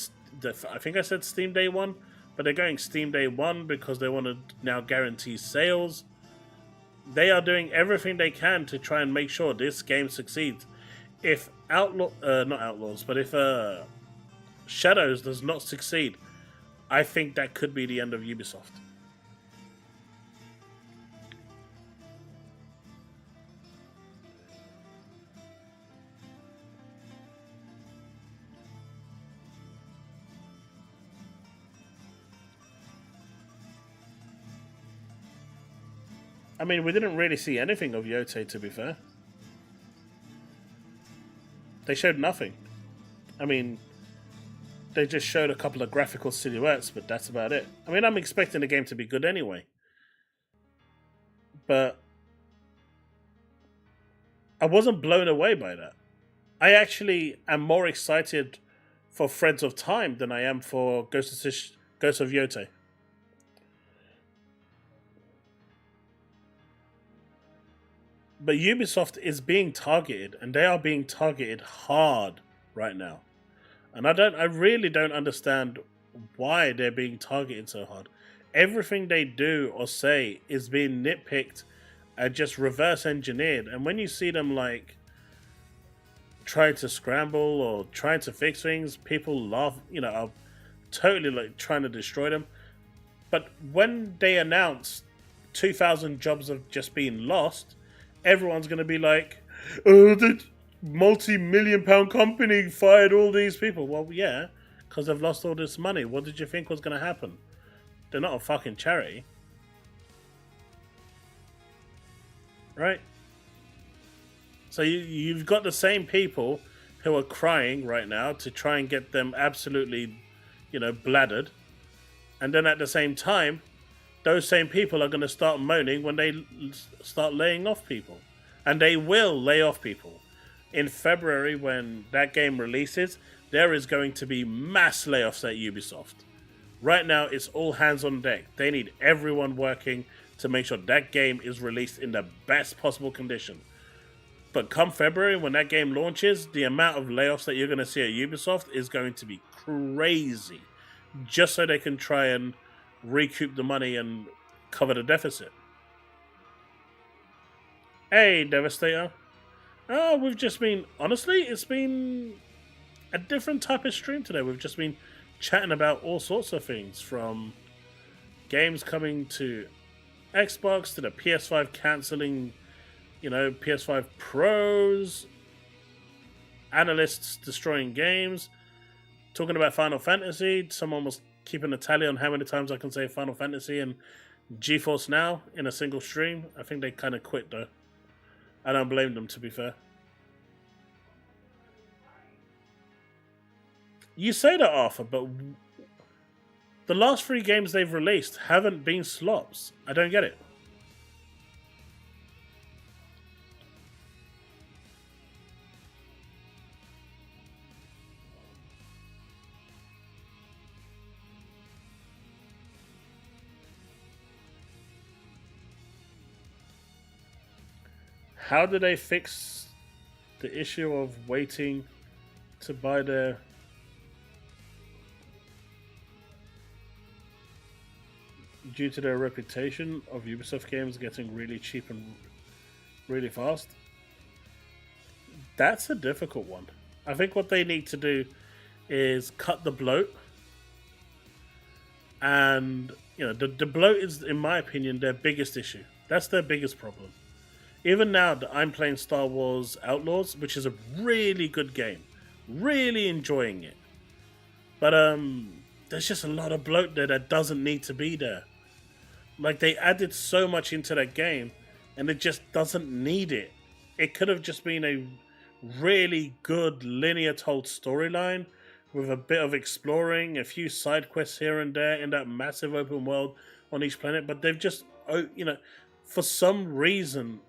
I think I said Steam Day 1, but they're going Steam Day 1 because they want to now guarantee sales. They are doing everything they can to try and make sure this game succeeds. If if Shadows does not succeed, I think that could be the end of Ubisoft. I mean, we didn't really see anything of Yote, to be fair. They showed nothing. I mean, they just showed a couple of graphical silhouettes, but that's about it. I mean, I'm expecting the game to be good anyway. But I wasn't blown away by that. I actually am more excited for Threads of Time than I am for Ghost of Yote. But Ubisoft is being targeted, and they are being targeted hard right now. And I really don't understand why they're being targeted so hard. Everything they do or say is being nitpicked and just reverse engineered. And when you see them like trying to scramble or trying to fix things, people laugh, are totally like trying to destroy them. But when they announce 2,000 jobs have just been lost, everyone's going to be like, oh, the multi-million-pound company fired all these people. Well, yeah, because they've lost all this money. What did you think was going to happen? They're not a fucking charity. Right? So you've got the same people who are crying right now to try and get them absolutely, bladdered. And then at the same time, those same people are going to start moaning when they start laying off people. And they will lay off people. In February, when that game releases, there is going to be mass layoffs at Ubisoft. Right now, it's all hands on deck. They need everyone working to make sure that game is released in the best possible condition. But come February, when that game launches, the amount of layoffs that you're going to see at Ubisoft is going to be crazy. Just so they can try and recoup the money and cover the deficit. Hey, Devastator. Oh, we've just been... Honestly, it's been a different type of stream today. We've just been chatting about all sorts of things, from games coming to Xbox to the PS5 cancelling, PS5 Pros, analysts destroying games, talking about Final Fantasy. Someone was keeping a tally on how many times I can say Final Fantasy and GeForce Now in a single stream. I think they kind of quit, though. I don't blame them, to be fair. You say that, Arthur, but the last 3 games they've released haven't been slops. I don't get it. how do they fix the issue of waiting to buy their... due to their reputation of Ubisoft games getting really cheap and really fast? That's a difficult one. I think what they need to do is cut the bloat. And, you know, the bloat is, in my opinion, their biggest issue. That's their biggest problem. Even now that I'm playing Star Wars Outlaws, which is a really good game. Really enjoying it. But there's just a lot of bloat there that doesn't need to be there. Like, they added so much into that game, and it just doesn't need it. It could have just been a really good linear told storyline with a bit of exploring, a few side quests here and there in that massive open world on each planet. But they've just, you know, for some reason,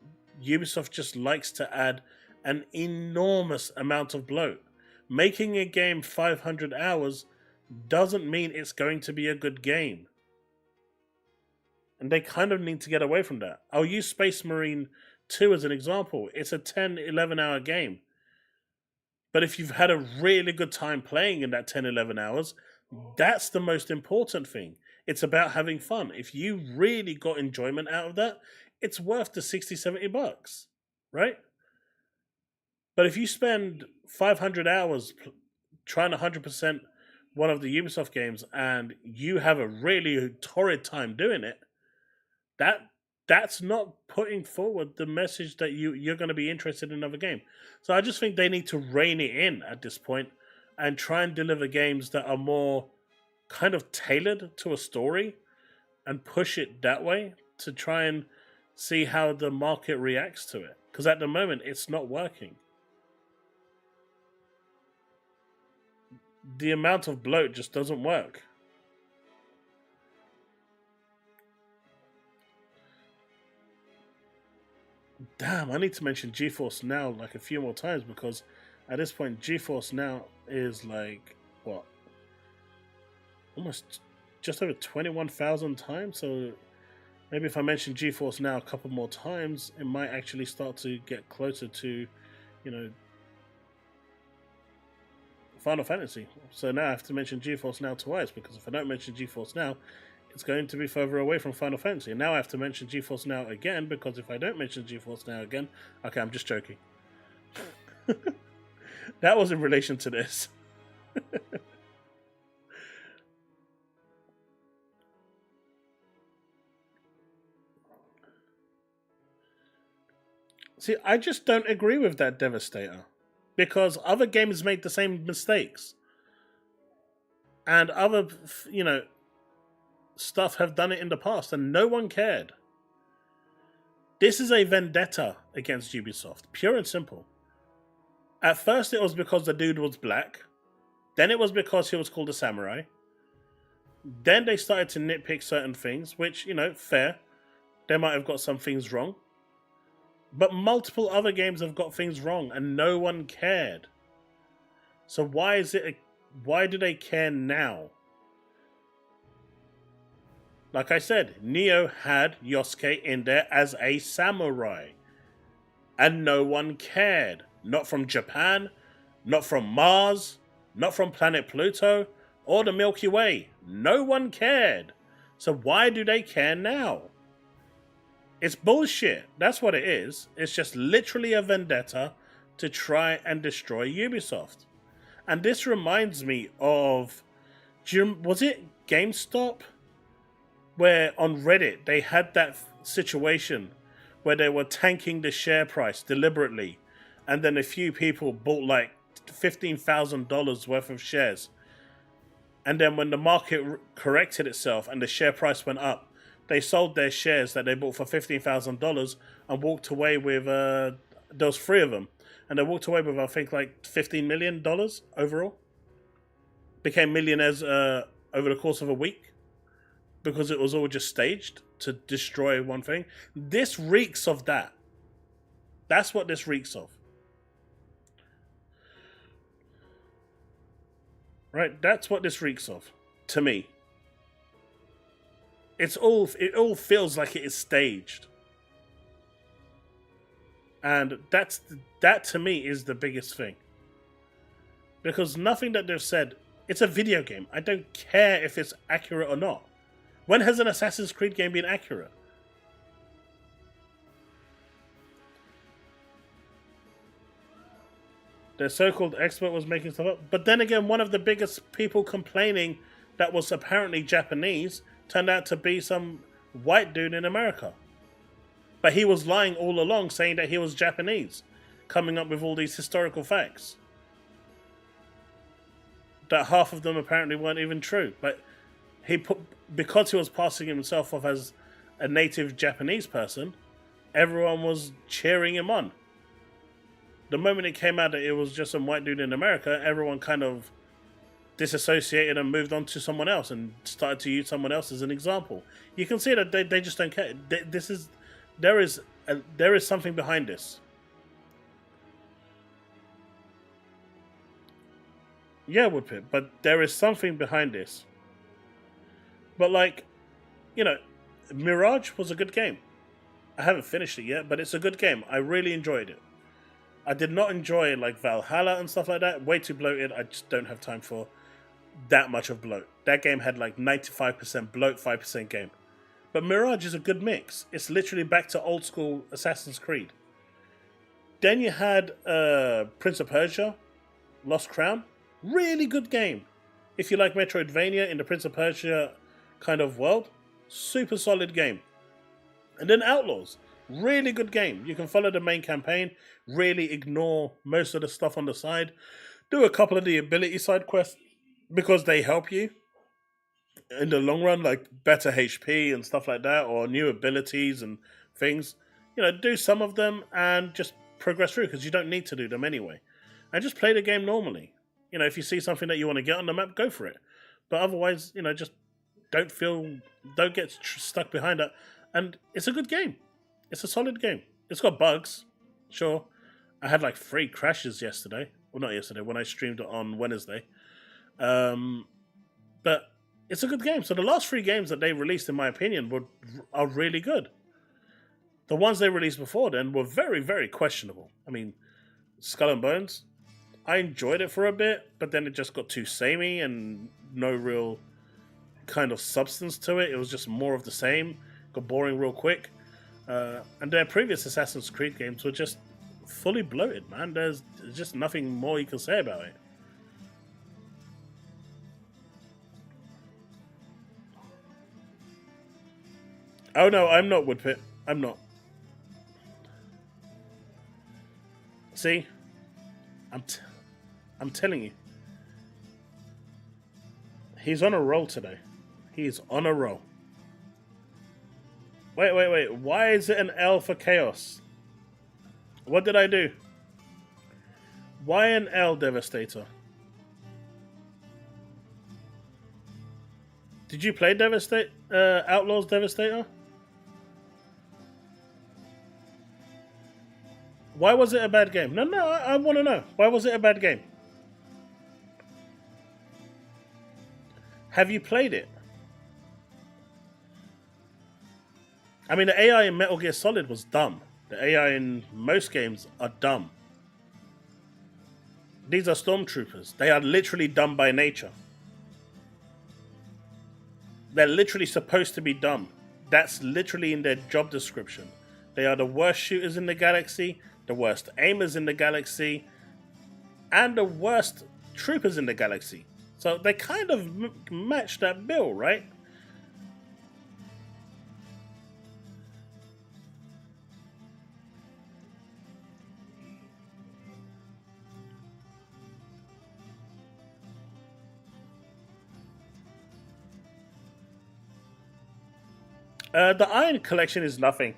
Ubisoft just likes to add an enormous amount of bloat. Making a game 500 hours doesn't mean it's going to be a good game. And they kind of need to get away from that. I'll use Space Marine 2 as an example. It's a 10, 11 hour game. But if you've had a really good time playing in that 10, 11 hours, that's the most important thing. It's about having fun. If you really got enjoyment out of that, it's worth the 60, 70 bucks, right? But if you spend 500 hours trying to 100% one of the Ubisoft games and you have a really torrid time doing it, that's not putting forward the message that you're going to be interested in another game. So I just think they need to rein it in at this point and try and deliver games that are more kind of tailored to a story and push it that way to try and see how the market reacts to it. Because at the moment, it's not working. The amount of bloat just doesn't work. Damn, I need to mention GeForce Now like a few more times, because at this point GeForce Now is like, what? Almost just over 21,000 times. So maybe if I mention GeForce Now a couple more times, it might actually start to get closer to, you know, Final Fantasy. So now I have to mention GeForce Now twice, because if I don't mention GeForce Now, it's going to be further away from Final Fantasy. And now I have to mention GeForce Now again, because if I don't mention GeForce Now again... Okay, I'm just joking. That was in relation to this. See, I just don't agree with that, Devastator. Because other games made the same mistakes. And other, you know, stuff have done it in the past, and no one cared. This is a vendetta against Ubisoft, pure and simple. At first it was because the dude was black. Then it was because he was called a samurai. Then they started to nitpick certain things, which, you know, fair. They might have got some things wrong. But multiple other games have got things wrong, and no one cared. So why do they care now? Like I said, Neo had Yosuke in there as a samurai. And no one cared. Not from Japan, not from Mars, not from planet Pluto, or the Milky Way. No one cared. So why do they care now? It's bullshit. That's what it is. It's just literally a vendetta to try and destroy Ubisoft. And this reminds me of... was it GameStop? Where on Reddit they had that situation where they were tanking the share price deliberately, and then a few people bought like $15,000 worth of shares, and then when the market corrected itself and the share price went up, they sold their shares that they bought for $15,000 and walked away with there was 3 of them, and they walked away with, I think, like $15 million overall. Became millionaires over the course of a week. Because it was all just staged to destroy one thing. This reeks of that. That's what this reeks of. Right? That's what this reeks of. To me. It all feels like it is staged. And that to me is the biggest thing. Because nothing that they've said, it's a video game. I don't care if it's accurate or not. When has an Assassin's Creed game been accurate? The so-called expert was making stuff up. But then again, one of the biggest people complaining that was apparently Japanese turned out to be some white dude in America. But he was lying all along, saying that he was Japanese, coming up with all these historical facts. That half of them apparently weren't even true. But because he was passing himself off as a native Japanese person, everyone was cheering him on. The moment it came out that it was just some white dude in America, everyone kind of disassociated and moved on to someone else and started to use someone else as an example. You can see that they just don't care. There is something behind this. Yeah, Woodpit, but there is something behind this. But like, you know, Mirage was a good game. I haven't finished it yet, but it's a good game. I really enjoyed it. I did not enjoy like Valhalla and stuff like that. Way too bloated. I just don't have time for that much of bloat. That game had like 95% bloat, 5% game. But Mirage is a good mix. It's literally back to old school Assassin's Creed. Then you had Prince of Persia, Lost Crown. Really good game. If you like Metroidvania in the Prince of Persia kind of world, super solid game. And then Outlaws. Really good game. You can follow the main campaign, really ignore most of the stuff on the side, do a couple of the ability side quests because they help you in the long run, like better HP and stuff like that, or new abilities and things. You know, do some of them and just progress through because you don't need to do them anyway. And just play the game normally. You know, if you see something that you want to get on the map, go for it. But otherwise, you know, just don't get stuck behind it. And it's a good game. It's a solid game. It's got bugs, sure. I had like 3 crashes yesterday. Well, not yesterday, when I streamed it on Wednesday. But it's a good game. So the last 3 games that they released, in my opinion, are really good. The ones they released before then were very, very questionable. I mean, Skull and Bones, I enjoyed it for a bit, but then it just got too samey and no real kind of substance to it. It was just more of the same. Got boring real quick. And their previous Assassin's Creed games were just fully bloated, man. There's just nothing more you can say about it. Oh no, I'm not, Woodpit. I'm not. See? I'm telling you. He's on a roll today. He's on a roll. Wait. Why is it an L for chaos? What did I do? Why an L, Devastator? Did you play Outlaws Devastator? Why was it a bad game? No, I want to know. Why was it a bad game? Have you played it? I mean, the AI in Metal Gear Solid was dumb. The AI in most games are dumb. These are stormtroopers. They are literally dumb by nature. They're literally supposed to be dumb. That's literally in their job description. They are the worst shooters in the galaxy, the worst aimers in the galaxy, and the worst troopers in the galaxy. So they kind of match that bill, right? The Iron Collection is nothing.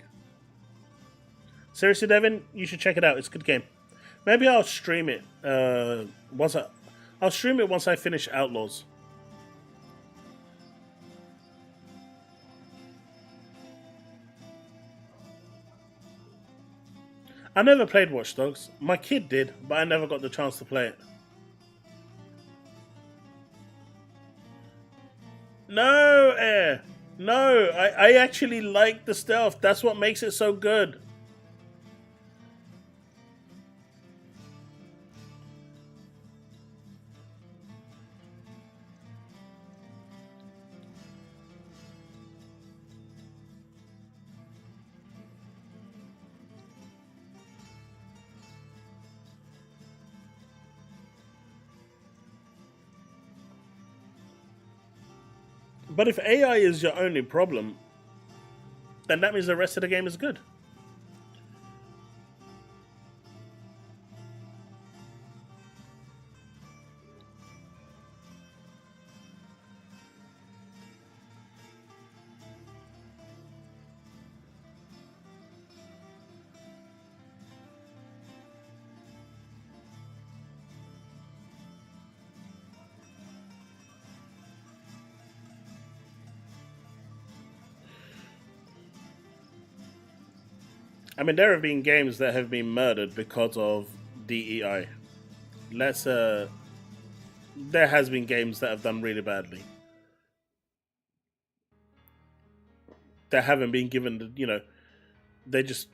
Seriously, Devin, you should check it out. It's a good game. Maybe I'll stream it I'll stream it once I finish Outlaws. I never played Watch Dogs. My kid did, but I never got the chance to play it. No, Air. No, I actually like the stealth. That's what makes it so good. But if AI is your only problem, then that means the rest of the game is good. I mean, there have been games that have been murdered because of DEI. There has been games that have done really badly. That haven't been given, they just,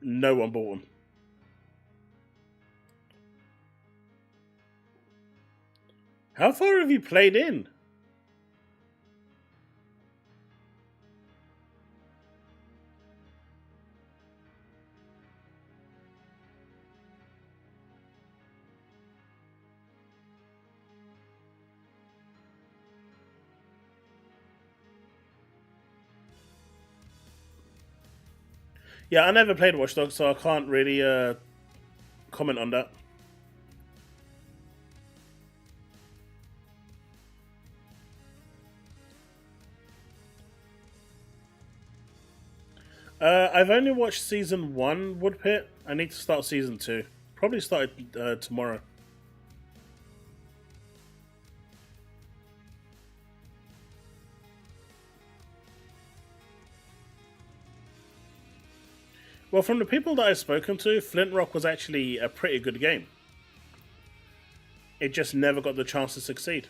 no one bought them. How far have you played in? Yeah, I never played Watch Dogs, so I can't really comment on that. I've only watched season 1, Woodpit. I need to start season 2. Probably start tomorrow. Well, from the people that I've spoken to, Flint Rock was actually a pretty good game. It just never got the chance to succeed.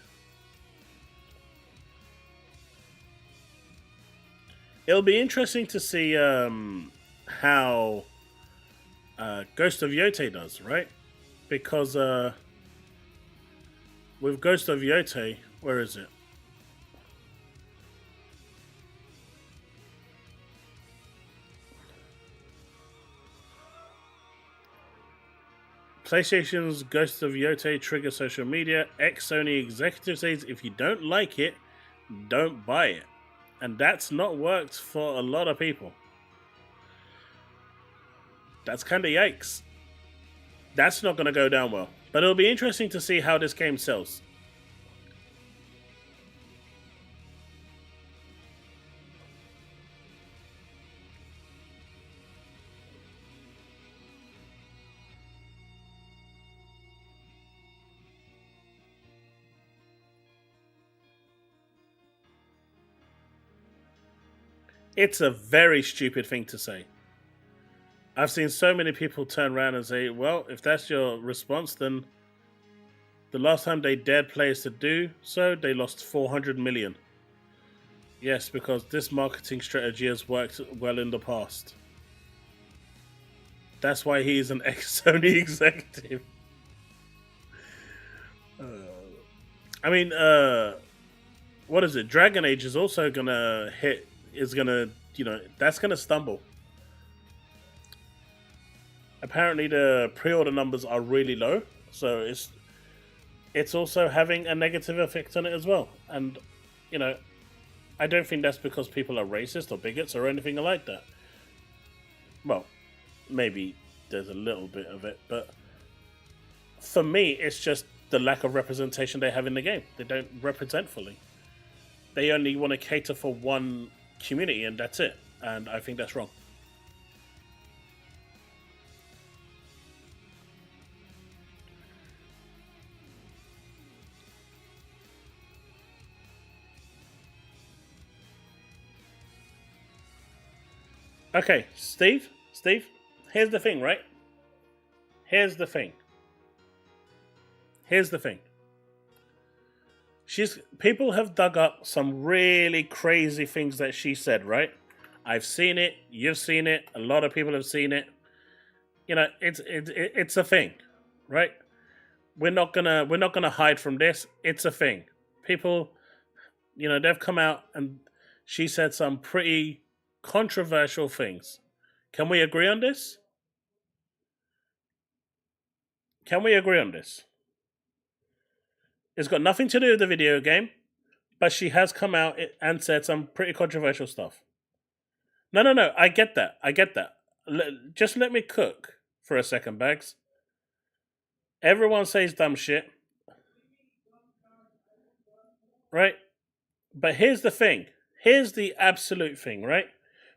It'll be interesting to see how Ghost of Yote does, right? Because with Ghost of Yote, where is it? PlayStation's Ghost of Yote trigger social media. Ex-Sony executive says if you don't like it, don't buy it. And that's not worked for a lot of people. That's kind of yikes. That's not going to go down well. But it'll be interesting to see how this game sells. It's a very stupid thing to say. I've seen so many people turn around and say, well, if that's your response, then the last time they dared players to do so, they lost 400 million. Yes, because this marketing strategy has worked well in the past. That's why he's an ex-Sony executive. I mean, what is it? Dragon Age is also gonna hit. Is gonna, that's gonna stumble. Apparently, the pre-order numbers are really low, so it's also having a negative effect on it as well. And I don't think that's because people are racist or bigots or anything like that. Well, maybe there's a little bit of it, but for me, it's just the lack of representation they have in the game. They don't represent fully. They only want to cater for one community, and that's it. And I think that's wrong. Okay, Steve, here's the thing, right? Here's the thing. People have dug up some really crazy things that she said, right? I've seen it, you've seen it, a lot of people have seen it. It's a thing, right? We're not gonna hide from this. It's a thing. People, they've come out and she said some pretty controversial things. Can we agree on this? It's got nothing to do with the video game. But she has come out and said some pretty controversial stuff. No. I get that. Just let me cook for a second, Bags. Everyone says dumb shit. Right? But here's the thing. Here's the absolute thing, right?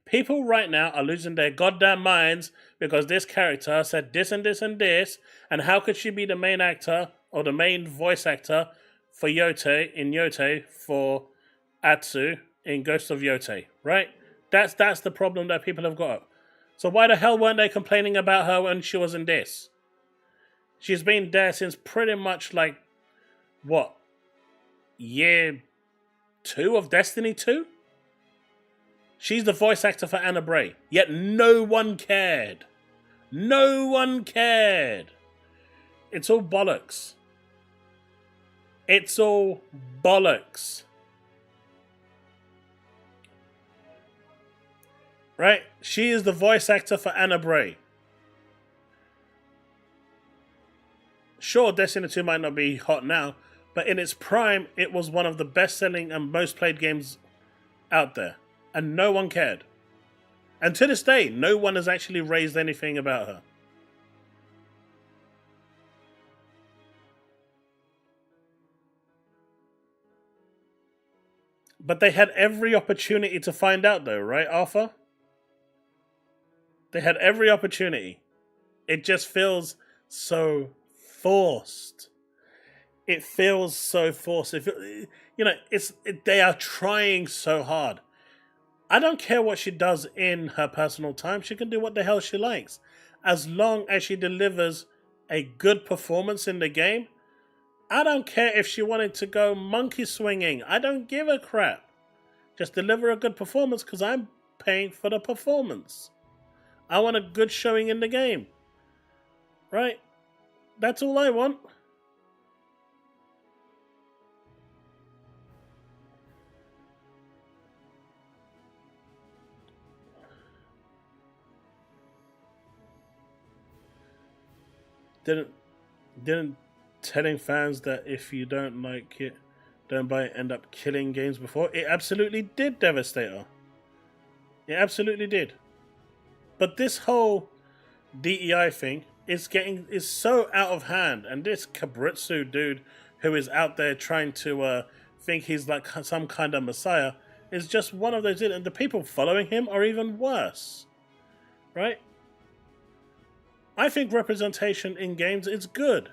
People right now are losing their goddamn minds because this character said this and this and this, and how could she be the main actor or the main voice actor for Yote for Atsu in Ghost of Yote, right? That's the problem that people have got. So why the hell weren't they complaining about her when she was in this? She's been there since pretty much like, what, year 2 of Destiny 2? She's the voice actor for Anna Bray, yet no one cared. No one cared. It's all bollocks. It's all bollocks. Right? She is the voice actor for Anna Bray. Sure, Destiny 2 might not be hot now, but in its prime, it was one of the best-selling and most played games out there. And no one cared. And to this day, no one has actually raised anything about her. But they had every opportunity to find out though, right, Arthur? They had every opportunity. It just feels so forced. It feels so forced. They are trying so hard. I don't care what she does in her personal time. She can do what the hell she likes. As long as she delivers a good performance in the game, I don't care if she wanted to go monkey swinging. I don't give a crap. Just deliver a good performance because I'm paying for the performance. I want a good showing in the game. Right? That's all I want. Didn't telling fans that if you don't like it, don't buy it, end up killing games before? It absolutely did, Devastator. It absolutely did. But this whole DEI thing is so out of hand, and this Kabritsu dude who is out there trying to think he's like some kind of messiah is just one of those, and the people following him are even worse. Right? I think representation in games is good.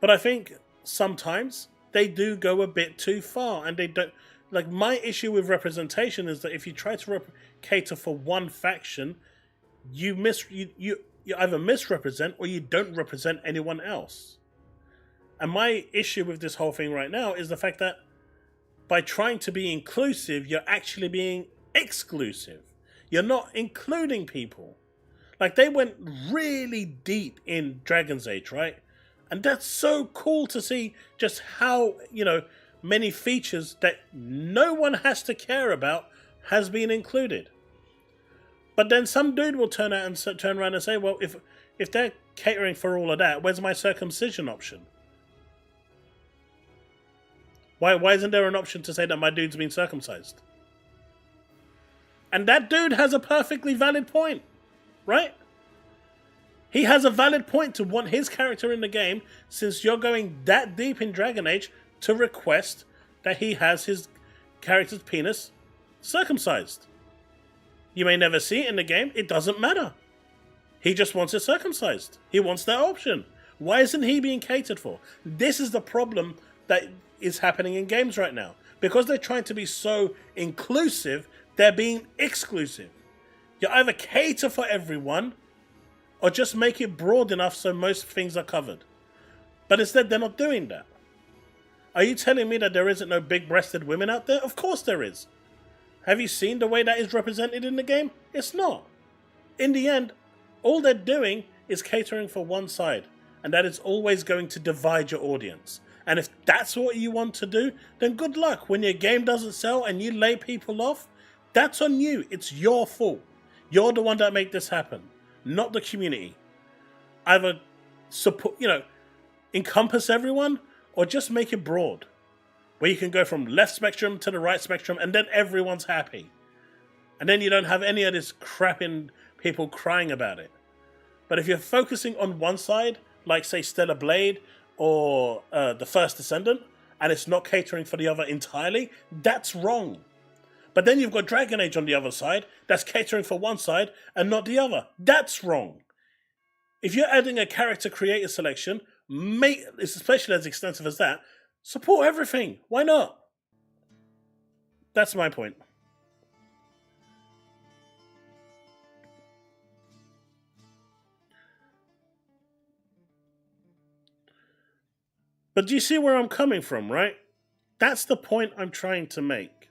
But I think sometimes they do go a bit too far, and they don't. Like, my issue with representation is that if you try to cater for one faction, you either misrepresent or you don't represent anyone else. And my issue with this whole thing right now is the fact that by trying to be inclusive, you're actually being exclusive. You're not including people. Like, they went really deep in Dragon's Age, right? And that's so cool to see just how, many features that no one has to care about has been included. But then some dude will turn around and say, well, if they're catering for all of that, where's my circumcision option? Why isn't there an option to say that my dude's been circumcised? And that dude has a perfectly valid point. Right? He has a valid point to want his character in the game, since you're going that deep in Dragon Age to request that he has his character's penis circumcised. You may never see it in the game. It doesn't matter. He just wants it circumcised. He wants that option. Why isn't he being catered for? This is the problem that is happening in games right now. Because they're trying to be so inclusive, they're being exclusive. You either cater for everyone, or just make it broad enough so most things are covered. But instead, they're not doing that. Are you telling me that there isn't no big-breasted women out there? Of course there is. Have you seen the way that is represented in the game? It's not. In the end, all they're doing is catering for one side, and that is always going to divide your audience. And if that's what you want to do, then good luck. When your game doesn't sell and you lay people off, that's on you. It's your fault. You're the one that made this happen, not the community. Either encompass everyone, or just make it broad. where you can go from left spectrum to the right spectrum and then everyone's happy. And then you don't have any of this crap in people crying about it. But if you're focusing on one side, like say Stellar Blade or The First Descendant, and it's not catering for the other entirely, that's wrong. But then you've got Dragon Age on the other side, that's catering for one side and not the other. That's wrong. If you're adding a character creator selection, especially as extensive as that, support everything. Why not? That's my point. But do you see where I'm coming from, right? That's the point I'm trying to make.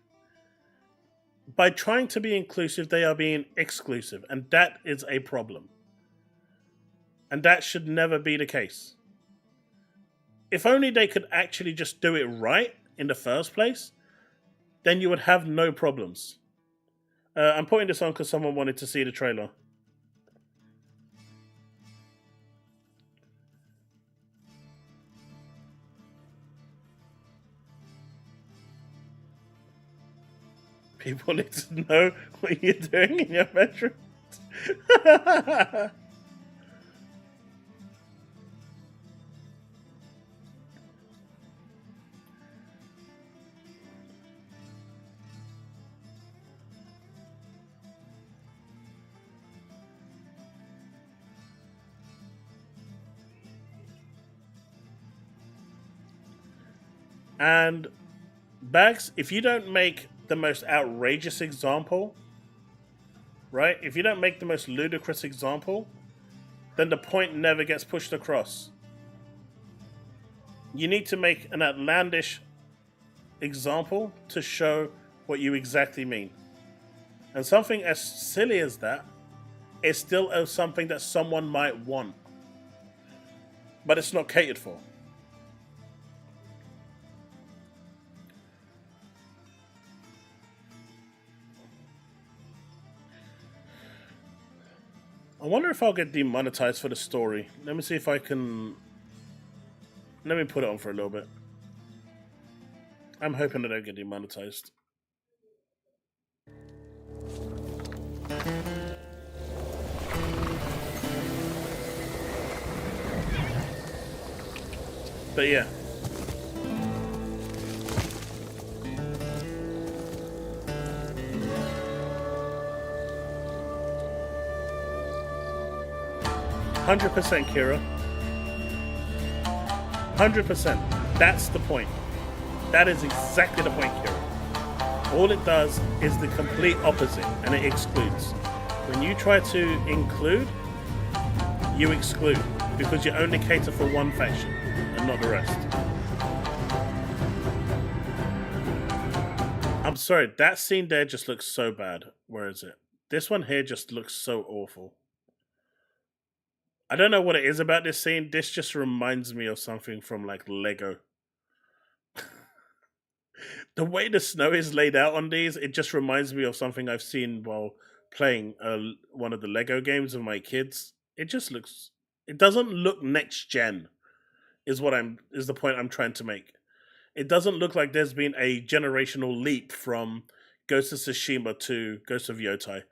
By trying to be inclusive, they are being exclusive, and that is a problem. And that should never be the case. If only they could actually just do it right in the first place, then you would have no problems. I'm putting this on because someone wanted to see the trailer. People need to know what you're doing in your bedroom. And Bags, if you don't make the most outrageous example, right? If you don't make the most ludicrous example, then the point never gets pushed across. You need to make an outlandish example to show what you exactly mean. And something as silly as that is still something that someone might want, but it's not catered for. I wonder if I'll get demonetized for the story. Let me see if I can... Let me put it on for a little bit. I'm hoping I don't get demonetized. But yeah. %, Kira. 100%. That's the point. That is exactly the point, Kira. All it does is the complete opposite, and it excludes. When you try to include, you exclude, because you only cater for one faction, and not the rest. I'm sorry, that scene there just looks so bad. Where is it? This one here just looks so awful. I don't know what it is about this scene. This just reminds me of something from like Lego. The way the snow is laid out on these, it just reminds me of something I've seen while playing one of the Lego games with my kids. It just looks... It doesn't look next gen, is the point I'm trying to make. It doesn't look like there's been a generational leap from Ghost of Tsushima to Ghost of Yotai.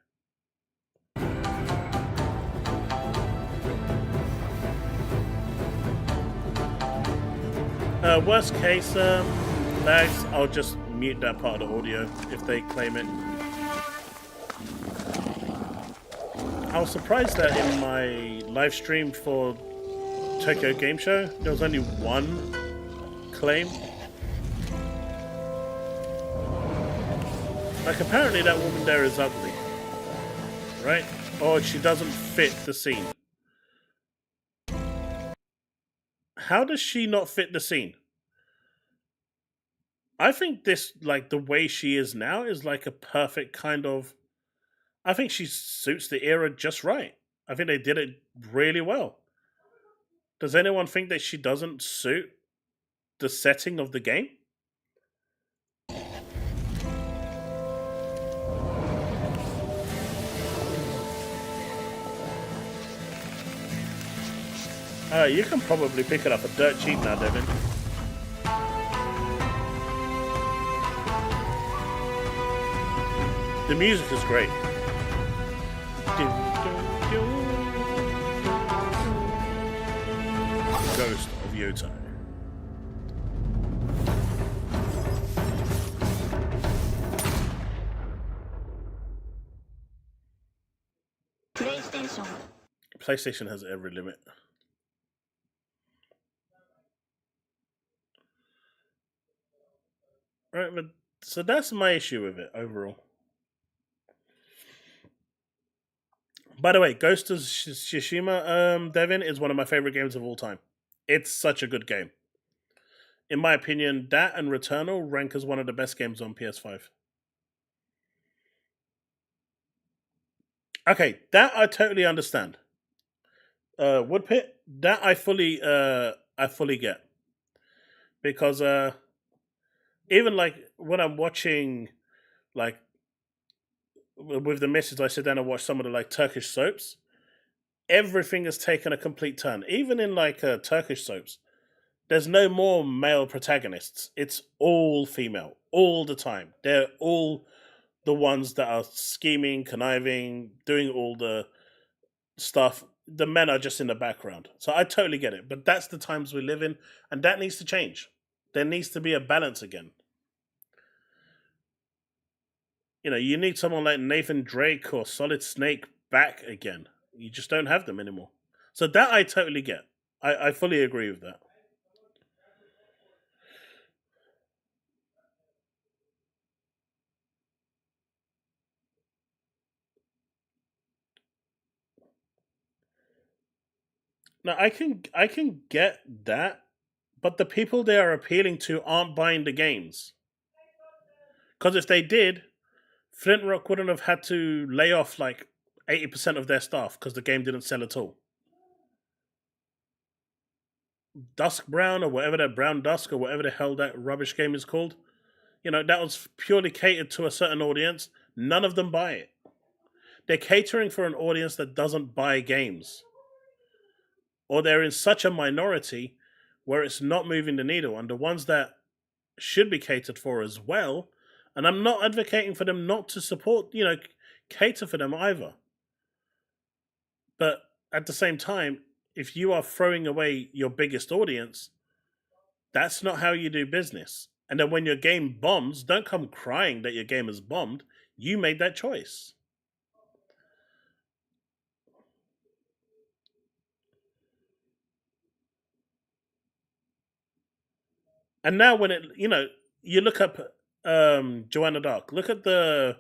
Worst case, lags, I'll just mute that part of the audio if they claim it. I was surprised that in my live stream for Tokyo Game Show, there was only one claim. Like, apparently that woman there is ugly, right? Or she doesn't fit the scene. How does she not fit the scene? I think this, like, the way she is now is like a perfect kind of... I think she suits the era just right. I think they did it really well. Does anyone think that she doesn't suit the setting of the game? You can probably pick it up for dirt cheap now, Devin. The music is great. Ghost of Yota. PlayStation has every limit. Right, but so that's my issue with it overall. By the way, Ghost of Tsushima, Devin, is one of my favorite games of all time. It's such a good game. In my opinion, that and Returnal rank as one of the best games on PS5. Okay, that I totally understand. Woodpit, that I fully get. Because even like when I'm watching, like with the missus, I sit down and watch some of the like Turkish soaps. Everything has taken a complete turn. Even in like Turkish soaps, there's no more male protagonists. It's all female all the time. They're all the ones that are scheming, conniving, doing all the stuff. The men are just in the background. So I totally get it. But that's the times we live in, and that needs to change. There needs to be a balance again. You know, you need someone like Nathan Drake or Solid Snake back again. You just don't have them anymore. So that I totally get. I fully agree with that. Now I can get that, but the people they are appealing to aren't buying the games. Because if they did, Flint Rock wouldn't have had to lay off like 80% of their staff because the game didn't sell at all. Dusk Brown or whatever that Brown Dusk or whatever the hell that rubbish game is called, you know, that was purely catered to a certain audience. None of them buy it. They're catering for an audience that doesn't buy games. Or they're in such a minority where it's not moving the needle. And the ones that should be catered for as well, and I'm not advocating for them not to support, you know, cater for them either. But at the same time, if you are throwing away your biggest audience, that's not how you do business. And then when your game bombs, don't come crying that your game is bombed. You made that choice. And now when it, you know, you look up Joanna Dark, look at the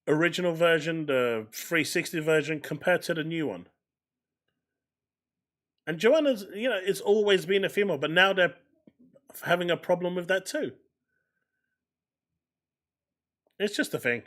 original version, the 360 version, compared to the new one. And Joanna's, you know, it's always been a female, but now they're having a problem with that too. It's just a thing.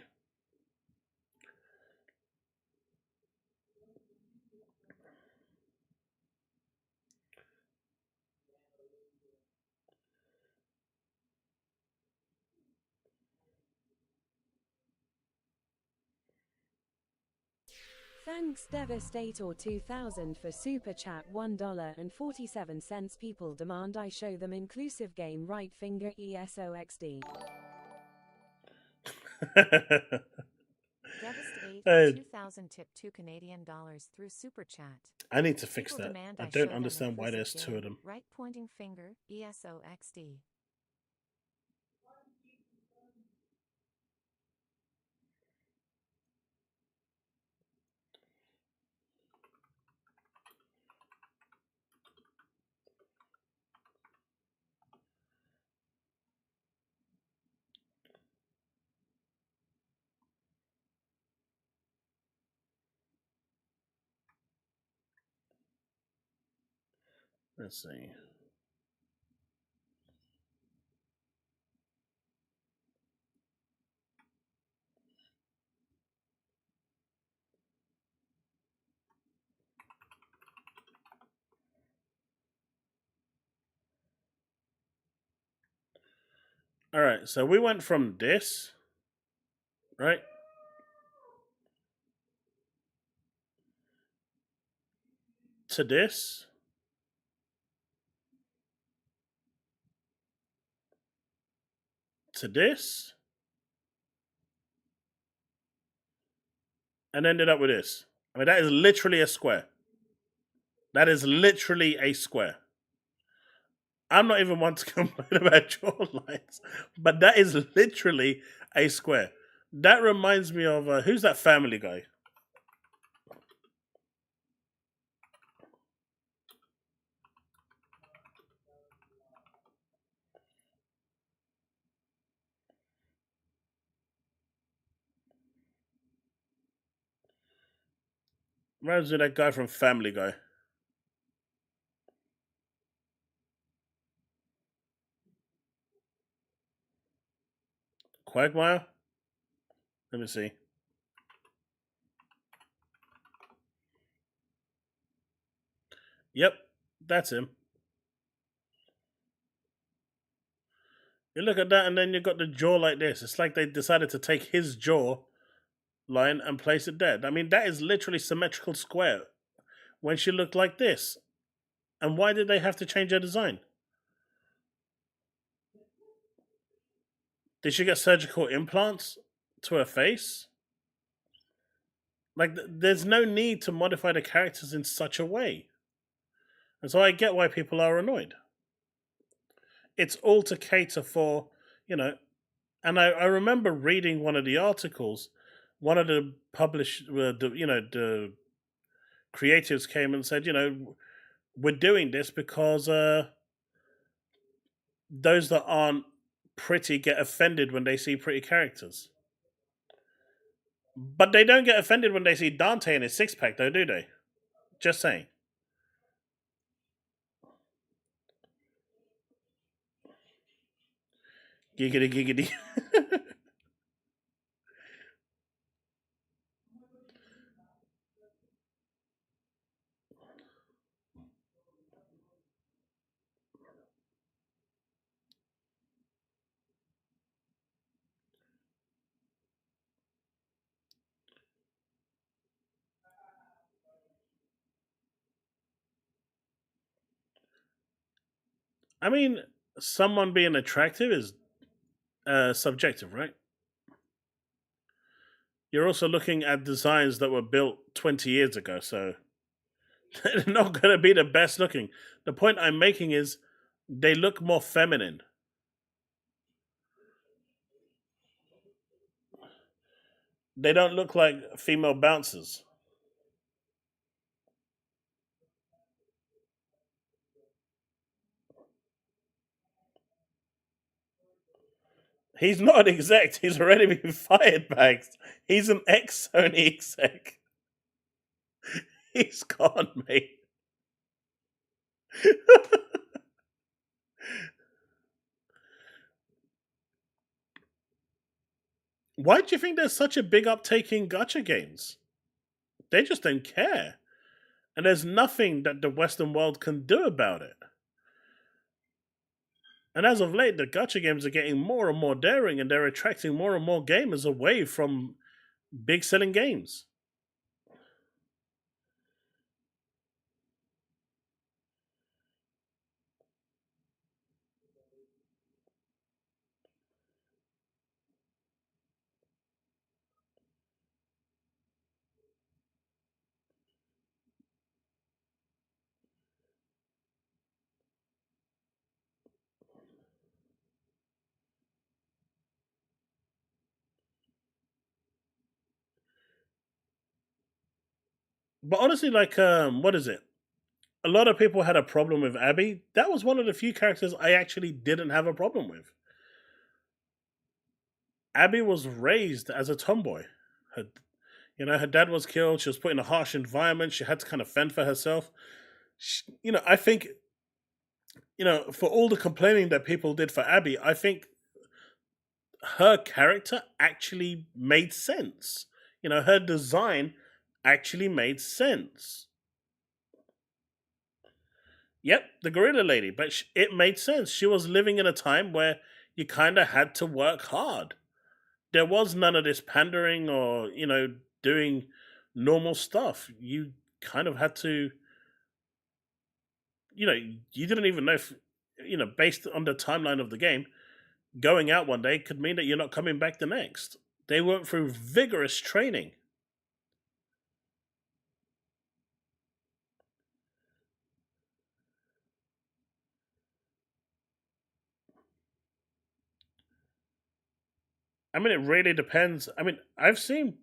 Thanks Devastator 2000 for Super Chat $1.47. People demand I show them inclusive game right finger ESOXD. Devastator 2000 tip $2 through Super Chat. I need to fix People that. demand I show don't them understand why inclusive there's two of them. Right pointing finger ESOXD. Let's see. All right, so we went from this, right? To this. To this. and ended up with this. I mean, that is literally a square. That is literally a square. I'm not even one to complain about jawlines, but that is literally a square. That reminds me of who's that Family Guy? Reminds me of that guy from Family Guy. Quagmire? Let me see. Yep, that's him. You look at that, and then you got the jaw like this. It's like they decided to take his jaw line and place it there. I mean, that is literally symmetrical square when she looked like this. And why did they have to change her design? Did she get surgical implants to her face? Like, there's no need to modify the characters in such a way. And so I get why people are annoyed. It's all to cater for, you know, and I remember reading one of the articles, one of the the creatives came and said, we're doing this because those that aren't pretty get offended when they see pretty characters. But they don't get offended when they see Dante in his six-pack, though, do they? Just saying. Giggity, giggity. I mean, someone being attractive is subjective, right? You're also looking at designs that were built 20 years ago, so they're not going to be the best looking. The point I'm making is they look more feminine. They don't look like female bouncers. He's not an exec. He's already been fired, Bags. He's an ex-Sony exec. He's gone, mate. Why do you think there's such a big uptake in gacha games? They just don't care. And there's nothing that the Western world can do about it. And as of late, the gacha games are getting more and more daring, and they're attracting more and more gamers away from big selling games. But honestly, like, what is it? A lot of people had a problem with Abby. That was one of the few characters I actually didn't have a problem with. Abby was raised as a tomboy. Her dad was killed. She was put in a harsh environment. She had to kind of fend for herself. I think, for all the complaining that people did for Abby, I think her character actually made sense. Her design actually made sense. Yep, the gorilla lady, but it made sense. She was living in a time where you kind of had to work hard. There was none of this pandering or, doing normal stuff. You kind of had to, you didn't even know if, based on the timeline of the game, going out one day could mean that you're not coming back the next. They went through vigorous training. I mean, it really depends. I mean, you've seen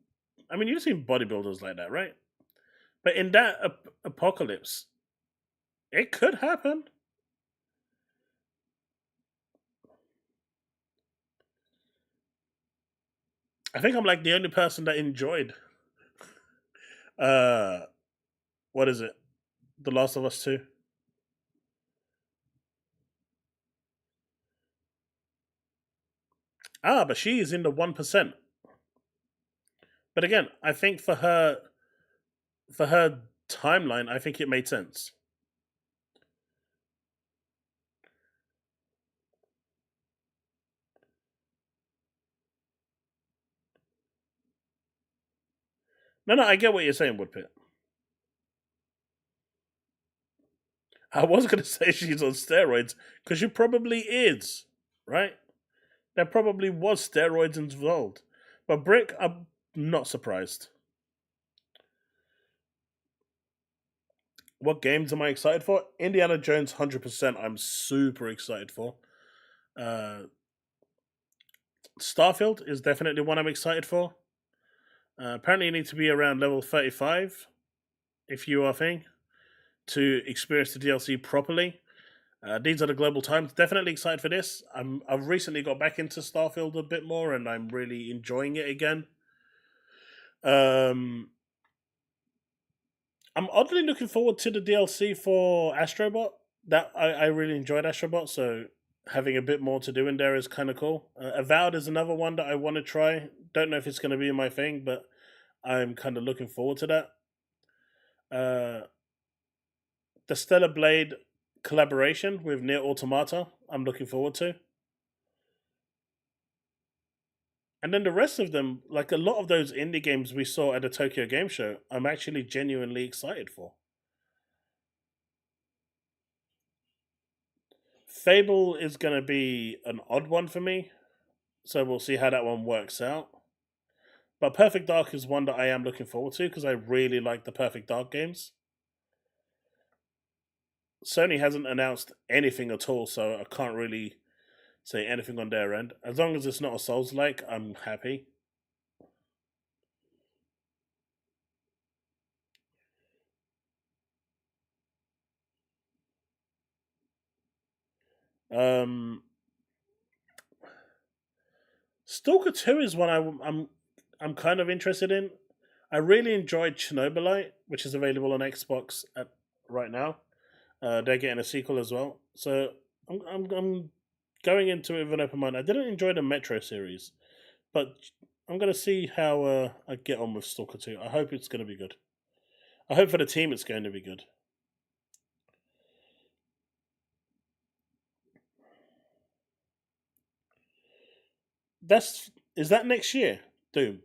bodybuilders like that, right? But in that apocalypse, it could happen. I think I'm like the only person that enjoyed what is it? The Last of Us 2. But she is in the 1%. But again, I think for her timeline, I think it made sense. No, I get what you're saying, Woodpit. I was going to say she's on steroids because she probably is, right? There probably was steroids involved. But Brick, I'm not surprised. What games am I excited for? Indiana Jones, 100%. I'm super excited for. Starfield is definitely one I'm excited for. Apparently, you need to be around level 35 if you are a thing to experience the DLC properly. These are the global times. Definitely excited for this. I've recently got back into Starfield a bit more, and I'm really enjoying it again. I'm oddly looking forward to the DLC for Astrobot. That I really enjoyed Astrobot, so having a bit more to do in there is kind of cool. Avowed is another one that I want to try. Don't know if it's going to be my thing, but I'm kind of looking forward to that. The Stellar Blade collaboration with Nier Automata, I'm looking forward to. And then the rest of them, like a lot of those indie games we saw at the Tokyo Game Show, I'm actually genuinely excited for. Fable is going to be an odd one for me, so we'll see how that one works out. But Perfect Dark is one that I am looking forward to because I really like the Perfect Dark games. Sony hasn't announced anything at all, so I can't really say anything on their end. As long as it's not a Souls-like, I'm happy. Stalker 2 is one I'm kind of interested in. I really enjoyed Chernobylite, which is available on Xbox right now. They're getting a sequel as well, so I'm going into it with an open mind. I didn't enjoy the Metro series, but I'm going to see how I get on with Stalker 2. I hope it's going to be good. I hope for the team it's going to be good. Is that next year? Doom.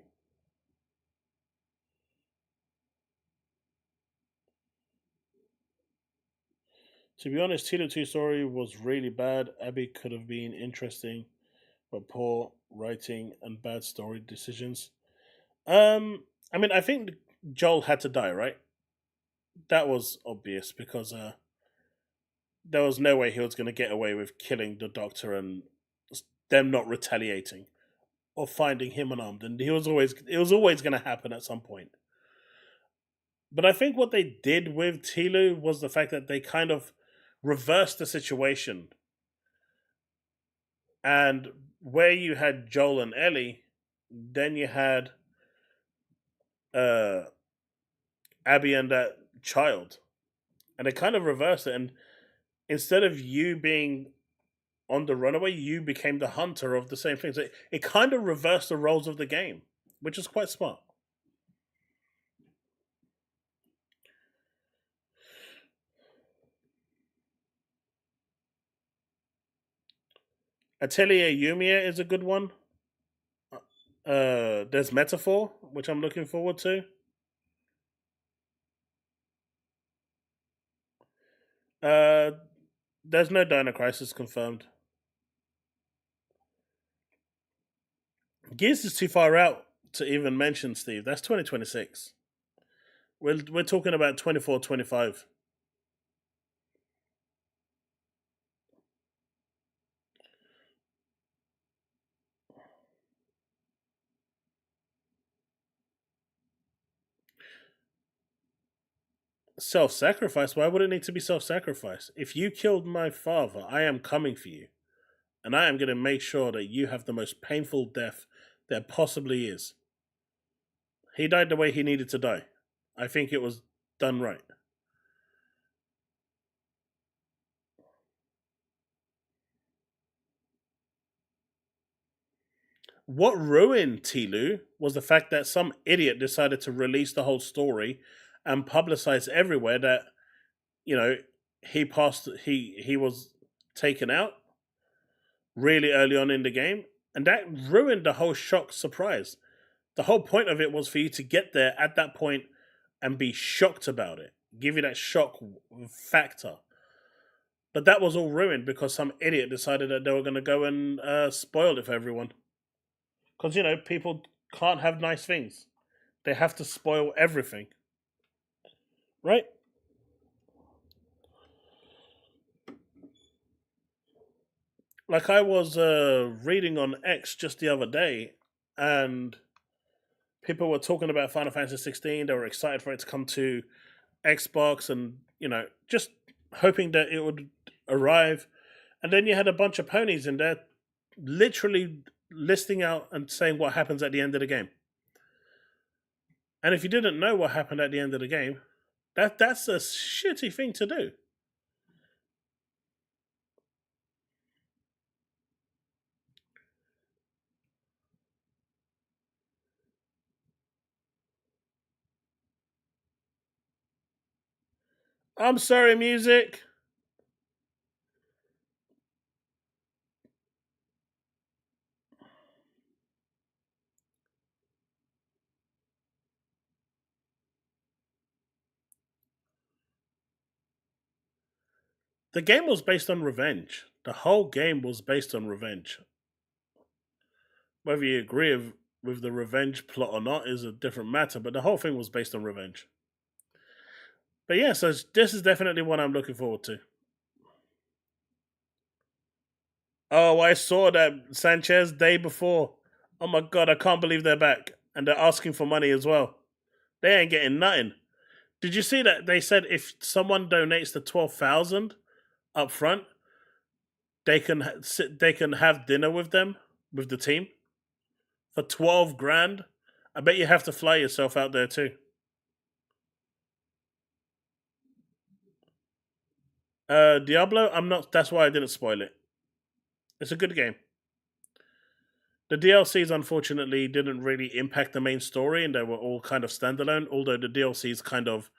To be honest, Tilo 2 story was really bad. Abby could have been interesting, but poor writing and bad story decisions. I mean, I think Joel had to die, right? That was obvious because there was no way he was going to get away with killing the Doctor and them not retaliating or finding him unarmed, and it was always going to happen at some point. But I think what they did with Tilo was the fact that they kind of reversed the situation, and where you had Joel and Ellie, then you had Abby and that child, and they kind of reversed it. And instead of you being on the runaway, you became the hunter of the same thing. So it kind of reversed the roles of the game, which is quite smart. Atelier Yumiya is a good one. There's Metaphor, which I'm looking forward to. There's no Dino Crisis confirmed. Gears is too far out to even mention, Steve. That's 2026. We're talking about 24, 25. self-sacrifice. Why would it need to be self-sacrifice? If you killed my father, I am coming for you. And I am going to make sure that you have the most painful death there possibly is. He died the way he needed to die. I think it was done right. What ruined Tilu was the fact that some idiot decided to release the whole story and publicize everywhere that, you know, he was taken out really early on in the game, and that ruined the whole shock surprise. The whole point of it was for you to get there at that point and be shocked about it, give you that shock factor. But that was all ruined because some idiot decided that they were going to go and spoil it for everyone. Because, you know, people can't have nice things. They have to spoil everything. Right? Like, I was reading on X just the other day, and people were talking about Final Fantasy 16. They were excited for it to come to Xbox and, you know, just hoping that it would arrive. And then you had a bunch of ponies in there literally listing out and saying what happens at the end of the game. And if you didn't know what happened at the end of the game, that's a shitty thing to do. I'm sorry, music. The game was based on revenge. The whole game was based on revenge. Whether you agree with the revenge plot or not is a different matter, but the whole thing was based on revenge. But yeah, so this is definitely what I'm looking forward to. Oh, I saw that Sanchez day before. Oh my god, I can't believe they're back. And they're asking for money as well. They ain't getting nothing. Did you see that they said if someone donates the 12,000 up front, they can have dinner with them, with the team, for 12 grand? I bet you have to fly yourself out there too. Diablo, that's why I didn't spoil it. It's a good game. The DLCs, unfortunately, didn't really impact the main story, and they were all kind of standalone, although the DLCs kind of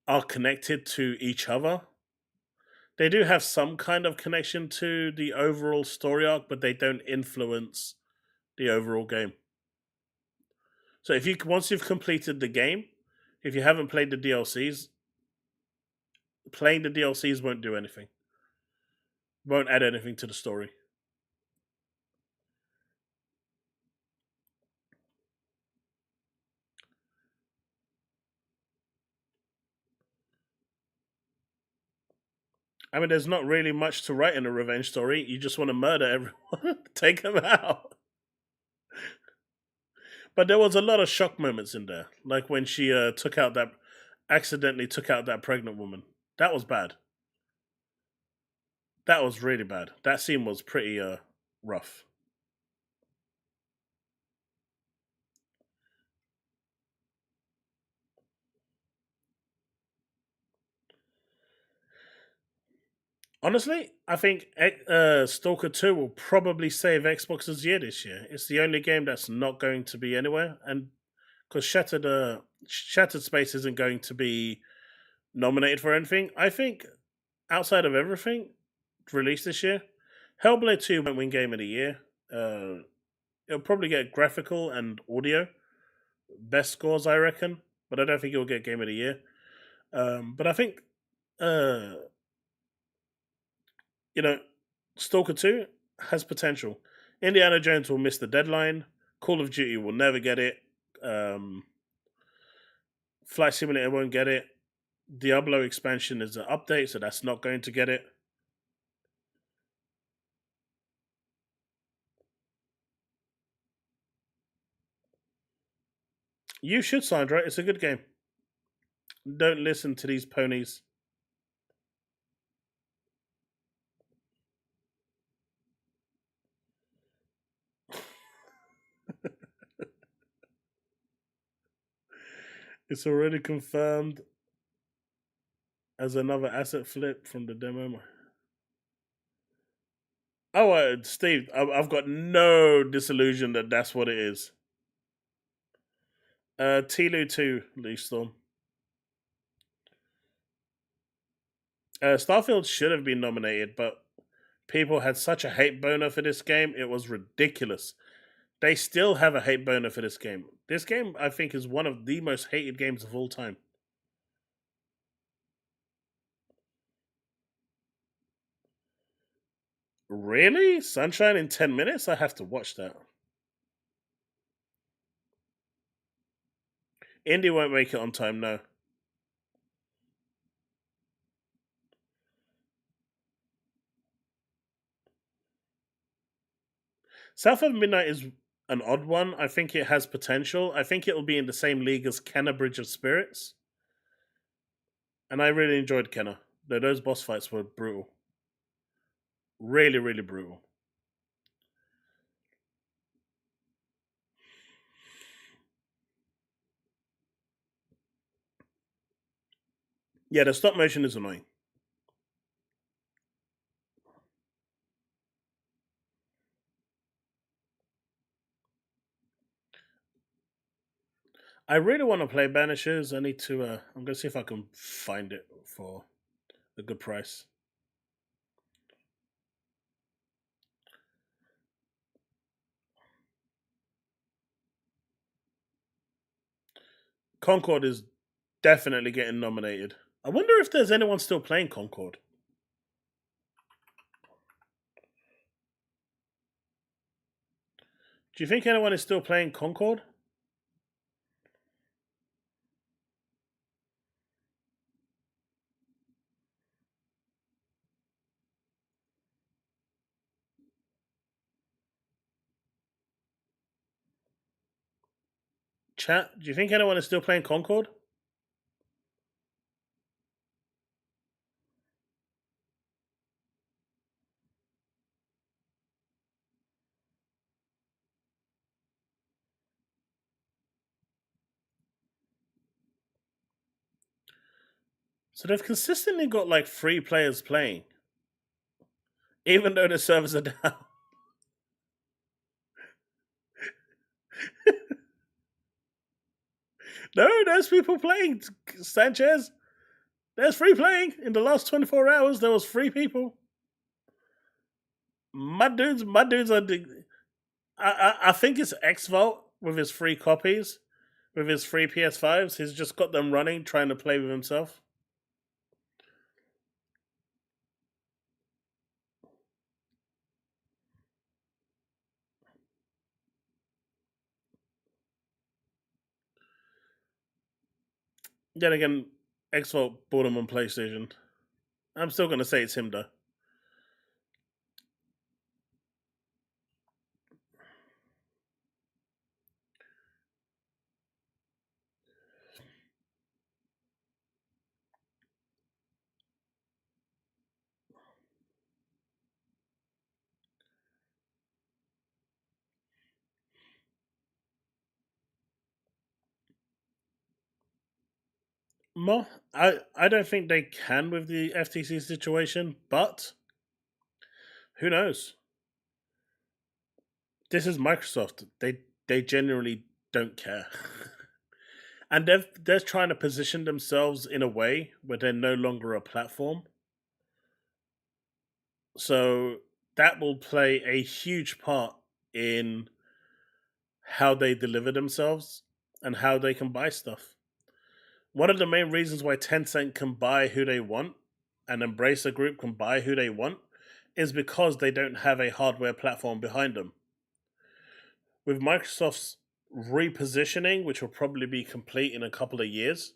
are connected to each other. They do have some kind of connection to the overall story arc, but they don't influence the overall game. So once you've completed the game, if you haven't played the DLCs, playing the DLCs won't do anything. Won't add anything to the story. I mean, there's not really much to write in a revenge story. You just want to murder everyone, take them out. But there was a lot of shock moments in there, like when she accidentally took out that pregnant woman. That was bad. That was really bad. That scene was pretty rough. Honestly, I think Stalker 2 will probably save Xbox's year this year. It's the only game that's not going to be anywhere, and because Shattered Space isn't going to be nominated for anything, I think outside of everything released this year, Hellblade 2 won't win Game of the Year. It'll probably get graphical and audio best scores, I reckon, but I don't think it'll get Game of the Year. But I think Stalker 2 has potential. Indiana Jones will miss the deadline. Call of Duty will never get it. Flight Simulator won't get it. Diablo expansion is an update, so that's not going to get it. You should, Sandra. It's a good game. Don't listen to these ponies. It's already confirmed as another asset flip from the demo. Oh, Steve, I've got no disillusion that that's what it is. Tilu 2, Leaf Storm. Starfield should have been nominated, but people had such a hate boner for this game, it was ridiculous. They still have a hate boner for this game. This game, I think, is one of the most hated games of all time. Really? Sunshine in 10 minutes? I have to watch that. Indy won't make it on time, no. South of Midnight is an odd one. I think it has potential. I think it'll be in the same league as Kenna Bridge of Spirits. And I really enjoyed Kenna. Those boss fights were brutal. Really, really brutal. Yeah, the stop motion is annoying. I really want to play Banishers. I need to. I'm going to see if I can find it for a good price. Concord is definitely getting nominated. I wonder if there's anyone still playing Concord. Do you think anyone is still playing Concord? Chat, do you think anyone is still playing Concord? So they've consistently got like 3 players playing, even though the servers are down. No, there's people playing. Sanchez, there's 3 playing. In the last 24 hours, there was 3 people. My dudes are. I think it's Xvolt with his 3 copies, with his 3 PS5s. He's just got them running, trying to play with himself. Then again, Xvolt bought him on PlayStation. I'm still going to say it's him, though. Mo, I don't think they can with the FTC situation, but who knows? This is Microsoft. They genuinely don't care. And they're trying to position themselves in a way where they're no longer a platform. So that will play a huge part in how they deliver themselves and how they can buy stuff. One of the main reasons why Tencent can buy who they want and Embracer Group can buy who they want is because they don't have a hardware platform behind them. With Microsoft's repositioning, which will probably be complete in a couple of years,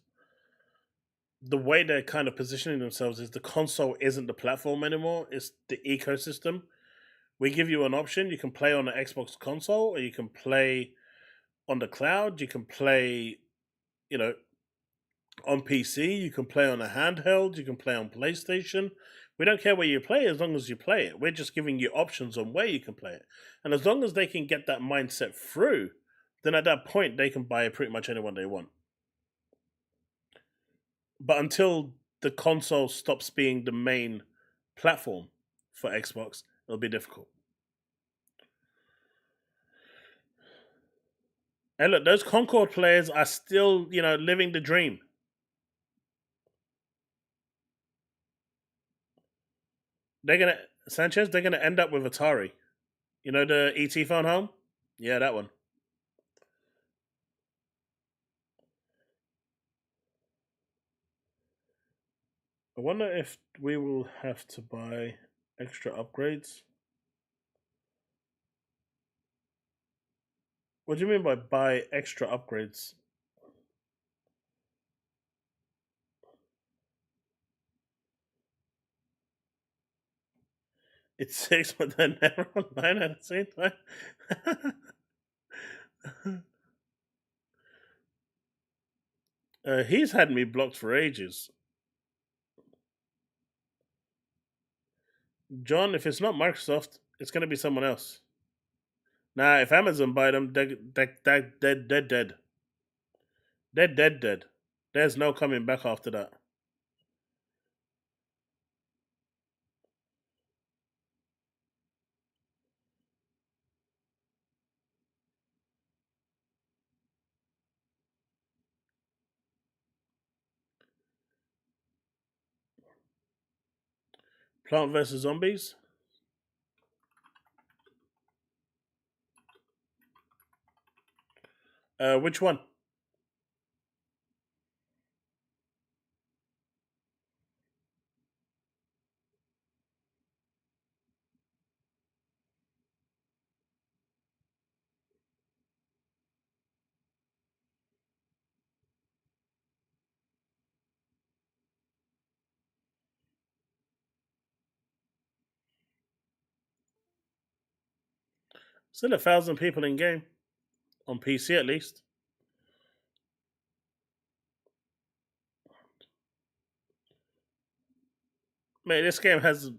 the way they're kind of positioning themselves is the console isn't the platform anymore, it's the ecosystem. We give you an option. You can play on the Xbox console, or you can play on the cloud. You can play, on PC, you can play on a handheld, you can play on PlayStation. We don't care where you play as long as you play it. We're just giving you options on where you can play it. And as long as they can get that mindset through, then at that point they can buy pretty much anyone they want. But until the console stops being the main platform for Xbox, it'll be difficult. And look, those Concord players are still, living the dream. Sanchez, they're gonna end up with Atari. You know the ET phone home? Yeah, that one. I wonder if we will have to buy extra upgrades. What do you mean by buy extra upgrades? It's 6, but they're never online at the same time. He's had me blocked for ages. John, if it's not Microsoft, it's going to be someone else. Nah, if Amazon buy them, they're dead. They're dead. There's no coming back after that. Plant vs. Zombies? Which one? Still 1,000 people in game. On PC at least. Mate, this game has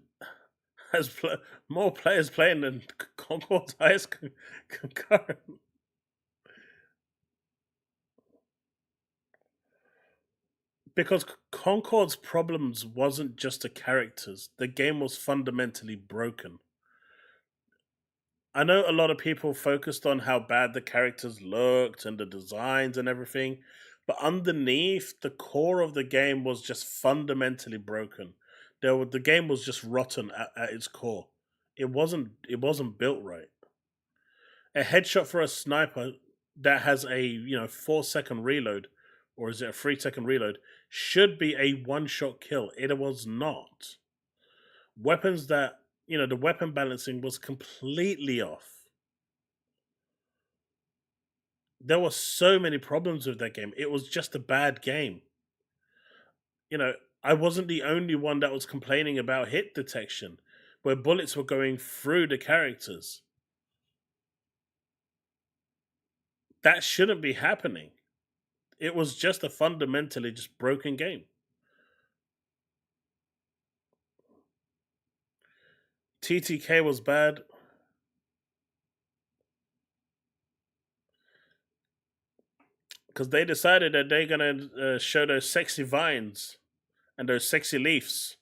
more players playing than Concord's highest concurrent. Because Concord's problems wasn't just the characters. The game was fundamentally broken. I know a lot of people focused on how bad the characters looked and the designs and everything, but underneath, the core of the game was just fundamentally broken. The game was just rotten at its core. It wasn't built right. A headshot for a sniper that has a 4-second reload, or is it a 3-second reload, should be a one-shot kill. It was not. Weapons that the weapon balancing was completely off. There were so many problems with that game. It was just a bad game. I wasn't the only one that was complaining about hit detection, where bullets were going through the characters. That shouldn't be happening. It was just a fundamentally just broken game. TTK was bad. Because they decided that they're going to show those sexy vines and those sexy leaves.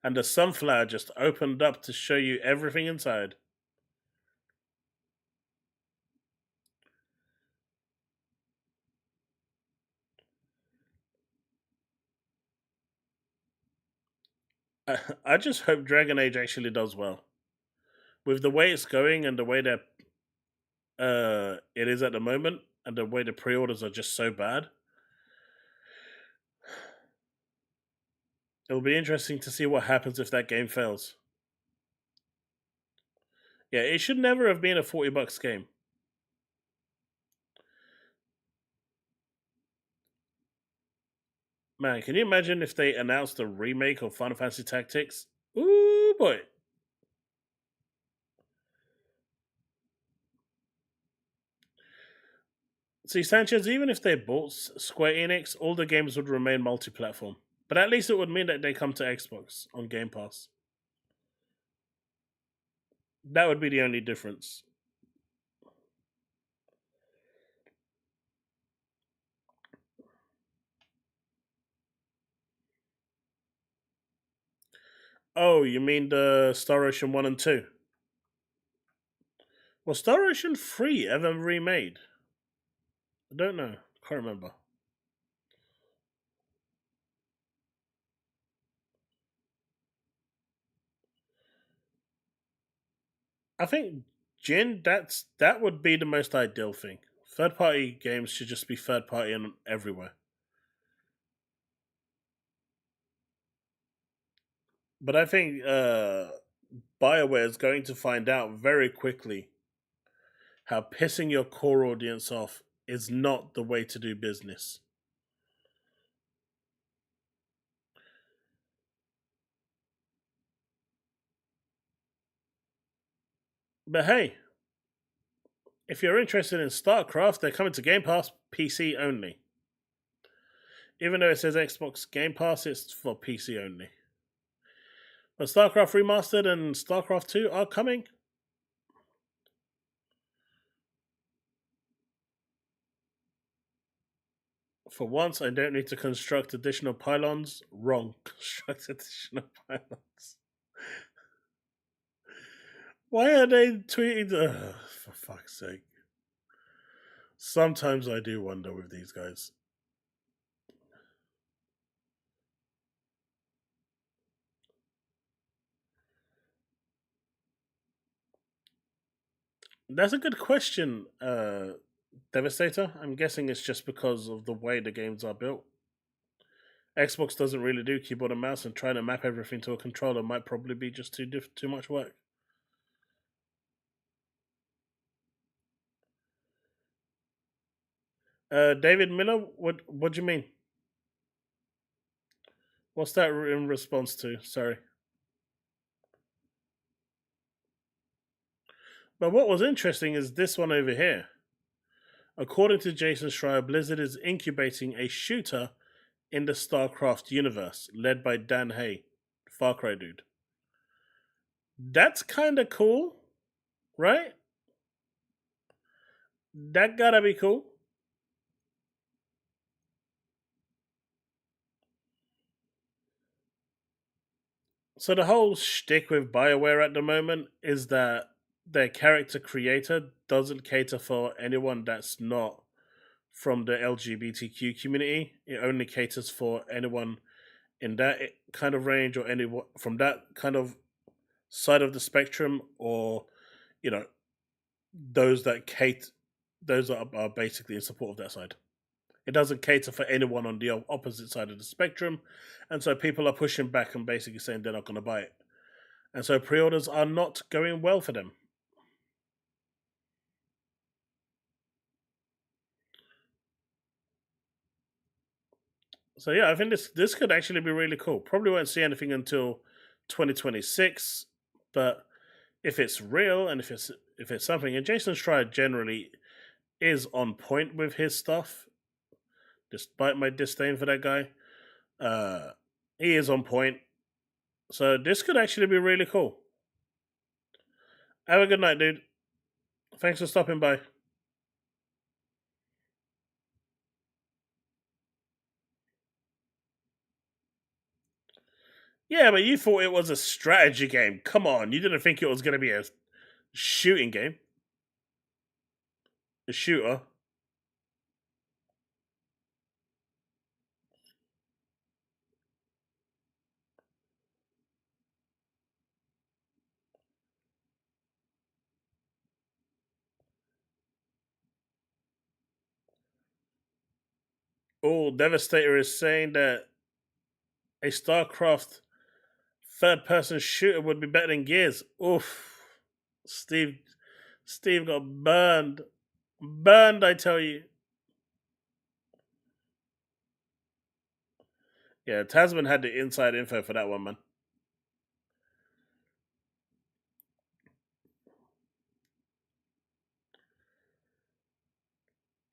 And the sunflower just opened up to show you everything inside. I just hope Dragon Age actually does well. With the way it's going and the way that it is at the moment, and the way the pre-orders are just so bad, it'll be interesting to see what happens if that game fails. Yeah, it should never have been a $40 game. Man, can you imagine if they announced a remake of Final Fantasy Tactics? Ooh, boy. See, Sanchez, even if they bought Square Enix, all the games would remain multi-platform. But at least it would mean that they come to Xbox on Game Pass. That would be the only difference. Oh, you mean the Star Ocean 1 and 2? Was Star Ocean 3 ever remade? I don't know. Can't remember. I think Jin, that would be the most ideal thing. Third party games should just be third party and everywhere. But I think BioWare is going to find out very quickly how pissing your core audience off is not the way to do business. But hey, if you're interested in StarCraft, they're coming to Game Pass PC only. Even though it says Xbox Game Pass, it's for PC only. But StarCraft Remastered and StarCraft 2 are coming. For once, I don't need to construct additional pylons. Wrong. Construct additional pylons. Why are they tweeting? For fuck's sake. Sometimes I do wonder with these guys. That's a good question, Devastator. I'm guessing it's just because of the way the games are built. Xbox doesn't really do keyboard and mouse, and trying to map everything to a controller might probably be just too much work. David Miller, what do you mean? What's that in response to? Sorry. But what was interesting is this one over here. According to Jason Schreier, Blizzard is incubating a shooter in the StarCraft universe, led by Dan Hay, Far Cry dude. That's kind of cool, right? That gotta be cool. So the whole shtick with BioWare at the moment is that their character creator doesn't cater for anyone that's not from the LGBTQ community. It only caters for anyone in that kind of range or anyone from that kind of side of the spectrum, or those that are basically in support of that side. It doesn't cater for anyone on the opposite side of the spectrum, and so people are pushing back and basically saying they're not going to buy it, and so pre-orders are not going well for them. So yeah, I think this could actually be really cool. Probably won't see anything until 2026, but if it's real and if it's something, and Jason Schreier generally is on point with his stuff, despite my disdain for that guy, he is on point. So this could actually be really cool. Have a good night, dude. Thanks for stopping by. Yeah, but you thought it was a strategy game. Come on, you didn't think it was going to be a shooting game. A shooter. Oh, Devastator is saying that a StarCraft third-person shooter would be better than Gears. Oof. Steve got burned. Burned, I tell you. Yeah, Tasman had the inside info for that one, man.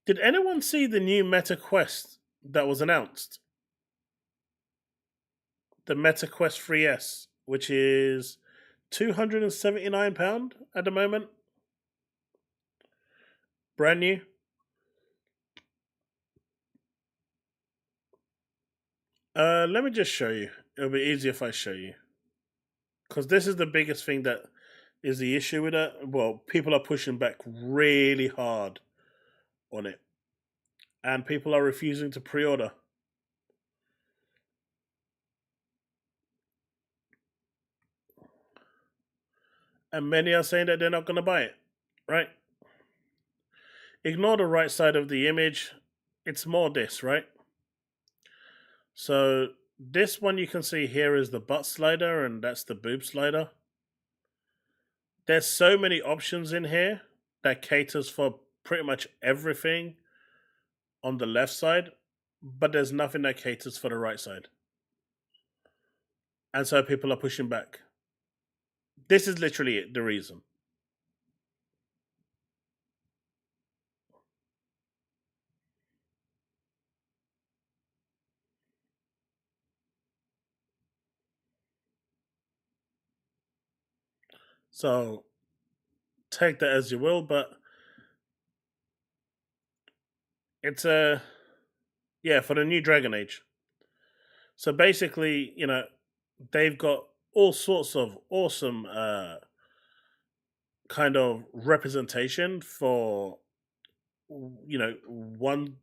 Did anyone see the new Meta Quest that was announced? The Meta Quest 3S, which is £279 at the moment. Brand new. Let me just show you. It'll be easier if I show you. Because this is the biggest thing that is the issue with it. Well, people are pushing back really hard on it. And people are refusing to pre-order. And many are saying that they're not going to buy it, right? Ignore the right side of the image. It's more this, right? So this one you can see here is the butt slider, and that's the boob slider. There's so many options in here that caters for pretty much everything on the left side, but there's nothing that caters for the right side. And so people are pushing back. This is literally it, the reason. So take that as you will, but it's for the new Dragon Age. So basically, they've got all sorts of awesome kind of representation for one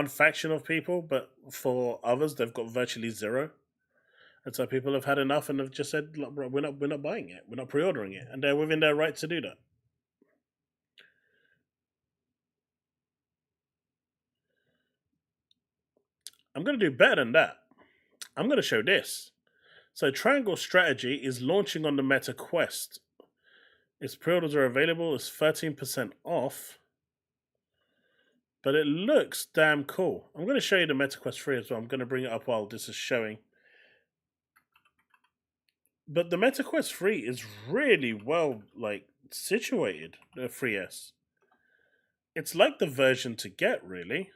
faction of people, but for others they've got virtually zero. And so people have had enough and have just said, look, bro, we're not buying it, we're not pre-ordering it, and they're within their right to do that. I'm going to do better than that. I'm going to show this. So Triangle Strategy is launching on the Meta Quest. Its pre-orders are available. It's 13% off. But it looks damn cool. I'm going to show you the Meta Quest 3 as well. I'm going to bring it up while this is showing. But the Meta Quest 3 is really well situated, the 3S. It's like the version to get, really.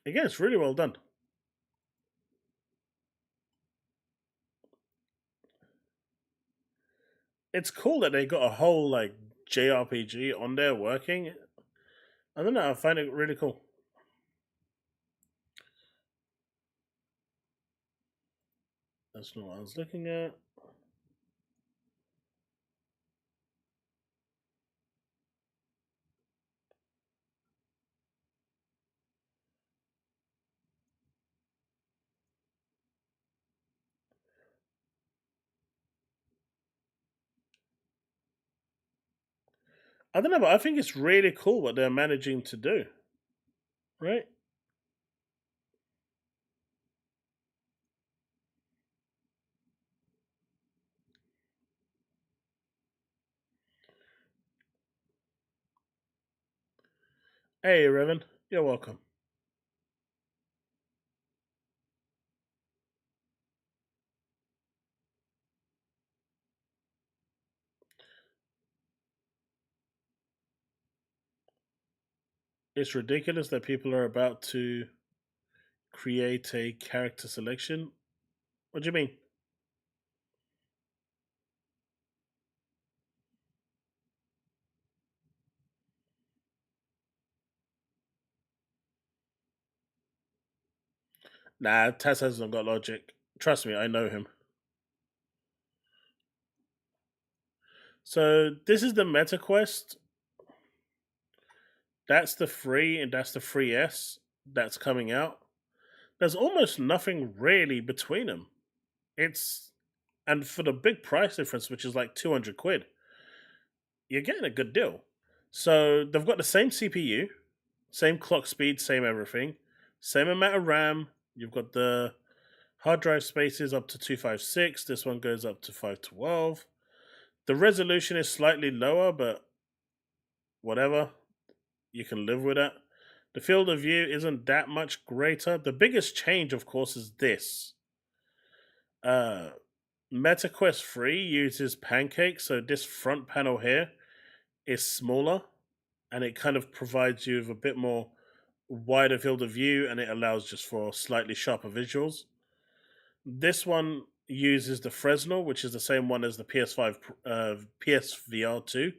Again, it's really well done. It's cool that they got a whole JRPG on there working. I don't know, I find it really cool. That's not what I was looking at. I don't know, but I think it's really cool what they're managing to do. Right? Hey, Revan. You're welcome. It's ridiculous that people are about to create a character selection. What do you mean? Nah, Taz hasn't got logic. Trust me, I know him. So this is the Meta Quest. That's the 3 and that's the 3S that's coming out. There's almost nothing really between them. And for the big price difference, which is like 200 quid, you're getting a good deal. So they've got the same CPU, same clock speed, same everything, same amount of RAM. You've got the Hard drive space is up to 256. This one goes up to 512. The resolution is slightly lower, but whatever. You can live with it. The field of view isn't that much greater. The biggest change, of course, is this. MetaQuest 3 uses Pancake, so this front panel here is smaller, and it kind of provides you with a bit more wider field of view, and it allows just for slightly sharper visuals. This one uses the Fresnel, which is the same one as the PS5 PSVR 2.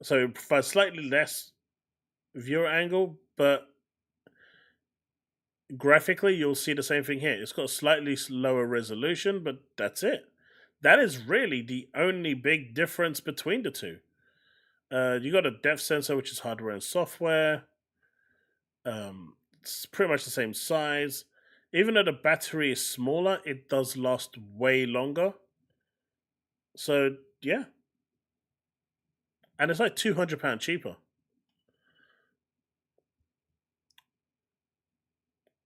So it provides slightly less viewer angle, but graphically you'll see the same thing here. It's got a slightly lower resolution, but that's it. That is really the only big difference between the two. You got a depth sensor, which is hardware and software. It's pretty much the same size. Even though the battery is smaller, it does last way longer. So, yeah. And it's like £200 cheaper.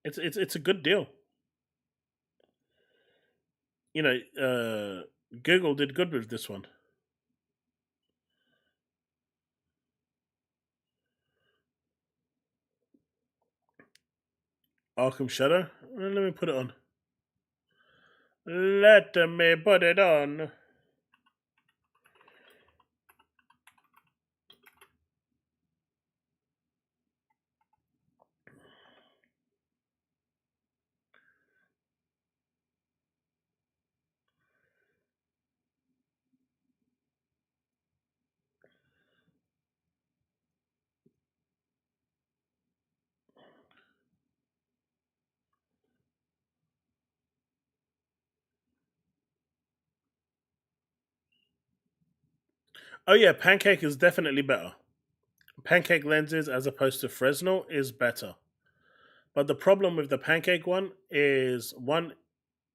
It's a good deal. You know, Google did good with this one. Arkham Shadow. Let me put it on. Let me put it on. Oh yeah, Pancake is definitely better. Pancake lenses as opposed to Fresnel is better. But the problem with the Pancake one is, one,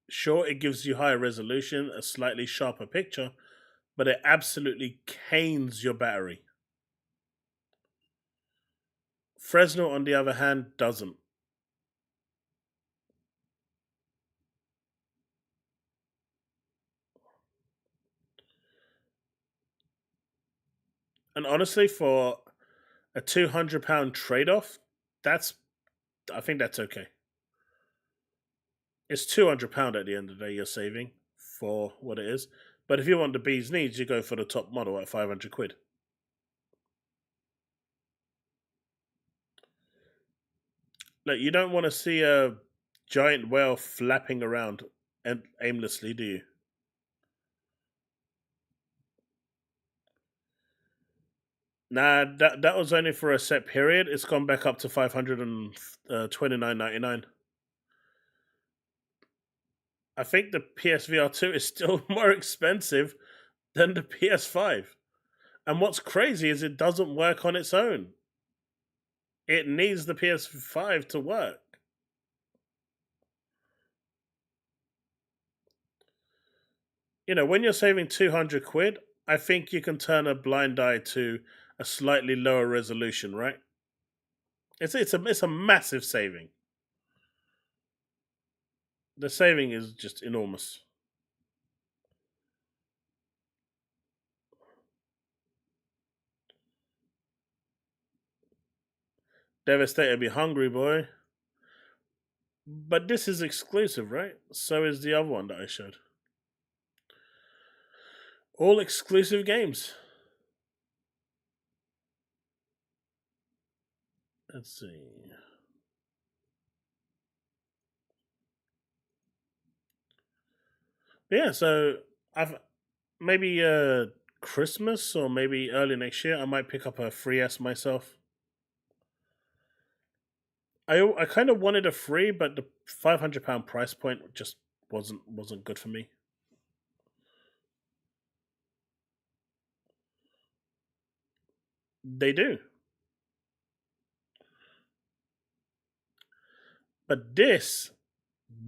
sure, it gives you higher resolution, a slightly sharper picture, but it absolutely canes your battery. Fresnel, on the other hand, doesn't. And honestly, for a £200 trade-off, I think that's okay. It's £200 at the end of the day you're saving for what it is. But if you want the bee's knees, you go for the top model at £500. Look, you don't want to see a giant whale flapping around aimlessly, do you? Nah, that was only for a set period. It's gone back up to $529.99. I think the PSVR 2 is still more expensive than the PS5. And what's crazy is it doesn't work on its own. It needs the PS5 to work. You know, when you're saving £200, I think you can turn a blind eye to a slightly lower resolution, right? It's a massive saving. The saving is just enormous. Devastator be hungry, boy. But this is exclusive, right? So is the other one that I showed. All exclusive games. Let's see. Yeah, so I've maybe Christmas or maybe early next year I might pick up a 3S myself. I kind of wanted a 3, but the £500 price point just wasn't good for me. They do. But this,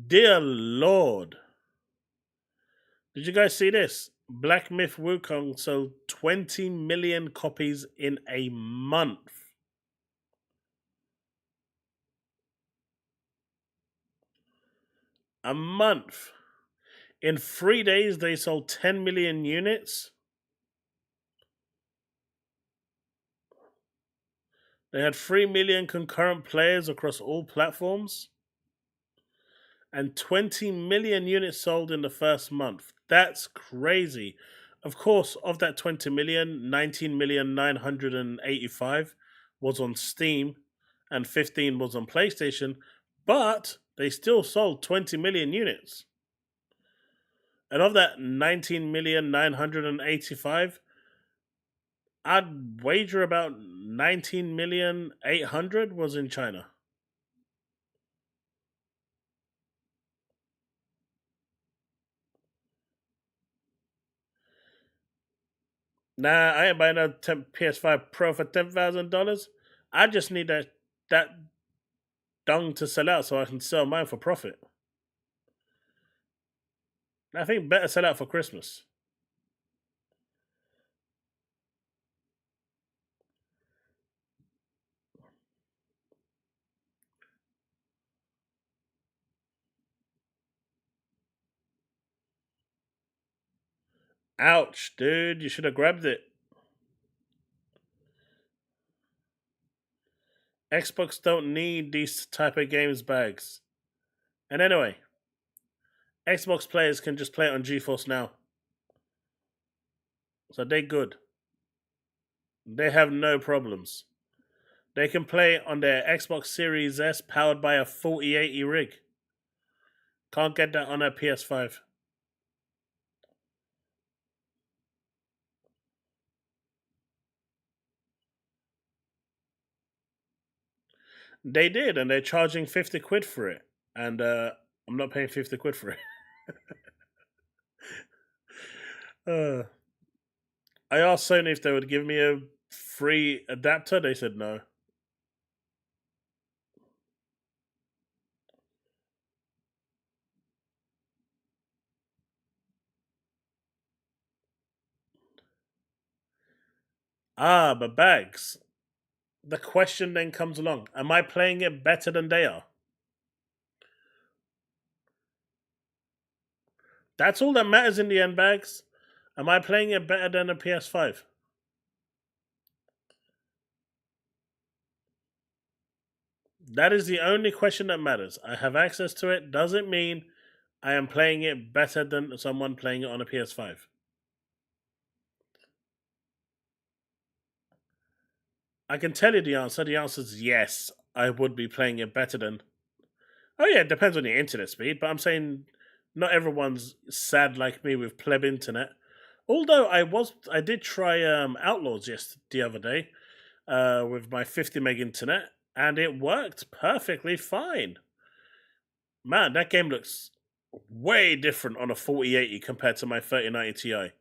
dear Lord. Did you guys see this? Black Myth Wukong sold 20 million copies in a month. A month. In 3 days, they sold 10 million units. They had 3 million concurrent players across all platforms. And 20 million units sold in the first month. That's crazy. Of course, of that 20 million, 19,985,000 was on Steam and 15 was on PlayStation, but they still sold 20 million units. And of that 19,985,000, I'd wager about 19,800,000 was in China. Nah, I ain't buying a PS5 Pro for $10,000. I just need that dung to sell out so I can sell mine for profit. I think better sell out for Christmas. Ouch, dude. You should have grabbed it. Xbox don't need these type of games bags. And anyway, Xbox players can just play it on GeForce Now. So they good. They have no problems. They can play on their Xbox Series S powered by a 4080 rig. Can't get that on a PS5. They did, and they're charging 50 quid for it. And I'm not paying 50 quid for it. I asked Sony if they would give me a free adapter. They said no. But bags. The question then comes along. Am I playing it better than they are? That's all that matters in the end, bags. Am I playing it better than a PS5? That is the only question that matters. I have access to it. Doesn't mean I am playing it better than someone playing it on a PS5. I can tell you the answer. The answer is yes. I would be playing it better than. Oh yeah, it depends on your internet speed, but I'm saying not everyone's sad like me with pleb internet. Although I did try Outlaws the other day with my 50 meg internet, and it worked perfectly fine. Man, that game looks way different on a 4080 compared to my 3090 Ti.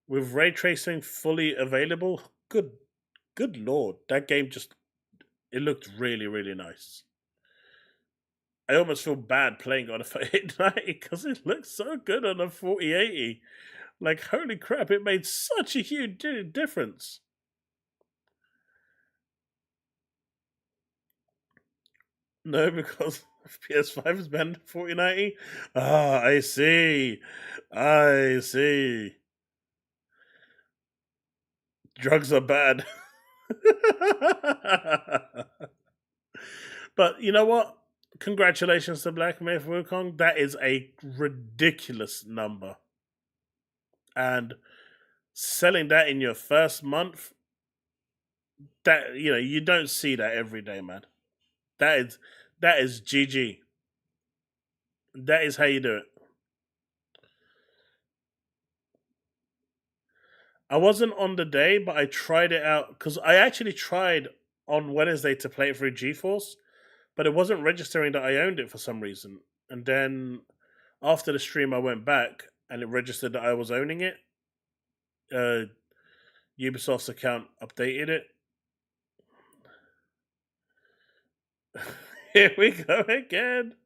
With ray tracing fully available, good lord, that game it looked really, really nice. I almost feel bad playing on a 3090 because it looks so good on a 4080. Like, holy crap, it made such a huge difference. No, because PS5 is banned 4090. I see. Drugs are bad. But you know what? Congratulations to Black Myth Wukong. That is a ridiculous number. And selling that in your first month, that you don't see that every day, man. That is GG. That is how you do it. I wasn't on the day, but I tried it out because I actually tried on Wednesday to play it through GeForce, but it wasn't registering that I owned it for some reason. And then after the stream, I went back and it registered that I was owning it. Ubisoft's account updated it. Here we go again.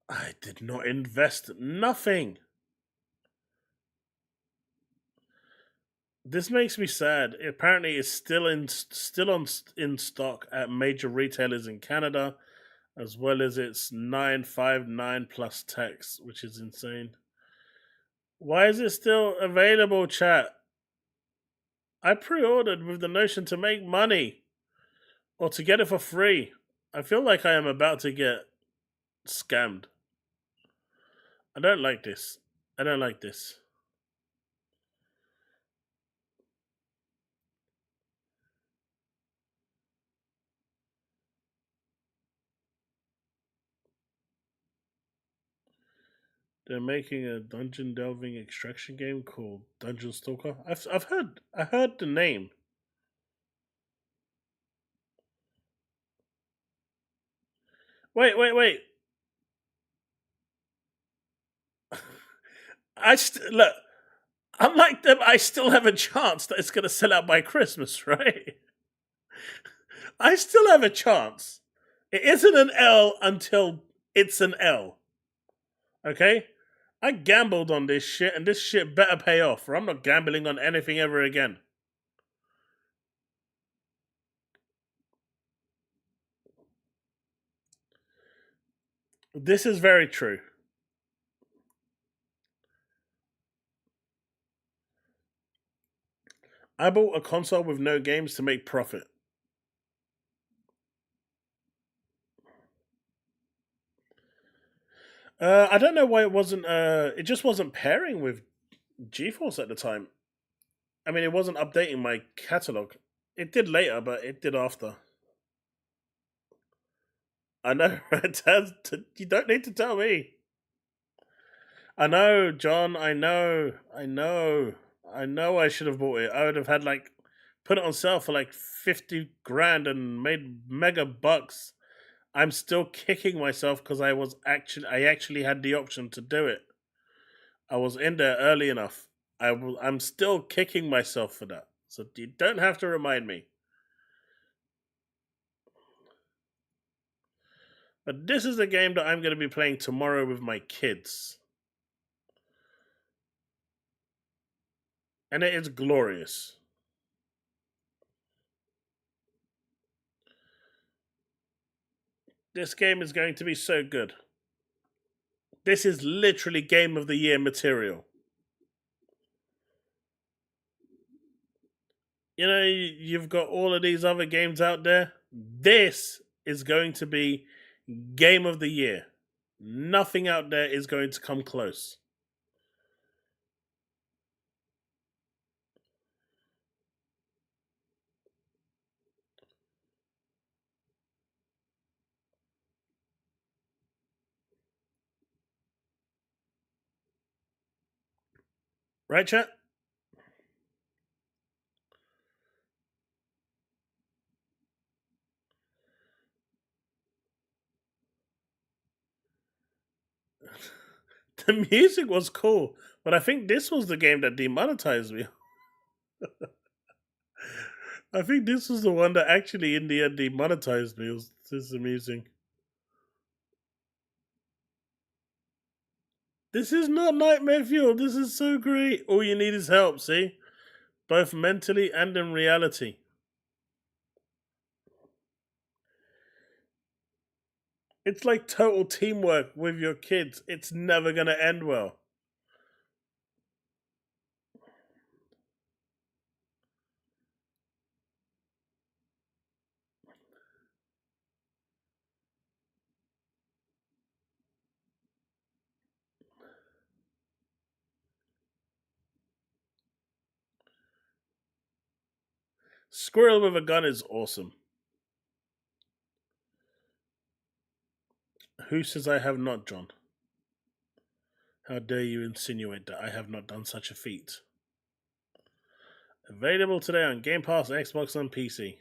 I did not invest nothing. This makes me sad. Apparently, it's in stock at major retailers in Canada, as well as its 959 plus tax, which is insane. Why is it still available, chat? I pre-ordered with the notion to make money or to get it for free. I feel like I am about to get scammed. I don't like this. I don't like this. They're making a dungeon delving extraction game called Dungeon Stalker. I heard the name. Wait. Look. Unlike them, I still have a chance that it's going to sell out by Christmas, right? I still have a chance. It isn't an L until it's an L. Okay? I gambled on this shit, and this shit better pay off, or I'm not gambling on anything ever again. This is very true. I bought a console with no games to make profit. I don't know why it wasn't. It just wasn't pairing with GeForce at the time. I mean, it wasn't updating my catalog. It did later, but it did after. I know, right? You don't need to tell me. I know, John. I know. I should have bought it. I would have had put it on sale for like 50 grand and made mega bucks. I'm still kicking myself because I actually had the option to do it. I was in there early enough. I'm still kicking myself for that. So you don't have to remind me. But this is a game that I'm going to be playing tomorrow with my kids. And it is glorious. This game is going to be so good. This is literally Game of the Year material. You know, you've got all of these other games out there. This is going to be Game of the Year. Nothing out there is going to come close. Right, chat? The music was cool, but I think this was the game that demonetized me. I think this was the one that actually in the end demonetized me. This is amusing. This is not nightmare fuel. This is so great. All you need is help, see? Both mentally and in reality. It's like total teamwork with your kids. It's never going to end well. Squirrel with a gun is awesome. Who says I have not, John? How dare you insinuate that I have not done such a feat? Available today on Game Pass, Xbox, and PC.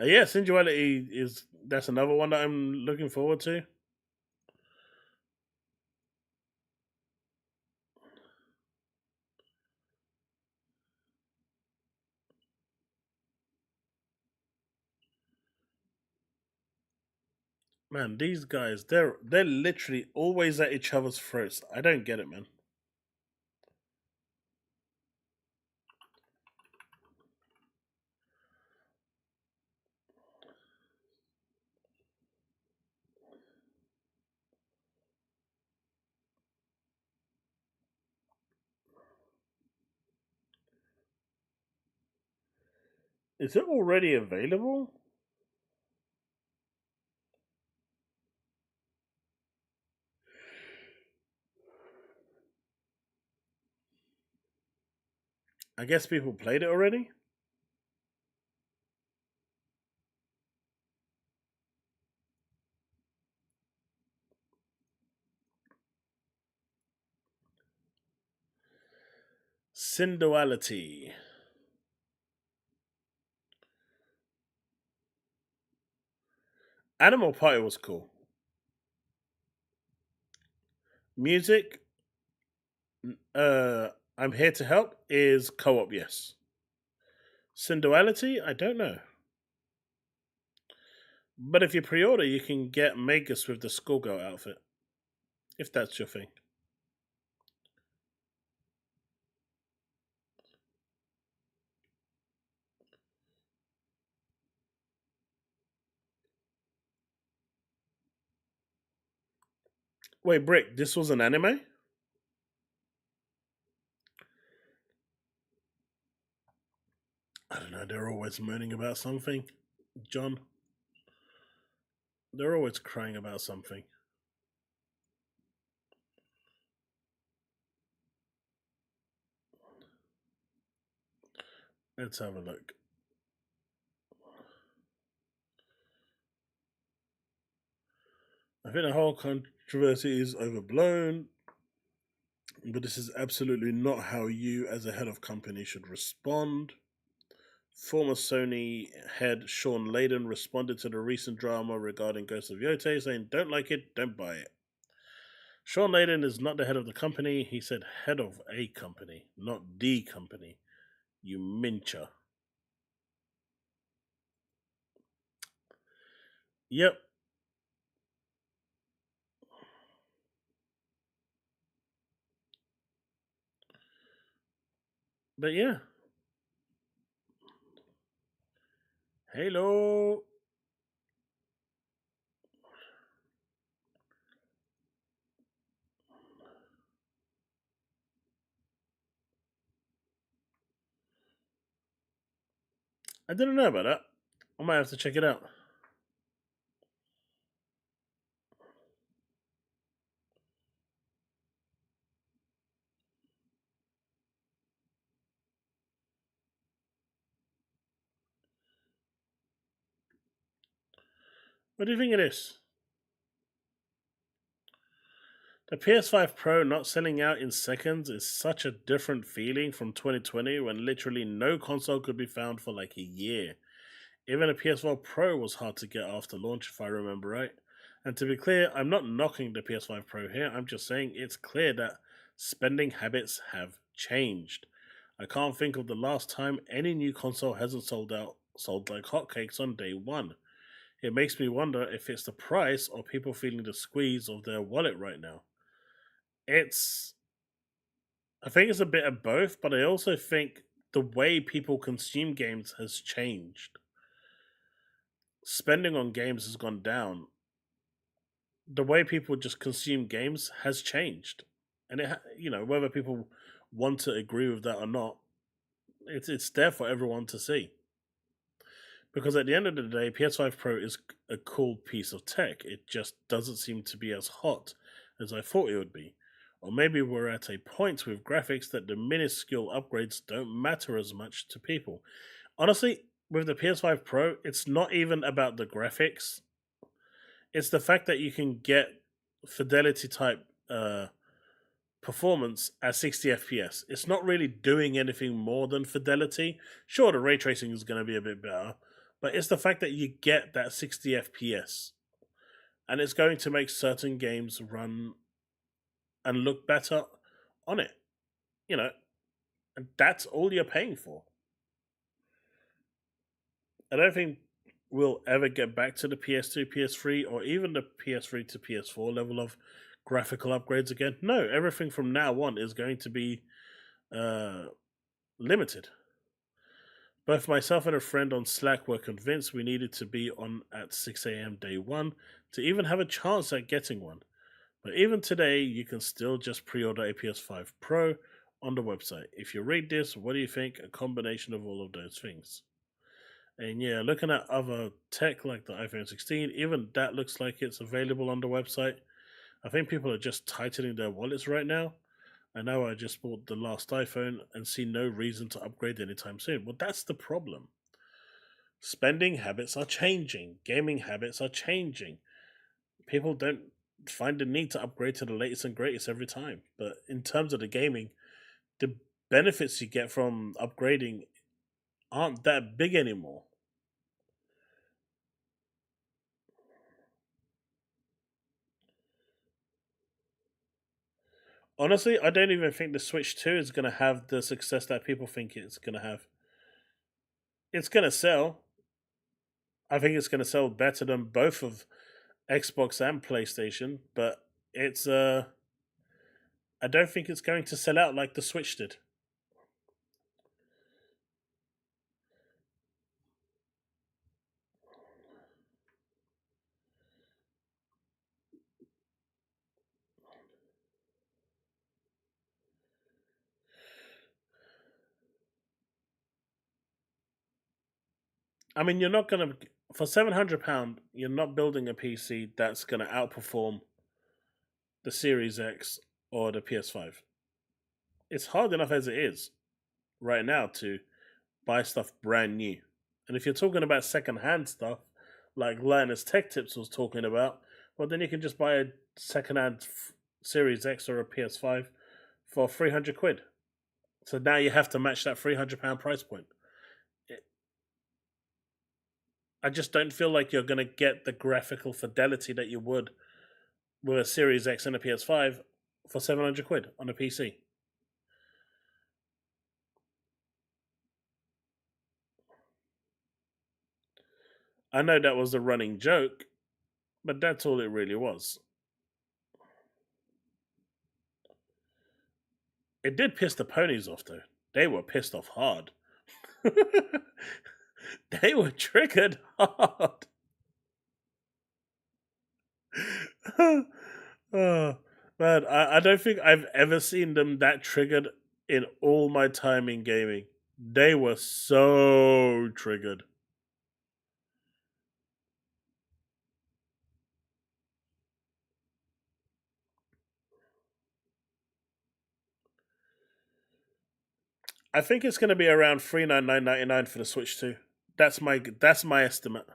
Yeah, Singularity that's another one that I'm looking forward to. Man, these guys, they're literally always at each other's throats. I don't get it, man. Is it already available? I guess people played it already? Synduality. Animal Party was cool. Music, I'm Here to Help is co-op, yes. Synduality, I don't know. But if you pre-order, you can get Magus with the schoolgirl outfit. If that's your thing. Wait, Brick, this was an anime? I don't know, they're always moaning about something. John. They're always crying about something. Let's have a look. I think the whole controversy is overblown, but this is absolutely not how you, as a head of company, should respond. Former Sony head Sean Layden responded to the recent drama regarding Ghost of Yote, saying, "Don't like it, don't buy it." Sean Layden is not the head of the company. He said head of a company, not the company. You mincher. Yep. But yeah. Hello. I didn't know about that. I might have to check it out. What do you think it is? The PS5 Pro not selling out in seconds is such a different feeling from 2020 when literally no console could be found for like a year. Even a PS4 Pro was hard to get after launch, if I remember right. And to be clear, I'm not knocking the PS5 Pro here, I'm just saying it's clear that spending habits have changed. I can't think of the last time any new console hasn't sold like hotcakes on day one. It makes me wonder if it's the price or people feeling the squeeze of their wallet right now. I think it's a bit of both, but I also think the way people consume games has changed. Spending on games has gone down. The way people just consume games has changed, and whether people want to agree with that or not, it's there for everyone to see. Because at the end of the day, PS5 Pro is a cool piece of tech. It just doesn't seem to be as hot as I thought it would be. Or maybe we're at a point with graphics that the minuscule upgrades don't matter as much to people. Honestly, with the PS5 Pro, it's not even about the graphics. It's the fact that you can get fidelity type performance at 60 FPS. It's not really doing anything more than fidelity. Sure, the ray tracing is going to be a bit better, but it's the fact that you get that 60 FPS. And it's going to make certain games run and look better on it. And that's all you're paying for. I don't think we'll ever get back to the PS2, PS3, or even the PS3 to PS4 level of graphical upgrades again. No, everything from now on is going to be limited. Both myself and a friend on Slack were convinced we needed to be on at 6 a.m. day one to even have a chance at getting one. But even today, you can still just pre-order a PS5 Pro on the website. If you read this, what do you think? A combination of all of those things. And yeah, looking at other tech like the iPhone 16, even that looks like it's available on the website. I think people are just tightening their wallets right now. I know I just bought the last iPhone and see no reason to upgrade anytime soon. Well, that's the problem. Spending habits are changing. Gaming habits are changing. People don't find the need to upgrade to the latest and greatest every time. But in terms of the gaming, the benefits you get from upgrading aren't that big anymore. Honestly, I don't even think the Switch 2 is going to have the success that people think it's going to have. It's going to sell. I think it's going to sell better than both of Xbox and PlayStation, but it's I don't think it's going to sell out like the Switch did. I mean, you're not going to, for £700, you're not building a PC that's going to outperform the Series X or the PS5. It's hard enough as it is right now to buy stuff brand new. And if you're talking about second-hand stuff, like Linus Tech Tips was talking about, well, then you can just buy a second-hand Series X or a PS5 for 300 quid. So now you have to match that £300 price point. I just don't feel like you're going to get the graphical fidelity that you would with a Series X and a PS5 for 700 quid on a PC. I know that was a running joke, but that's all it really was. It did piss the ponies off, though. They were pissed off hard. They were triggered hard. Oh, man, I don't think I've ever seen them that triggered in all my time in gaming. They were so triggered. I think it's going to be around $399.99 for the Switch 2. That's my estimate.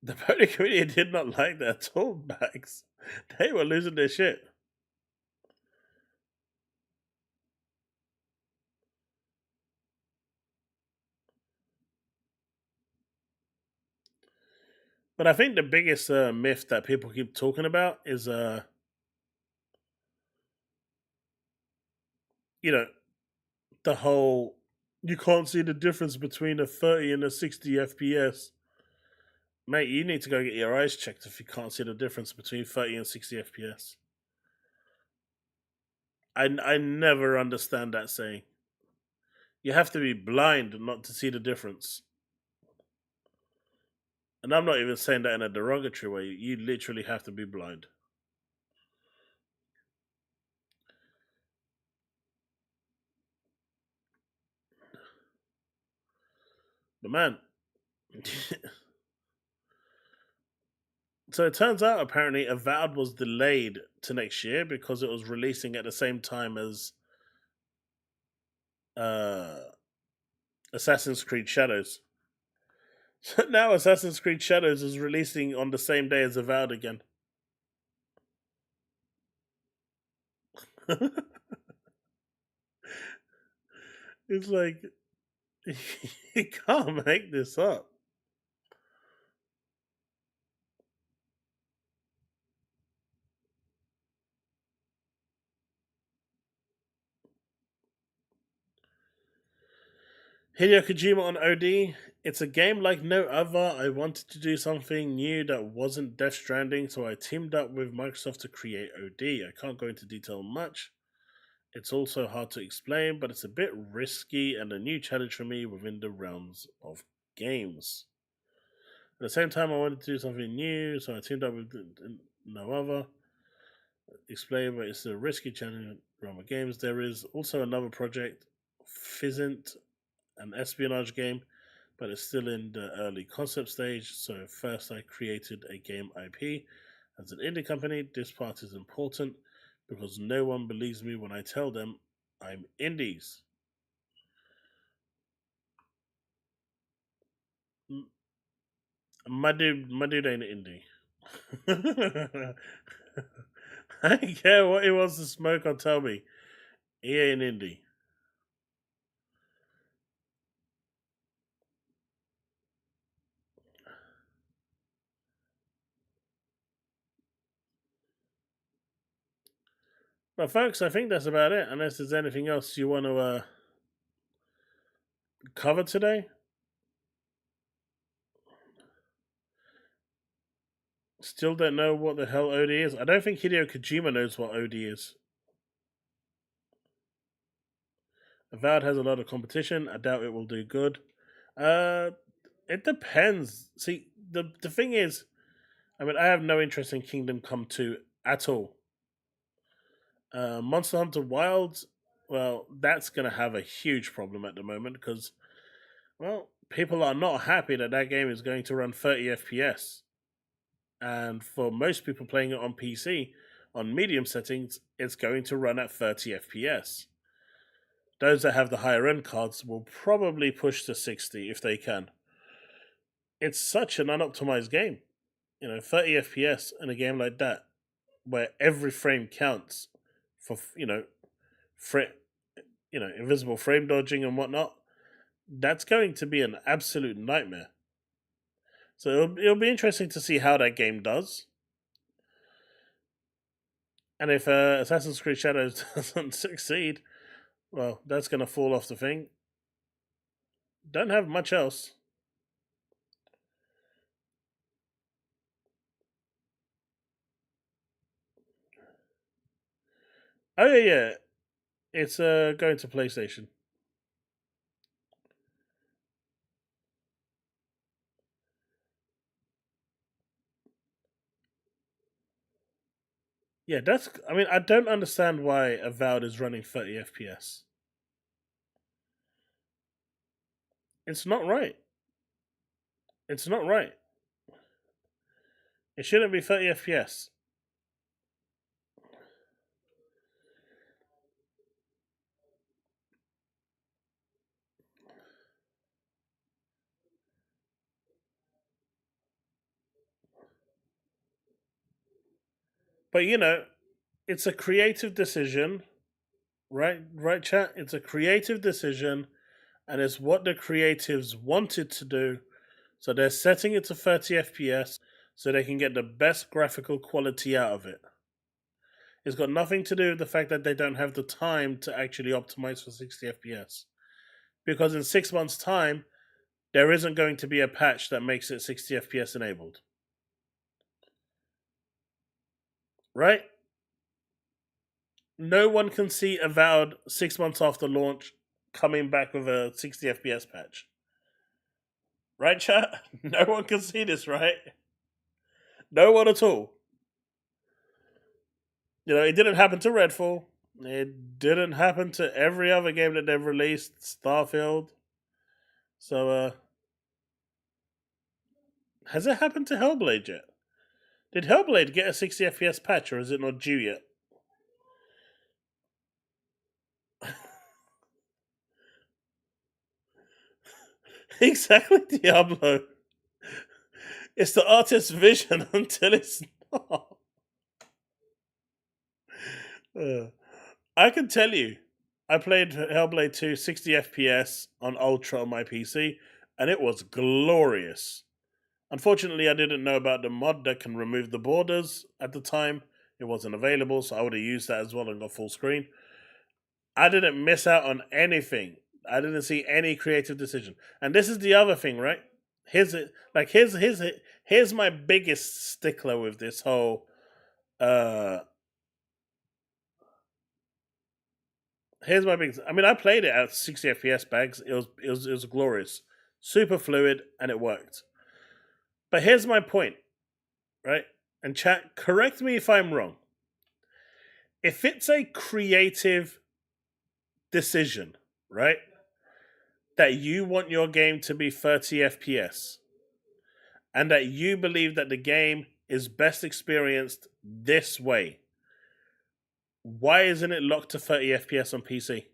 The pony community did not like that at all, Max. They were losing their shit. But I think the biggest myth that people keep talking about is, the whole you can't see the difference between a 30 and a 60 FPS. Mate, you need to go get your eyes checked if you can't see the difference between 30 and 60 FPS. I never understand that saying. You have to be blind not to see the difference. And I'm not even saying that in a derogatory way. You literally have to be blind. But man, so it turns out apparently Avowed was delayed to next year because it was releasing at the same time as Assassin's Creed Shadows. So now Assassin's Creed Shadows is releasing on the same day as Avowed again. It's like, you can't make this up. Hideo Kojima on OD. It's a game like no other. I wanted to do something new that wasn't Death Stranding, so I teamed up with Microsoft to create OD. I can't go into detail much. It's also hard to explain, but it's a bit risky and a new challenge for me within the realms of games. At the same time, I wanted to do something new, so I teamed up with no other. Explain, but it's a risky challenge in the realm of games. There is also another project, Fizzint, an espionage game, but it's still in the early concept stage. So first I created a game IP. As an indie company, this part is important because no one believes me when I tell them I'm indies. My dude ain't indie. I don't care what he wants to smoke or tell me. He ain't indie. Well, folks, I think that's about it. Unless there's anything else you want to cover today. Still don't know what the hell OD is. I don't think Hideo Kojima knows what OD is. Avowed has a lot of competition. I doubt it will do good. It depends. See, the thing is, I mean, I have no interest in Kingdom Come 2 at all. Monster Hunter Wilds, well, that's going to have a huge problem at the moment because, well, people are not happy that that game is going to run 30 FPS. And for most people playing it on PC, on medium settings, it's going to run at 30 FPS. Those that have the higher end cards will probably push to 60 if they can. It's such an unoptimized game. 30 FPS in a game like that, where every frame counts for, invisible frame dodging and whatnot, that's going to be an absolute nightmare. So it'll be interesting to see how that game does. And if Assassin's Creed Shadows doesn't succeed, well, that's going to fall off the thing. Don't have much else. Oh, yeah. It's going to PlayStation. Yeah, I don't understand why Avowed is running 30 FPS. It's not right. It's not right. It shouldn't be 30 FPS. But it's a creative decision, right? Right, chat? It's a creative decision, and it's what the creatives wanted to do. So they're setting it to 30 FPS so they can get the best graphical quality out of it. It's got nothing to do with the fact that they don't have the time to actually optimize for 60 FPS. Because in 6 months' time, there isn't going to be a patch that makes it 60 FPS enabled. Right? No one can see Avowed 6 months after launch coming back with a 60 FPS patch. Right, chat? No one can see this, right? No one at all. It didn't happen to Redfall. It didn't happen to every other game that they've released, Starfield. So, has it happened to Hellblade yet? Did Hellblade get a 60 FPS patch, or is it not due yet? Exactly, Diablo. It's the artist's vision until it's not. I can tell you, I played Hellblade 2 60 FPS on Ultra on my PC, and it was glorious. Unfortunately, I didn't know about the mod that can remove the borders at the time. It wasn't available, so I would have used that as well and got full screen. I didn't miss out on anything. I didn't see any creative decision. And this is the other thing, right? Here's my biggest stickler with this whole here's my biggest. I mean, I played it at 60 FPS bags. It was glorious, super fluid, and it worked. But here's my point, right? And chat, correct me if I'm wrong. If it's a creative decision, right, that you want your game to be 30 FPS, and that you believe that the game is best experienced this way, why isn't it locked to 30 FPS on PC?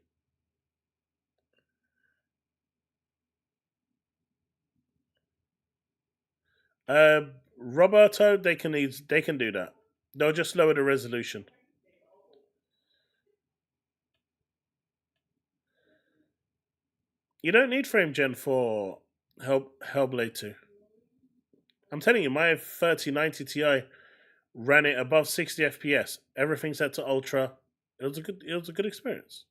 Roberto, they can do that. They'll just lower the resolution. You don't need frame gen for Hellblade 2. I'm telling you, my 3090 Ti ran it above 60 FPS. Everything set to ultra. It was a good experience.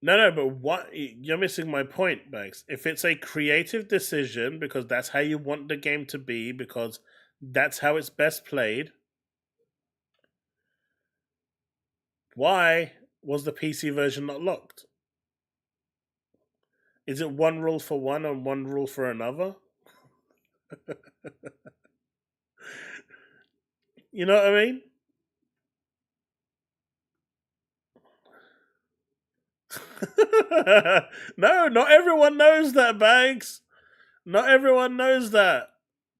No, but what you're missing my point, Bags. If it's a creative decision because that's how you want the game to be, because that's how it's best played, why was the PC version not locked? Is it one rule for one and one rule for another? You know what I mean? No, not everyone knows that, Bags. Not everyone knows that.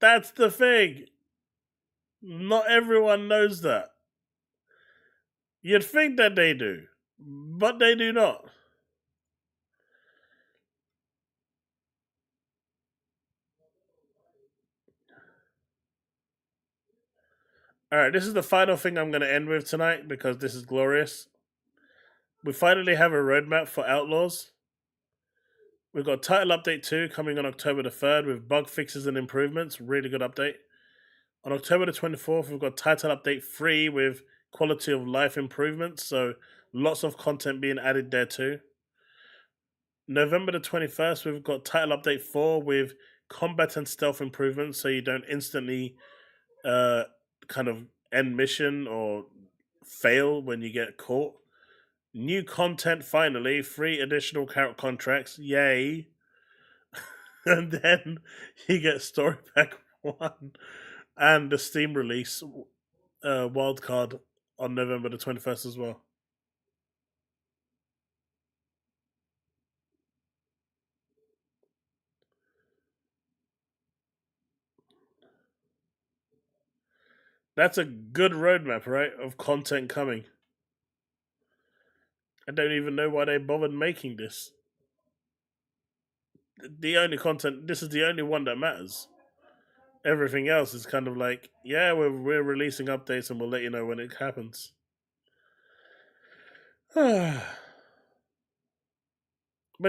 That's the thing. Not everyone knows that. You'd think that they do, but they do not. Alright, this is the final thing I'm going to end with tonight because this is glorious. We finally have a roadmap for Outlaws. We've got Title Update 2 coming on October the 3rd with bug fixes and improvements. Really good update. On October the 24th, we've got Title Update 3 with quality of life improvements. So lots of content being added there too. November the 21st, we've got Title Update 4 with combat and stealth improvements so you don't instantly kind of end mission or fail when you get caught. New content finally, 3 additional character contracts, yay. And then you get Story Pack 1 and the Steam release wildcard on November the 21st as well. That's a good roadmap, right, of content coming. I don't even know why they bothered making this. The only content, this is the only one that matters. Everything else is kind of like, yeah, we're releasing updates and we'll let you know when it happens. But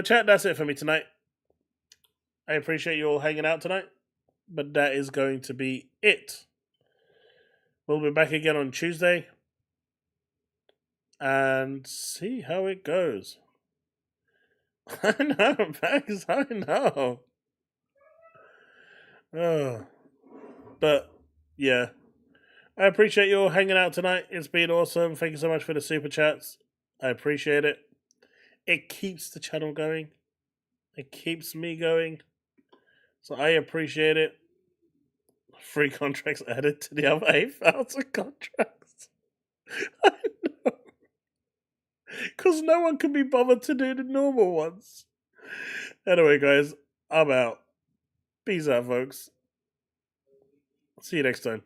chat, that's it for me tonight. I appreciate you all hanging out tonight, but that is going to be it. We'll be back again on Tuesday and see how it goes. I know, Max, I know. Oh. But, yeah. I appreciate you all hanging out tonight. It's been awesome. Thank you so much for the super chats. I appreciate it. It keeps the channel going. It keeps me going. So I appreciate it. 3 contracts added to the other 8,000 contracts. I know. Because no one can be bothered to do the normal ones. Anyway, guys, I'm out. Peace out, folks. See you next time.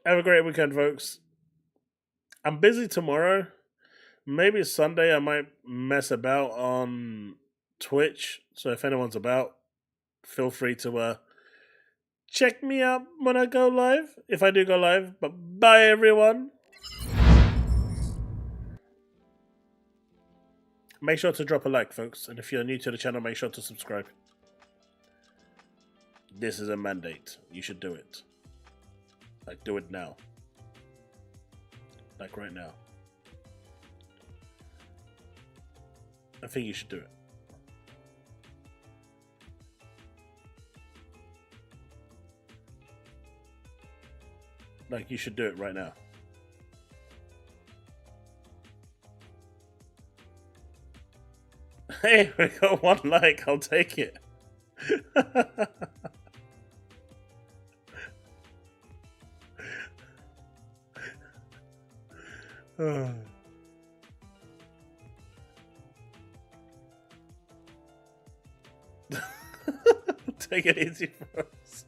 Have a great weekend, folks. I'm busy tomorrow. Maybe Sunday I might mess about on Twitch. So if anyone's about, feel free to check me out when I go live. If I do go live. But bye, everyone. Make sure to drop a like, folks. And if you're new to the channel, make sure to subscribe. This is a mandate. You should do it. Like, do it now. Like, right now. I think you should do it. Like, you should do it right now. Hey, we got 1 like. I'll take it. Take it easy, bros.